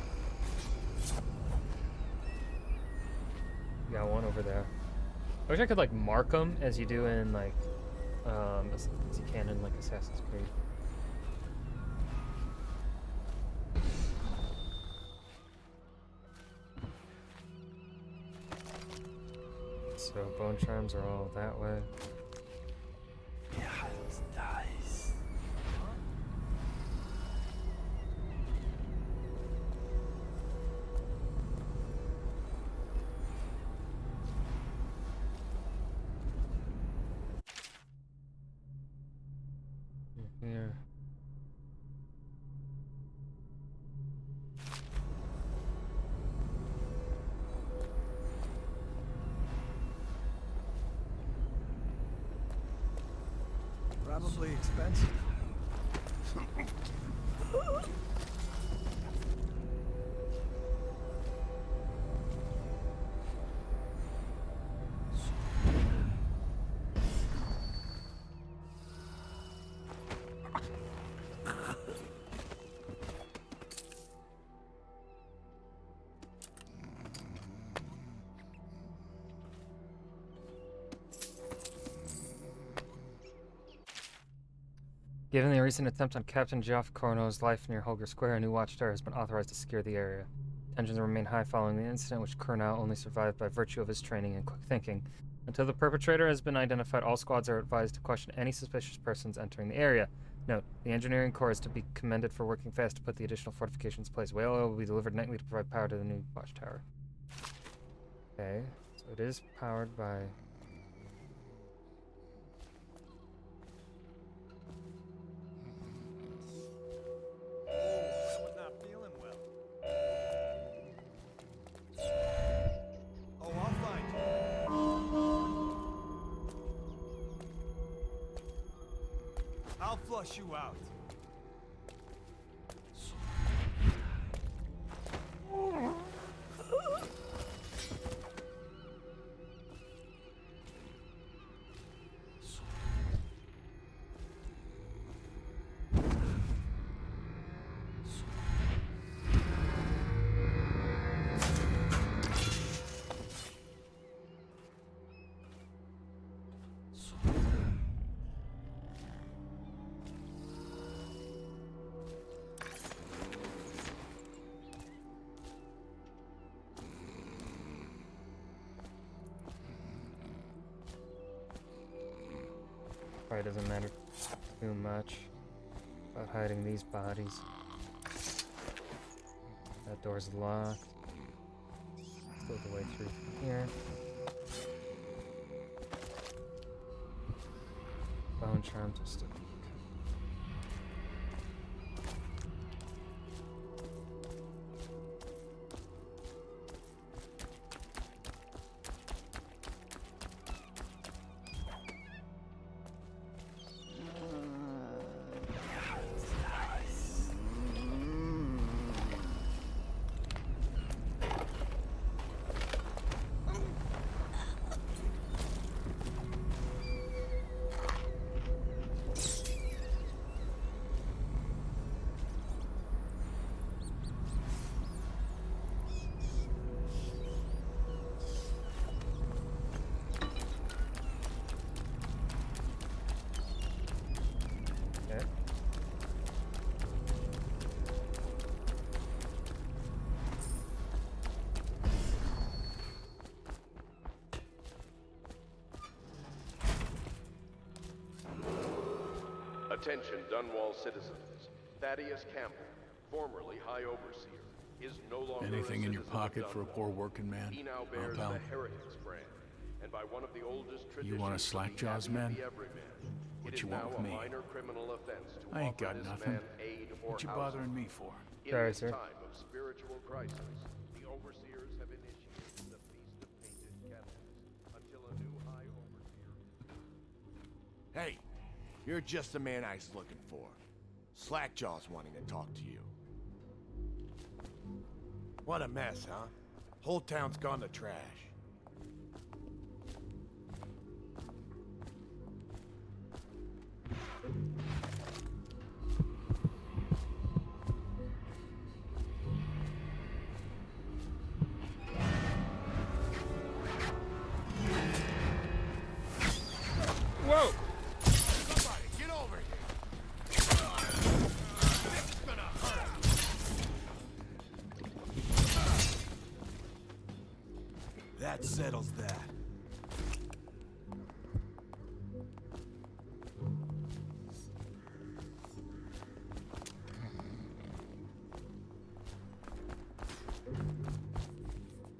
Speaker 1: Got one over there. I wish I could like mark them as you do in like, as you can in like Assassin's Creed. So bone charms are all that way.
Speaker 4: Dice.
Speaker 1: Here.
Speaker 3: Probably expensive.
Speaker 1: Given the recent attempt on Captain Geoff Corno's life near Holger Square, a new watchtower has been authorized to secure the area. Tensions remain high following the incident, which Cornell only survived by virtue of his training and quick thinking. Until the perpetrator has been identified, all squads are advised to question any suspicious persons entering the area. Note, the engineering corps is to be commended for working fast to put the additional fortifications in place. Whale oil will be delivered nightly to provide power to the new watchtower. Okay, so it is powered by...
Speaker 3: Someone's not feeling well. Oh, I'll find you. I'll flush you out.
Speaker 1: Probably doesn't matter too much about hiding these bodies. That door's locked. Still the way through from here. Bone charms are still.
Speaker 9: Attention, Dunwall citizens. Thaddeus Campbell, formerly High Overseer, is no longer
Speaker 15: Anything
Speaker 9: a
Speaker 15: in your
Speaker 9: citizen of
Speaker 15: pocket for a
Speaker 9: Dunwall.
Speaker 15: poor working man?
Speaker 9: He now
Speaker 15: Huh,
Speaker 9: bears
Speaker 15: pal?
Speaker 9: the Heretics brand, and by one of the oldest
Speaker 15: You want a
Speaker 9: traditions
Speaker 15: slack-jaws
Speaker 9: of the
Speaker 15: man?
Speaker 9: Abbey of the Everyman,
Speaker 15: What
Speaker 9: it
Speaker 15: you
Speaker 9: is
Speaker 15: want
Speaker 9: now
Speaker 15: with
Speaker 9: a
Speaker 15: me?
Speaker 9: minor criminal offense to
Speaker 15: I ain't
Speaker 9: offer
Speaker 15: got
Speaker 9: this
Speaker 15: nothing.
Speaker 9: man aid or
Speaker 15: What you
Speaker 9: housing.
Speaker 15: bothering me for?
Speaker 9: In
Speaker 1: Sorry,
Speaker 9: this
Speaker 1: sir.
Speaker 9: time of spiritual crisis, the Overseers have initiated the Feast of Painted Kettles until a new High Overseer...
Speaker 7: Hey, you're just the man I was looking for. Slackjaw's wanting to talk to you. What a mess, huh? Whole town's gone to trash.
Speaker 1: Whoa!
Speaker 7: Somebody, get over here! This is gonna hurt!
Speaker 3: That settles that.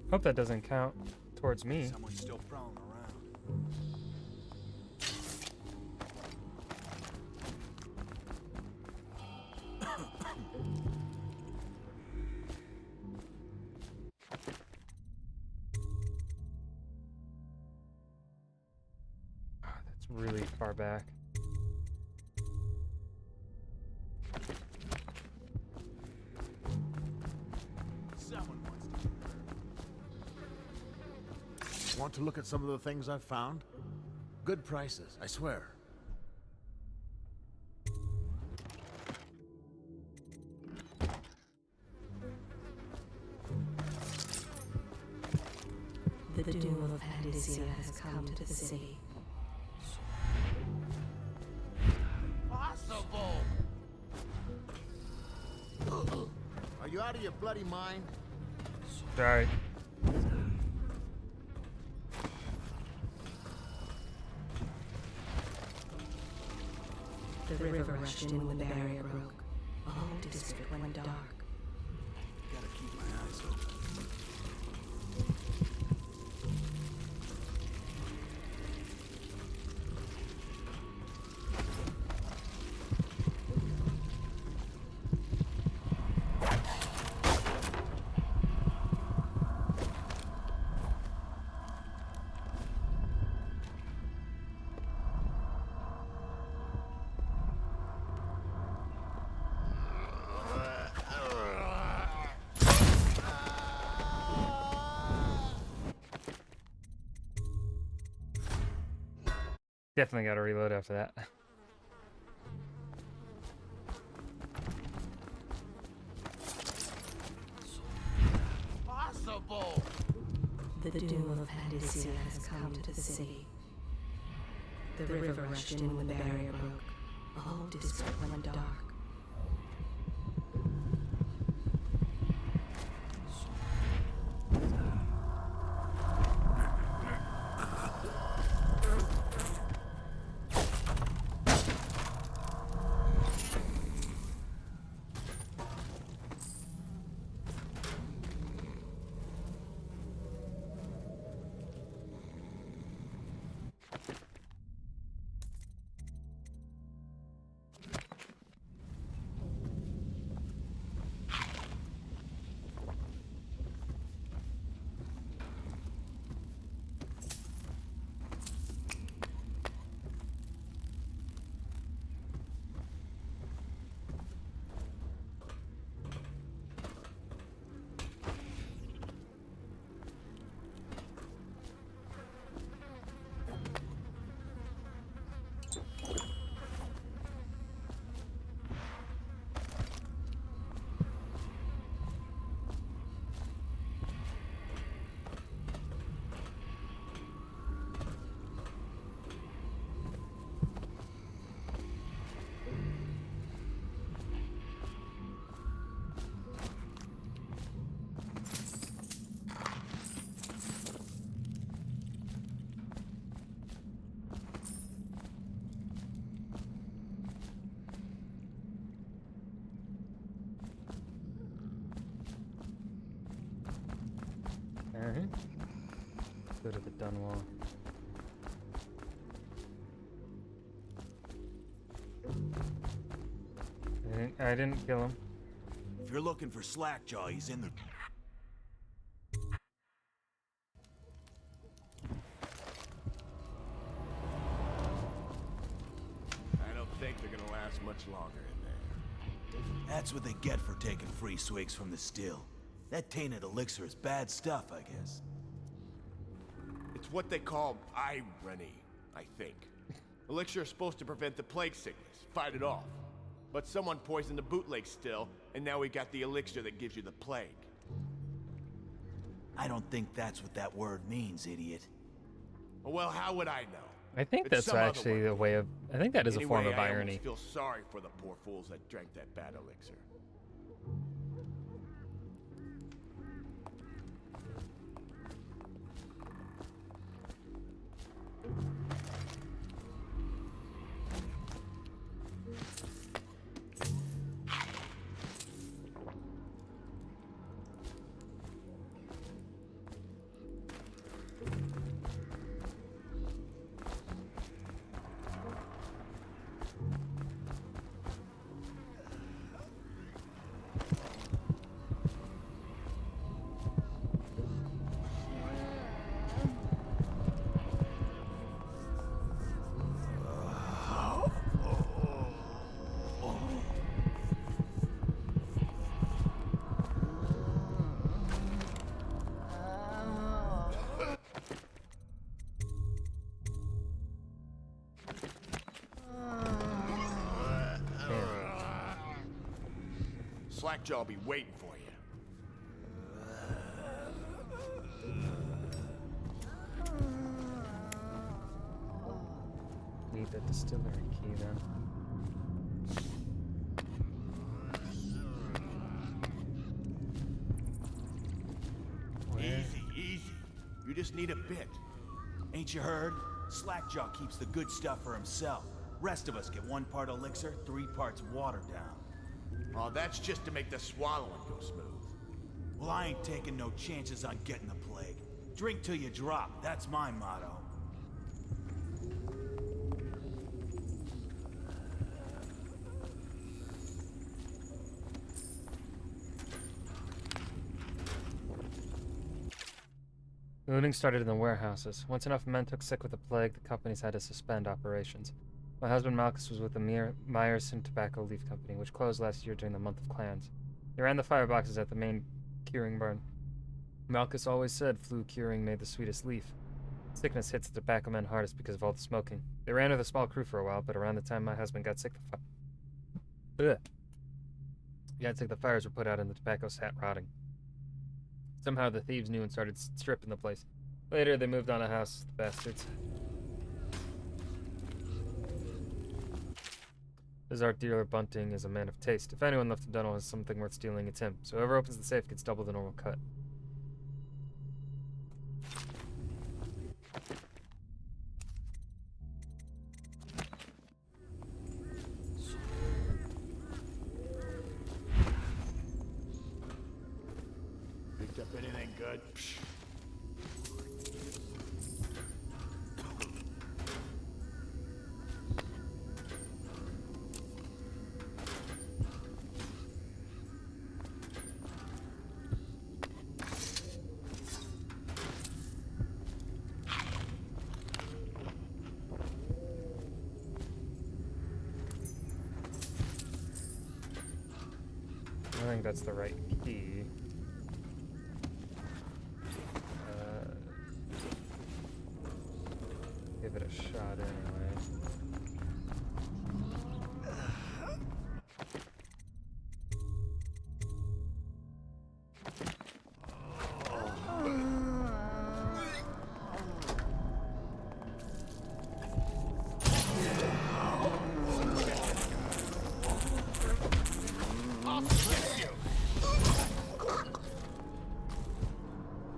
Speaker 1: Hope that doesn't count towards me.
Speaker 15: Someone's still prowling around.
Speaker 1: That's really far back.
Speaker 15: Someone wants to. Want to look at some of the things I've found? Good prices, I swear.
Speaker 12: The doom of Panacea has come to the city.
Speaker 13: Possible! Are you out of your bloody mind?
Speaker 1: Sorry.
Speaker 12: The river rushed in when the barrier broke. The whole district went dark.
Speaker 15: Gotta keep my eyes open.
Speaker 1: Definitely got to reload after that.
Speaker 13: Possible!
Speaker 12: The doom of Panacea has come to the city. The river rushed in when the barrier broke. The whole district went dark.
Speaker 1: Alright. Go to the Dunwall. I didn't kill him.
Speaker 15: If you're looking for Slackjaw, he's in the...
Speaker 7: I don't think they're gonna last much longer in there.
Speaker 6: That's what they get for taking free swigs from the still. That tainted elixir is bad stuff, I guess.
Speaker 7: It's what they call irony, I think. Elixir is supposed to prevent the plague sickness, fight it off. But someone poisoned the bootleg still, and now we got the elixir that gives you the plague.
Speaker 6: I don't think that's what that word means, idiot.
Speaker 7: Well, how would I know?
Speaker 1: I think
Speaker 7: It's
Speaker 1: that's
Speaker 7: some other
Speaker 1: actually
Speaker 7: way.
Speaker 1: a way of... I think that is a form
Speaker 7: Anyway,
Speaker 1: of
Speaker 7: I
Speaker 1: irony.
Speaker 7: almost feel sorry for the poor fools that drank that bad elixir. Slackjaw will be waiting for you.
Speaker 1: Need the distillery key then.
Speaker 6: Easy, easy. You just need a bit. Ain't you heard? Slackjaw keeps the good stuff for himself. Rest of us get 1 part elixir, 3 parts water down.
Speaker 7: Oh, that's just to make the swallowing go smooth.
Speaker 6: Well, I ain't taking no chances on getting the plague. Drink till you drop, that's my motto.
Speaker 1: Looting started in the warehouses. Once enough men took sick with the plague, the companies had to suspend operations. My husband Malchus was with the Meyerson Tobacco Leaf Company, which closed last year during the month of clans. He ran the fireboxes at the main curing barn. Malchus always said flu curing made the sweetest leaf. Sickness hits the tobacco men hardest because of all the smoking. They ran with a small crew for a while, but around the time my husband got sick, the fires were put out and the tobacco sat rotting. Somehow the thieves knew and started stripping the place. Later, they moved on a house, the bastards. His art dealer Bunting is a man of taste. If anyone left a Dunno has something worth stealing, it's him. So whoever opens the safe gets double the normal cut.
Speaker 6: Picked up anything good?
Speaker 1: I think that's the right key. Give it a shot anyway.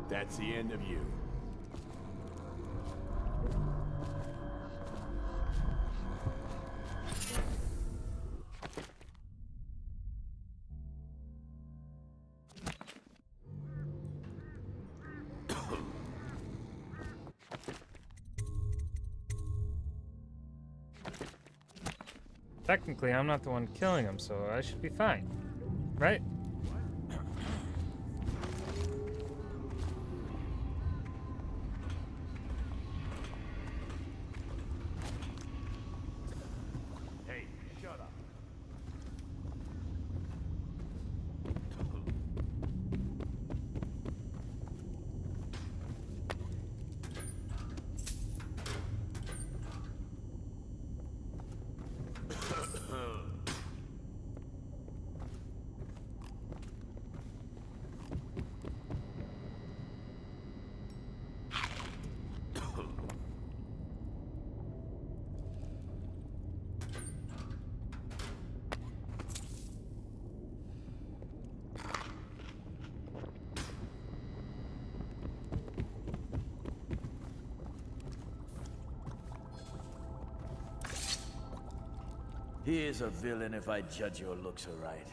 Speaker 7: That's the end of you.
Speaker 1: Technically, I'm not the one killing him, so I should be fine. Right?
Speaker 6: Hey, shut up.
Speaker 4: He is a villain if I judge your looks aright.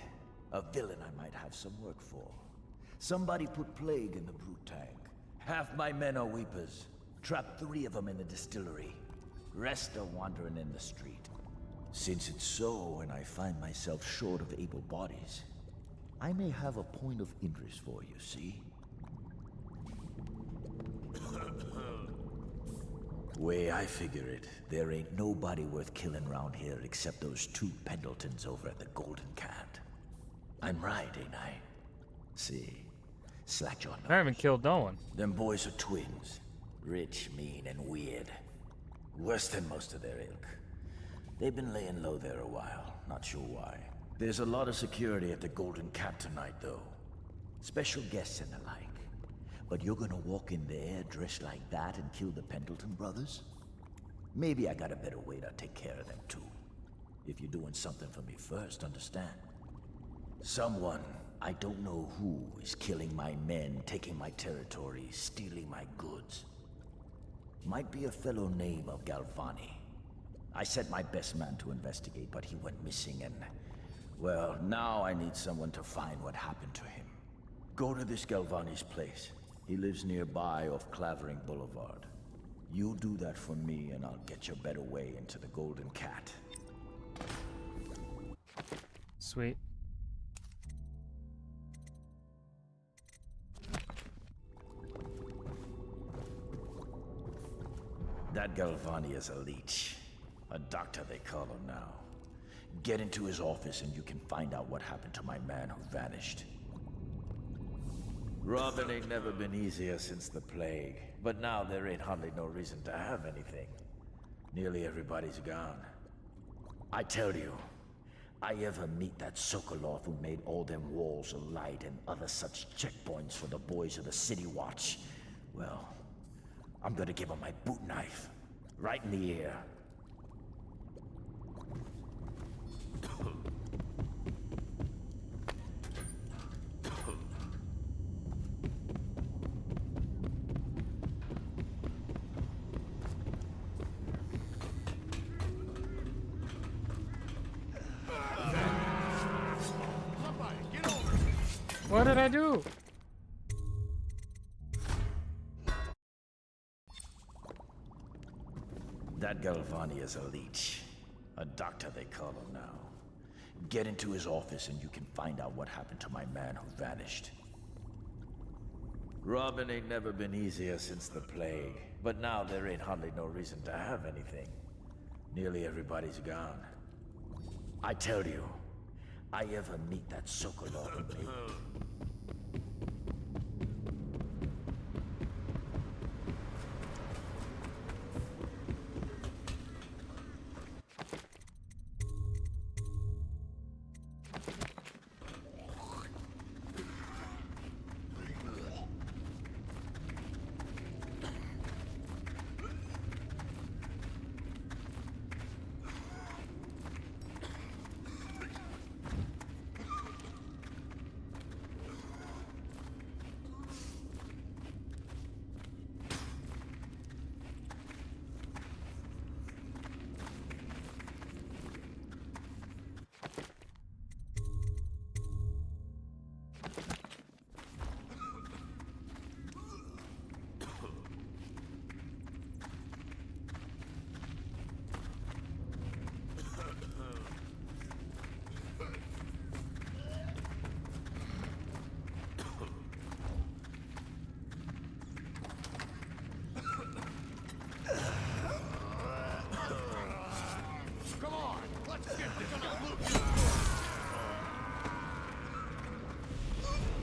Speaker 4: A villain I might have some work for. Somebody put plague in the brute tank. Half my men are weepers. Trapped 3 of them in the distillery. Rest are wandering in the street. Since it's so, and I find myself short of able bodies, I may have a point of interest for you, see? Way I figure it, there ain't nobody worth killing round here except those 2 Pendletons over at the Golden Cat. I'm right, ain't I? See, Slackjaw knows.
Speaker 1: I haven't killed no one.
Speaker 4: Them boys are twins. Rich, mean, and weird. Worse than most of their ilk. They've been laying low there a while, not sure why. There's a lot of security at the Golden Cat tonight, though. Special guests and the like. But you're gonna walk in there dressed like that and kill the Pendleton brothers? Maybe I got a better way to take care of them, too. If you're doing something for me first, understand? Someone, I don't know who, is killing my men, taking my territory, stealing my goods. Might be a fellow named of Galvani. I sent my best man to investigate, but he went missing and... well, now I need someone to find what happened to him. Go to this Galvani's place. He lives nearby off Clavering Boulevard. You do that for me and I'll get your better way into the Golden Cat.
Speaker 1: Sweet.
Speaker 4: That Galvani is a leech. A doctor, they call him now. Get into his office and you can find out what happened to my man who vanished. Robbing ain't never been easier since the plague, but now there ain't hardly no reason to have anything. Nearly everybody's gone. I tell you, I ever meet that Sokolov who made all them walls alight and other such checkpoints for the boys of the City Watch, well, I'm gonna give him my boot knife, right in the ear.
Speaker 1: What did I do?
Speaker 4: That Galvani is a leech. A doctor, they call him now. Get into his office and you can find out what happened to my man who vanished. Robbing ain't never been easier since the plague, but now there ain't hardly no reason to have anything. Nearly everybody's gone. I tell you, I ever meet that Sokolov who made...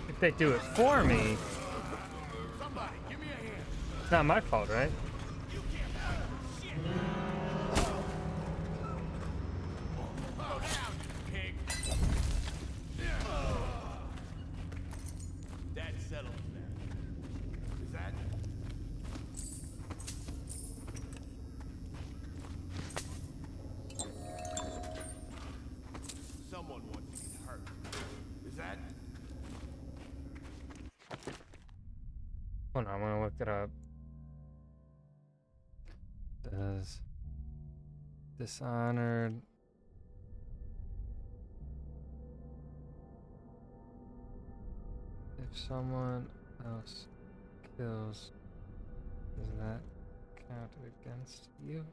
Speaker 1: If they do it for me,
Speaker 7: Somebody, give me a hand.
Speaker 1: it's not my fault, right?
Speaker 7: Bow down, you pig. That settles that. Is that? Someone wants to get hurt. Is that?
Speaker 1: Hold on, I'm gonna look it up. Does Dishonored if someone else kills, does that count against you?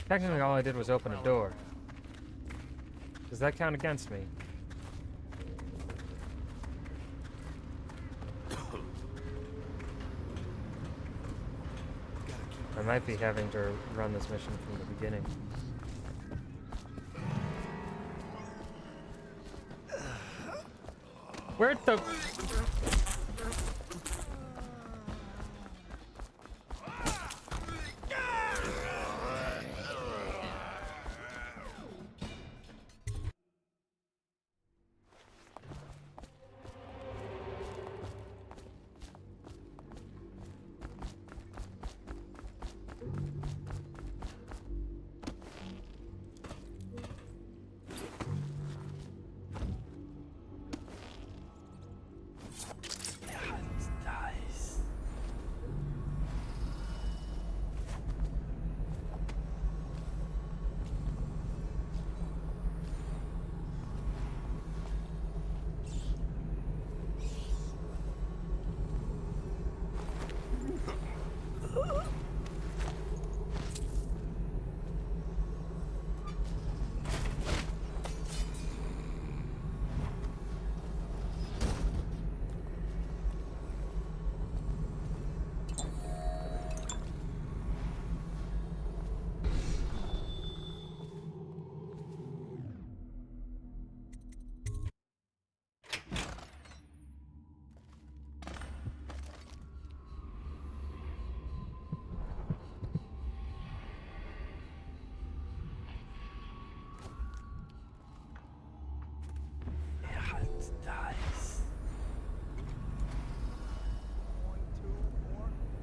Speaker 1: Technically, all I did was open a door. Does that count against me? I might be having to run this mission from the beginning. Where the...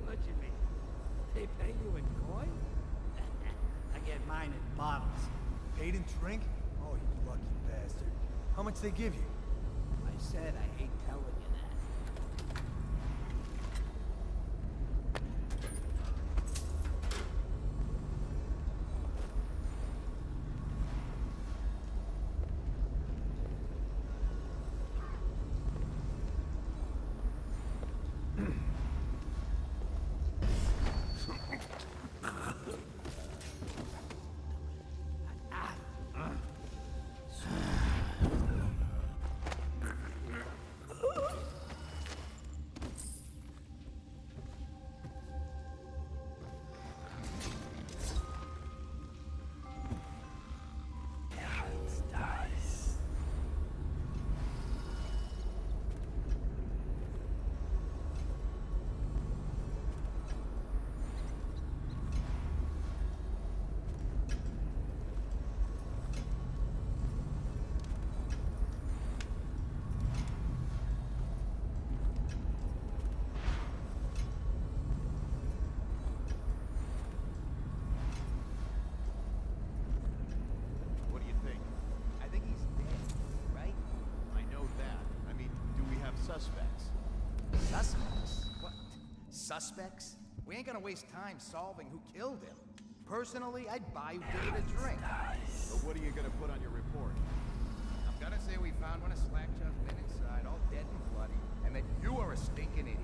Speaker 15: What you mean? They pay you in coin? I get mine in bottles.
Speaker 3: Paid in drink? Oh, you lucky bastard. How much they give you?
Speaker 15: I said I hate telling you that.
Speaker 7: What do you think?
Speaker 6: I think he's dead, right?
Speaker 7: I know that. I mean, do we have suspects?
Speaker 6: Suspects? What? Suspects? We ain't gonna waste time solving who killed him. Personally, I'd buy who did it a drink.
Speaker 7: But what are you gonna put on your report?
Speaker 6: I'm gonna say we found one of Slackjaw's men inside, all dead and bloody, and that you are a stinking idiot.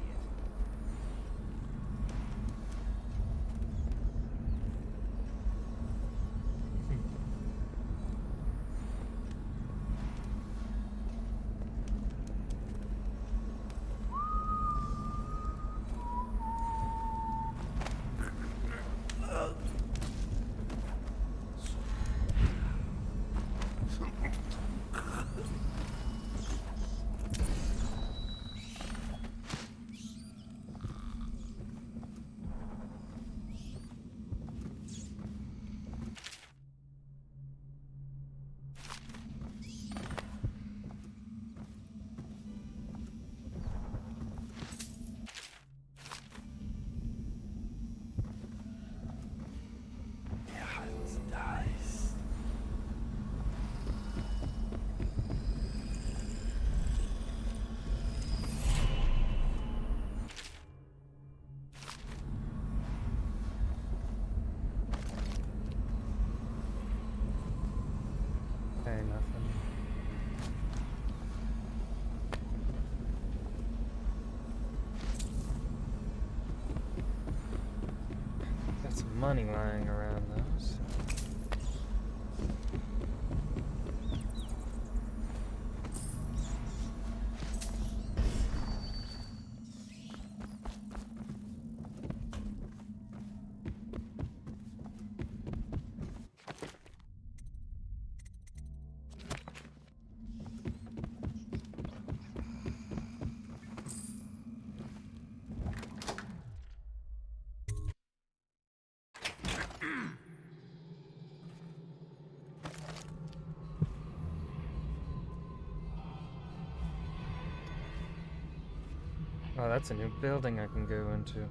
Speaker 1: money lying around though. So. Oh, that's a new building I can go into.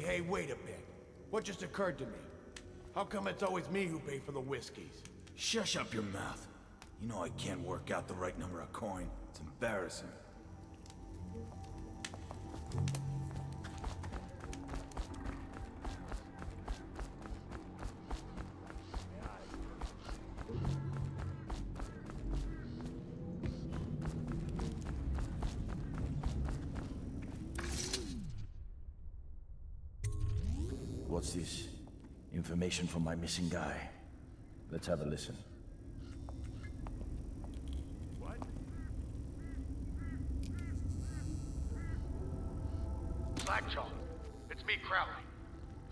Speaker 13: Hey, wait a bit. What just occurred to me? How come it's always me who pay for the whiskeys?
Speaker 11: Shush up your mouth. You know I can't work out the right number of coin. It's embarrassing.
Speaker 4: What's this? Information from my missing guy. Let's have a listen.
Speaker 13: What?
Speaker 22: Slackjaw, it's me, Crowley.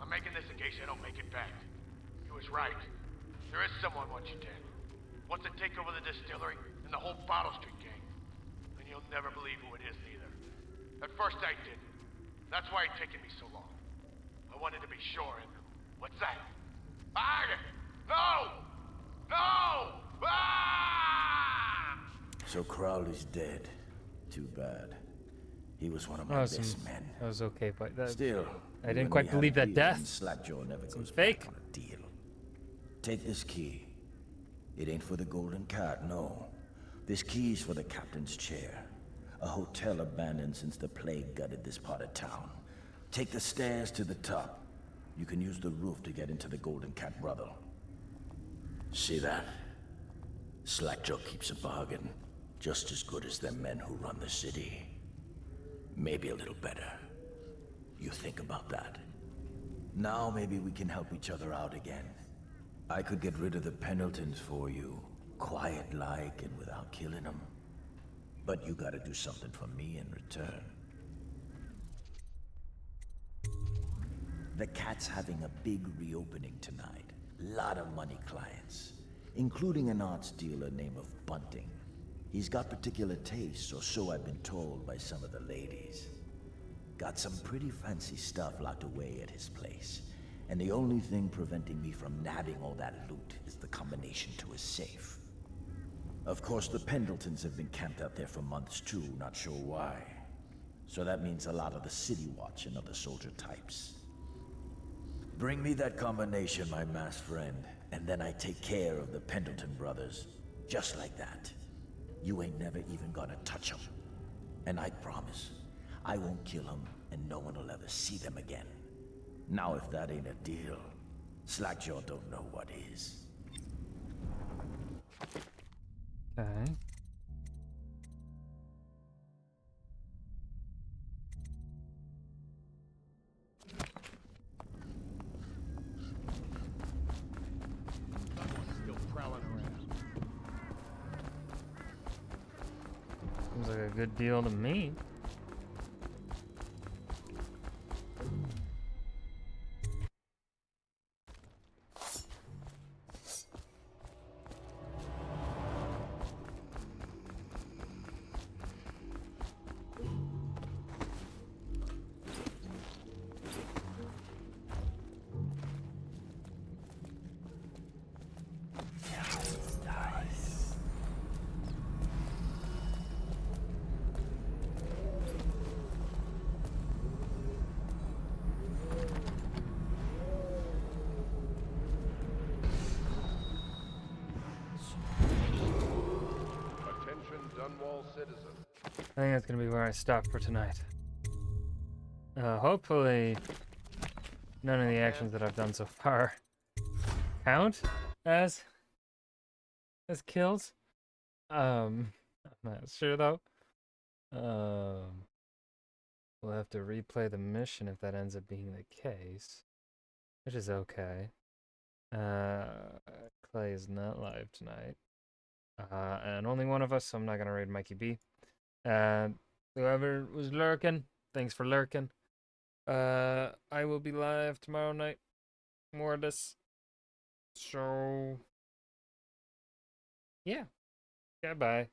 Speaker 22: I'm making this in case I don't make it back. He was right. There is someone wants you dead. Wants to take over the distillery and the whole Bottle Street gang. And you'll never believe who it is, neither. At first I didn't. That's why it's taken me so long. I wanted to be sure, and what's that? No! No! Ah!
Speaker 4: So Crowley's dead. Too bad. He was one of my best men.
Speaker 1: That was okay, but that,
Speaker 4: Still,
Speaker 1: I didn't quite believe that death.
Speaker 4: Slackjaw never goes
Speaker 1: fake.
Speaker 4: back on a deal. Take this key. It ain't for the Golden Cat, no. This key's for the captain's chair. A hotel abandoned since the plague gutted this part of town. Take the stairs to the top. You can use the roof to get into the Golden Cat brothel. See that? Slackjaw keeps a bargain. Just as good as the men who run the city. Maybe a little better. You think about that. Now maybe we can help each other out again. I could get rid of the Pendletons for you. Quiet-like and without killing them. But you gotta do something for me in return. The Cat's having a big reopening tonight. Lot of money clients, including an arts dealer named Bunting. He's got particular tastes, or so I've been told by some of the ladies. Got some pretty fancy stuff locked away at his place. And the only thing preventing me from nabbing all that loot is the combination to his safe. Of course, the Pendletons have been camped out there for months too, not sure why. So that means a lot of the City Watch and other soldier types. Bring me that combination, my masked friend, and then I take care of the Pendleton brothers. Just like that. You ain't never even gonna touch them. And I promise, I won't kill them, and no one will ever see them again. Now if that ain't a deal, Slackjaw don't know what is.
Speaker 1: Okay.
Speaker 13: Still prowling around.
Speaker 1: Seems like a good deal to me.
Speaker 9: citizen.
Speaker 1: I think that's gonna be where I stop for tonight. Hopefully, none of the actions that I've done so far count as kills. I'm not sure though. We'll have to replay the mission if that ends up being the case, which is okay. Clay is not live tonight. And only one of us, so I'm not gonna raid Mikey B. Whoever was lurking, thanks for lurking. I will be live tomorrow night. More of this. So, yeah. Goodbye.